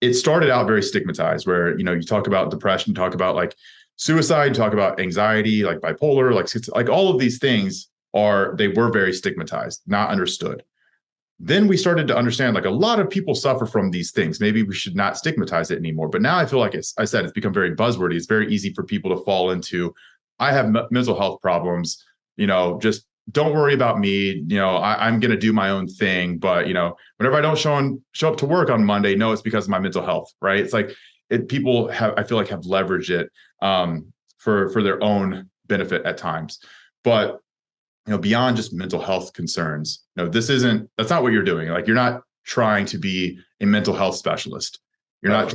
it started out very stigmatized, where, you know, you talk about depression, you talk about like suicide, you talk about anxiety, like bipolar, like all of these things they were very stigmatized, not understood. Then we started to understand like a lot of people suffer from these things. Maybe we should not stigmatize it anymore. But now I feel like it's become very buzzwordy. It's very easy for people to fall into, I have mental health problems, you know, just don't worry about me. You know, I'm going to do my own thing. But, you know, whenever I don't show up to work on Monday, no, it's because of my mental health, right? It's like people I feel like have leveraged it for their own benefit at times. But beyond just mental health concerns, that's not what you're doing. Like, you're not trying to be a mental health specialist. You're not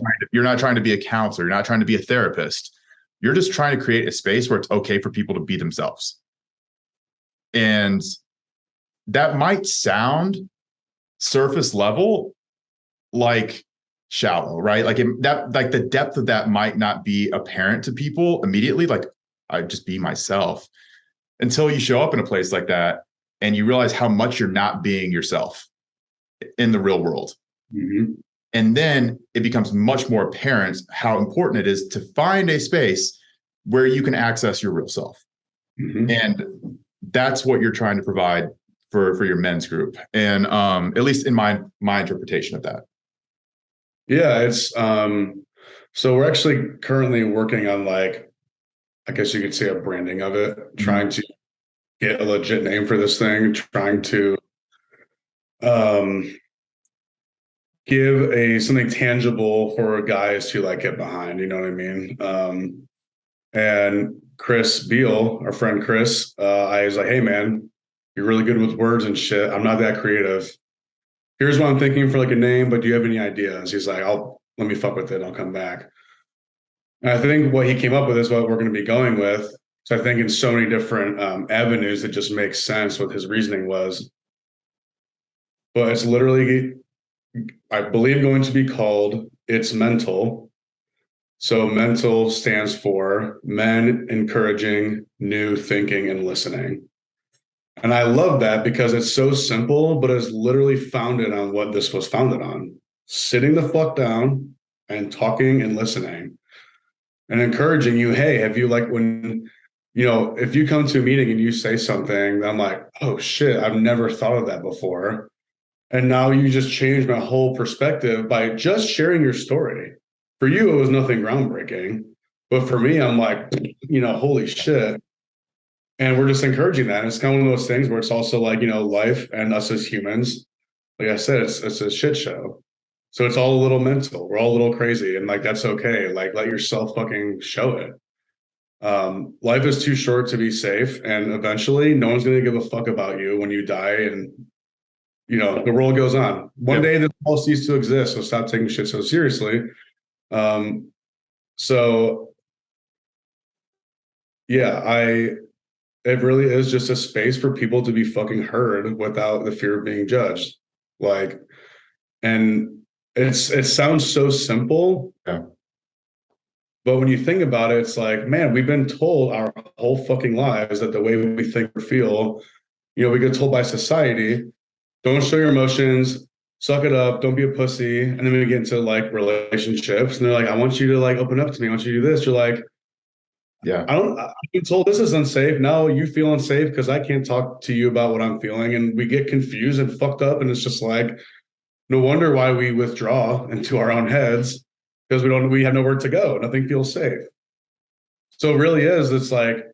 trying to be a counselor. You're not trying to be a therapist. You're just trying to create a space where it's okay for people to be themselves. And that might sound surface level, like shallow, right? Like the depth of that might not be apparent to people immediately. Like, I just be myself, until you show up in a place like that and you realize how much you're not being yourself in the real world. Mm-hmm. And then it becomes much more apparent how important it is to find a space where you can access your real self. Mm-hmm. And that's what you're trying to provide for your men's group. And at least in my interpretation of that. Yeah, it's so we're actually currently working on, like, I guess you could say, a branding of it, trying to get a legit name for this thing, trying to give something tangible for guys to, like, get behind, you know what I mean? And Chris Beal, our friend Chris, I was like, hey man, you're really good with words and shit. I'm not that creative. Here's what I'm thinking for, like, a name, but do you have any ideas? He's like, let me fuck with it. I'll come back. And I think what he came up with is what we're going to be going with. So I think in so many different avenues, it just makes sense what his reasoning was. But it's literally, I believe, going to be called It's Mental. So mental stands for men encouraging new thinking and listening. And I love that because it's so simple, but it's literally founded on what this was founded on: sitting the fuck down and talking and listening and encouraging you. Hey, have you, like, when, if you come to a meeting and you say something, I'm like, oh shit, I've never thought of that before. And now you just changed my whole perspective by just sharing your story. For you, it was nothing groundbreaking. But for me, I'm like, holy shit. And we're just encouraging that. And it's kind of one of those things where it's also like, life and us as humans, like I said, it's a shit show. So it's all a little mental. We're all a little crazy. And, like, that's okay. Like, let yourself fucking show it. Life is too short to be safe. And eventually, no one's going to give a fuck about you when you die. And, the world goes on. One day, this all cease to exist. So stop taking shit so seriously. So, yeah, it really is just a space for people to be fucking heard without the fear of being judged. Like, and it sounds so simple. Yeah. But when you think about it, it's like, man, we've been told our whole fucking lives that the way we think or feel, we get told by society, don't show your emotions, suck it up, don't be a pussy. And then we get into, like, relationships and they're like, I want you to, like, open up to me. I want you to do this. You're like, yeah, I've been told this is unsafe. No, you feel unsafe because I can't talk to you about what I'm feeling. And we get confused and fucked up. And it's just like, no wonder why we withdraw into our own heads, because we have nowhere to go. Nothing feels safe. So it really is. It's like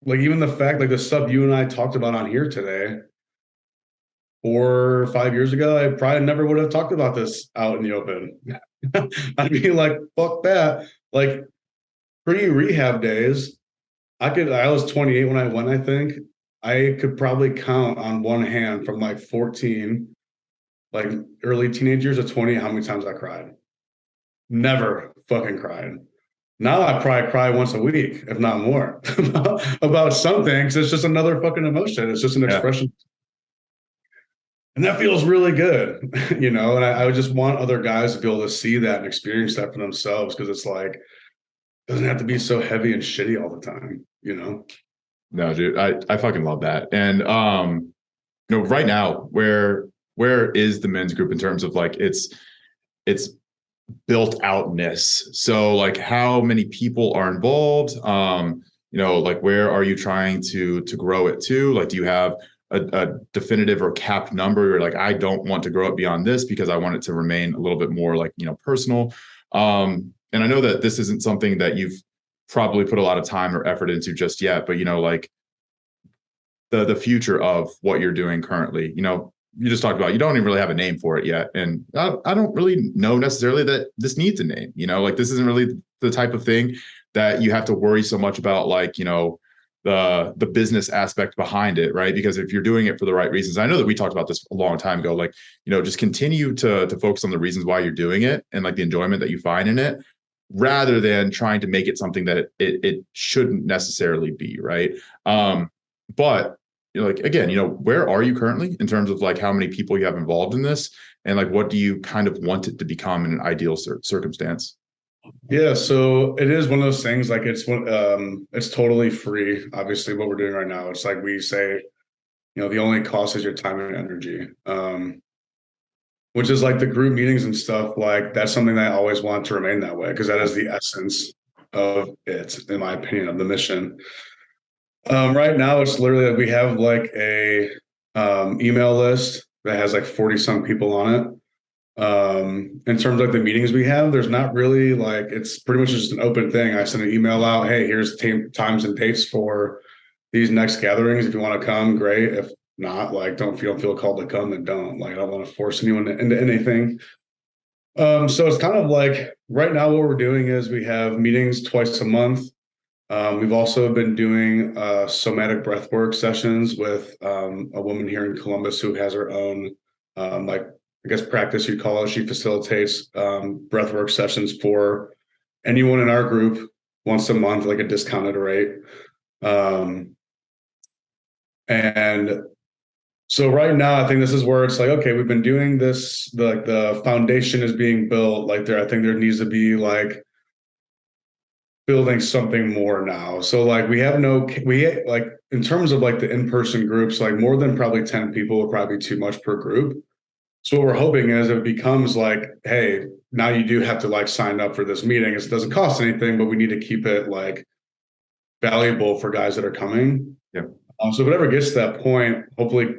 even the fact, like, the stuff you and I talked about on here today, 4 or 5 years ago, I probably never would have talked about this out in the open. I'd be like, fuck that. Like, pre-rehab days, I was 28 when I went, I think. I could probably count on one hand from, like, 14, like, early teenage years to 20, how many times I cried. Never fucking cried. Now I probably cry once a week, if not more, about something, because it's just another fucking emotion. It's just an expression. And that feels really good, And I would just want other guys to be able to see that and experience that for themselves, because it's like, it doesn't have to be so heavy and shitty all the time, No, dude, I fucking love that. And right now, where is the men's group in terms of, like, its built outness? So, like, how many people are involved? Like, where are you trying to grow it to? Like, do you have a definitive or capped number? You're like, I don't want to grow it beyond this because I want it to remain a little bit more, like, personal. And I know that this isn't something that you've probably put a lot of time or effort into just yet, but, like, the future of what you're doing currently, you just talked about, you don't even really have a name for it yet. And I don't really know necessarily that this needs a name, like, this isn't really the type of thing that you have to worry so much about, like, the business aspect behind it, right? Because if you're doing it for the right reasons, I know that we talked about this a long time ago, like, just continue to focus on the reasons why you're doing it and like the enjoyment that you find in it, rather than trying to make it something that it shouldn't necessarily be, right? But like, again, where are you currently in terms of like how many people you have involved in this, and like what do you kind of want it to become in an ideal circumstance? Yeah, so it is one of those things, like it's totally free. Obviously, what we're doing right now, it's like we say, the only cost is your time and energy. Which is like the group meetings and stuff, like that's something that I always want to remain that way, because that is the essence of it, in my opinion, of the mission. Right now, it's literally like we have like a email list that has like 40 some people on it. In terms of like the meetings we have, there's not really like, it's pretty much just an open thing. I send an email out, hey, here's times and dates for these next gatherings. If you want to come, great. If not, like, don't feel called to come, then don't. Like, I don't want to force anyone into anything. So it's kind of like right now what we're doing is we have meetings twice a month. We've also been doing somatic breathwork sessions with a woman here in Columbus who has her own, like, I guess, practice, you'd call it. She facilitates breathwork sessions for anyone in our group once a month, like a discounted rate. And so right now, I think this is where it's like, okay, we've been doing this, the foundation is being built. Like I think there needs to be like building something more now. So like we like in terms of like the in-person groups, like more than probably 10 people would probably be too much per group. So what we're hoping is it becomes like, hey, now you do have to like sign up for this meeting. It doesn't cost anything, but we need to keep it like valuable for guys that are coming. Yeah. So whatever gets to that point, hopefully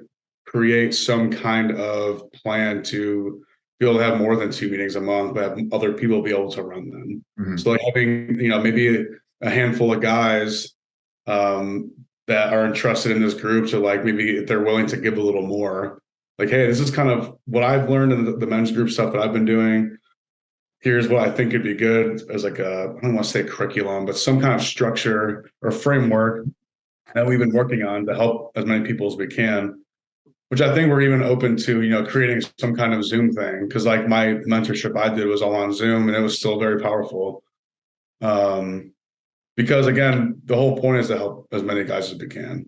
create some kind of plan to be able to have more than 2 meetings a month, but have other people be able to run them. Mm-hmm. So like having, maybe a handful of guys that are interested in this group. So like maybe if they're willing to give a little more, like, hey, this is kind of what I've learned in the men's group stuff that I've been doing. Here's what I think would be good as like I don't want to say curriculum, but some kind of structure or framework that we've been working on to help as many people as we can, which I think we're even open to, creating some kind of Zoom thing. Cause like my mentorship I did was all on Zoom and it was still very powerful. Because again, the whole point is to help as many guys as we can,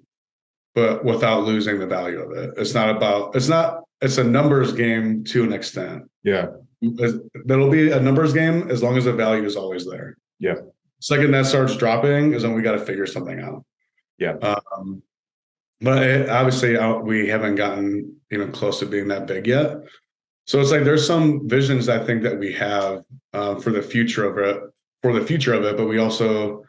but without losing the value of it. It's a numbers game to an extent. Yeah. That'll be a numbers game as long as the value is always there. Yeah. Second that starts dropping is when we got to figure something out. Yeah. But obviously we haven't gotten even close to being that big yet. So it's like there's some visions I think that we have for the future of it, but we also,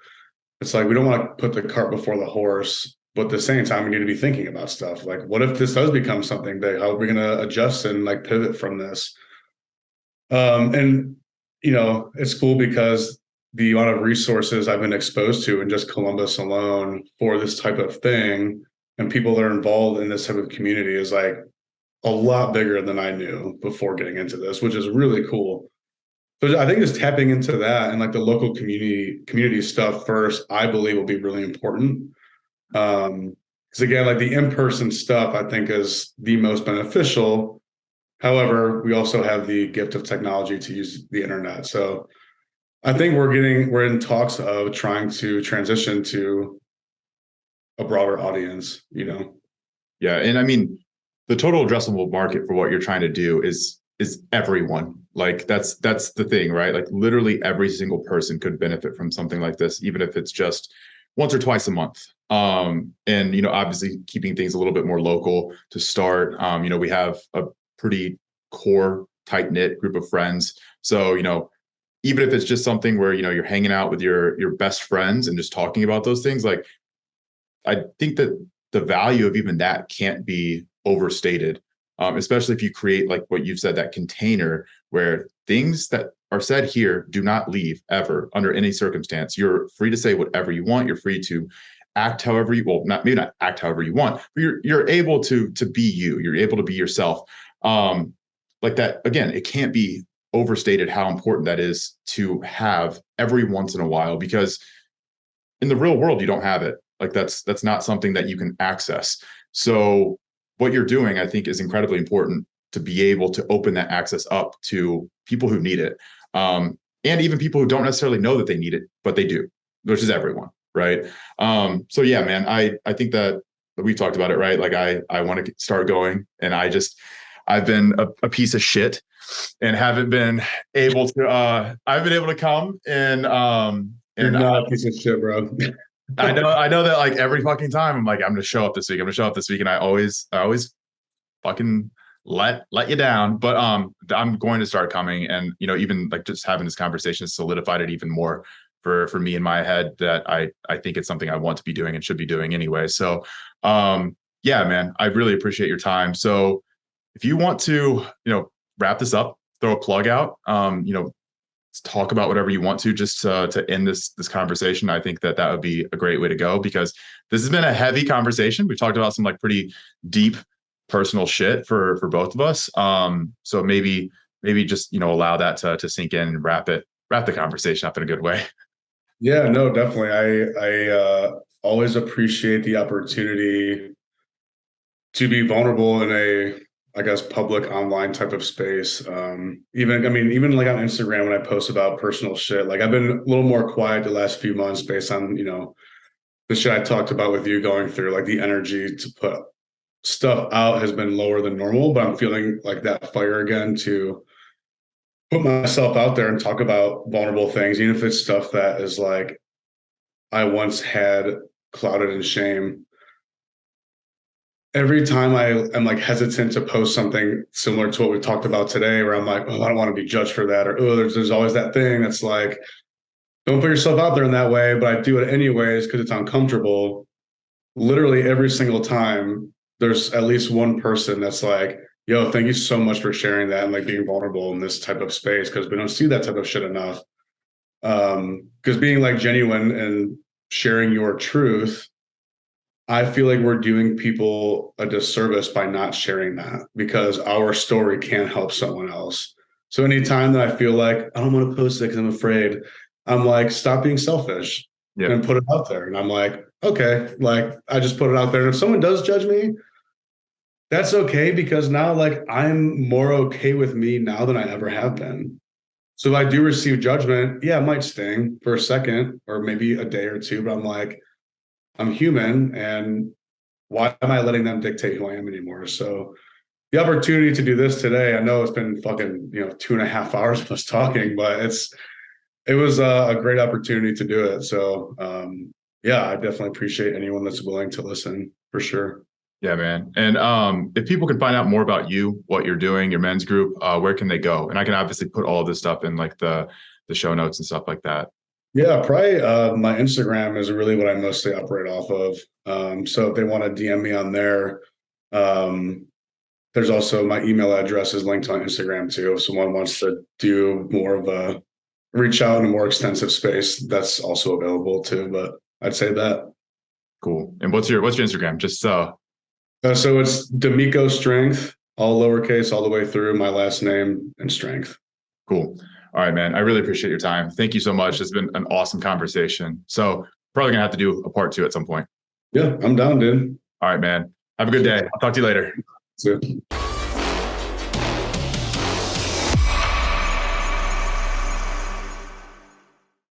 it's like we don't want to put the cart before the horse, but at the same time we need to be thinking about stuff like, what if this does become something big? How are we going to adjust and like pivot from this? And it's cool because the amount of resources I've been exposed to in just Columbus alone for this type of thing and people that are involved in this type of community is like a lot bigger than I knew before getting into this, which is really cool. So I think just tapping into that and like the local community stuff first, I believe will be really important. Because again, like the in-person stuff, I think is the most beneficial. However, we also have the gift of technology to use the internet. So I think we're in talks of trying to transition to a broader audience, Yeah. And I mean, the total addressable market for what you're trying to do is everyone. Like that's the thing, right? Like literally every single person could benefit from something like this, even if it's just once or twice a month. And obviously keeping things a little bit more local to start. We have a pretty core tight-knit group of friends. So, even if it's just something where, you're hanging out with your best friends and just talking about those things, like I think that the value of even that can't be overstated. Especially if you create like what you've said, that container where things that are said here do not leave ever under any circumstance. You're free to say whatever you want. You're free to act however you, well, maybe not act however you want, but you're able to be you. You're able to be yourself. Like that, again, it can't be overstated how important that is to have every once in a while, because in the real world, you don't have it. Like that's not something that you can access. So what you're doing, I think, is incredibly important to be able to open that access up to people who need it. And even people who don't necessarily know that they need it, but they do, which is everyone, right? So yeah, man, I think that we've talked about it, right? Like I want to start going, and I've been a piece of shit and haven't been able to I've been able to come You're and not a piece of shit, bro. I know that like every fucking time I'm like, I'm gonna show up this week. I'm gonna show up this week. And I always fucking let you down. But I'm going to start coming, and even like just having this conversation solidified it even more for me in my head that I think it's something I want to be doing and should be doing anyway. So yeah, man, I really appreciate your time. So if you want to, wrap this up, throw a plug out, talk about whatever you want to, just to end this conversation. I think that would be a great way to go, because this has been a heavy conversation. We've talked about some like pretty deep personal shit for both of us. So maybe just allow that to sink in and wrap the conversation up in a good way. Yeah, no, definitely. I always appreciate the opportunity to be vulnerable in a, I guess, public online type of space. Even like on Instagram, when I post about personal shit, like I've been a little more quiet the last few months based on, the shit I talked about with you going through, like the energy to put stuff out has been lower than normal, but I'm feeling like that fire again to put myself out there and talk about vulnerable things, even if it's stuff that is like I once had clouded in shame. Every time I'm like hesitant to post something similar to what we talked about today, where I'm like, oh, I don't want to be judged for that, or oh, there's always that thing that's like, don't put yourself out there in that way, but I do it anyways because it's uncomfortable. Literally every single time, there's at least one person that's like, yo, thank you so much for sharing that and like being vulnerable in this type of space, because we don't see that type of shit enough. Because being like genuine and sharing your truth, I feel like we're doing people a disservice by not sharing that, because our story can help someone else. So anytime that I feel like I don't want to post it because I'm afraid, I'm like, stop being selfish and put it out there. And I'm like, okay, like I just put it out there. And if someone does judge me, that's okay, because now like I'm more okay with me now than I ever have been. So if I do receive judgment, yeah, it might sting for a second or maybe a day or two, but I'm like, I'm human, and why am I letting them dictate who I am anymore? So the opportunity to do this today, I know it's been fucking 2.5 hours of us talking, but it was a great opportunity to do it. So yeah, I definitely appreciate anyone that's willing to listen, for sure. Yeah, man. And if people can find out more about you, what you're doing, your men's group, where can they go? And I can obviously put all of this stuff in like the show notes and stuff like that. Yeah, probably my Instagram is really what I mostly operate off of. So if they want to DM me on there, there's also my email address is linked on Instagram too. If someone wants to do more of a reach out in a more extensive space, that's also available too. But I'd say that. Cool. And what's your Instagram? Just so it's damicostrength, all lowercase, all the way through my last name and strength. Cool. All right, man. I really appreciate your time. Thank you so much. It's been an awesome conversation. So probably gonna have to do a part 2 at some point. Yeah, I'm down, dude. All right, man. Have a good day. I'll talk to you later. See you.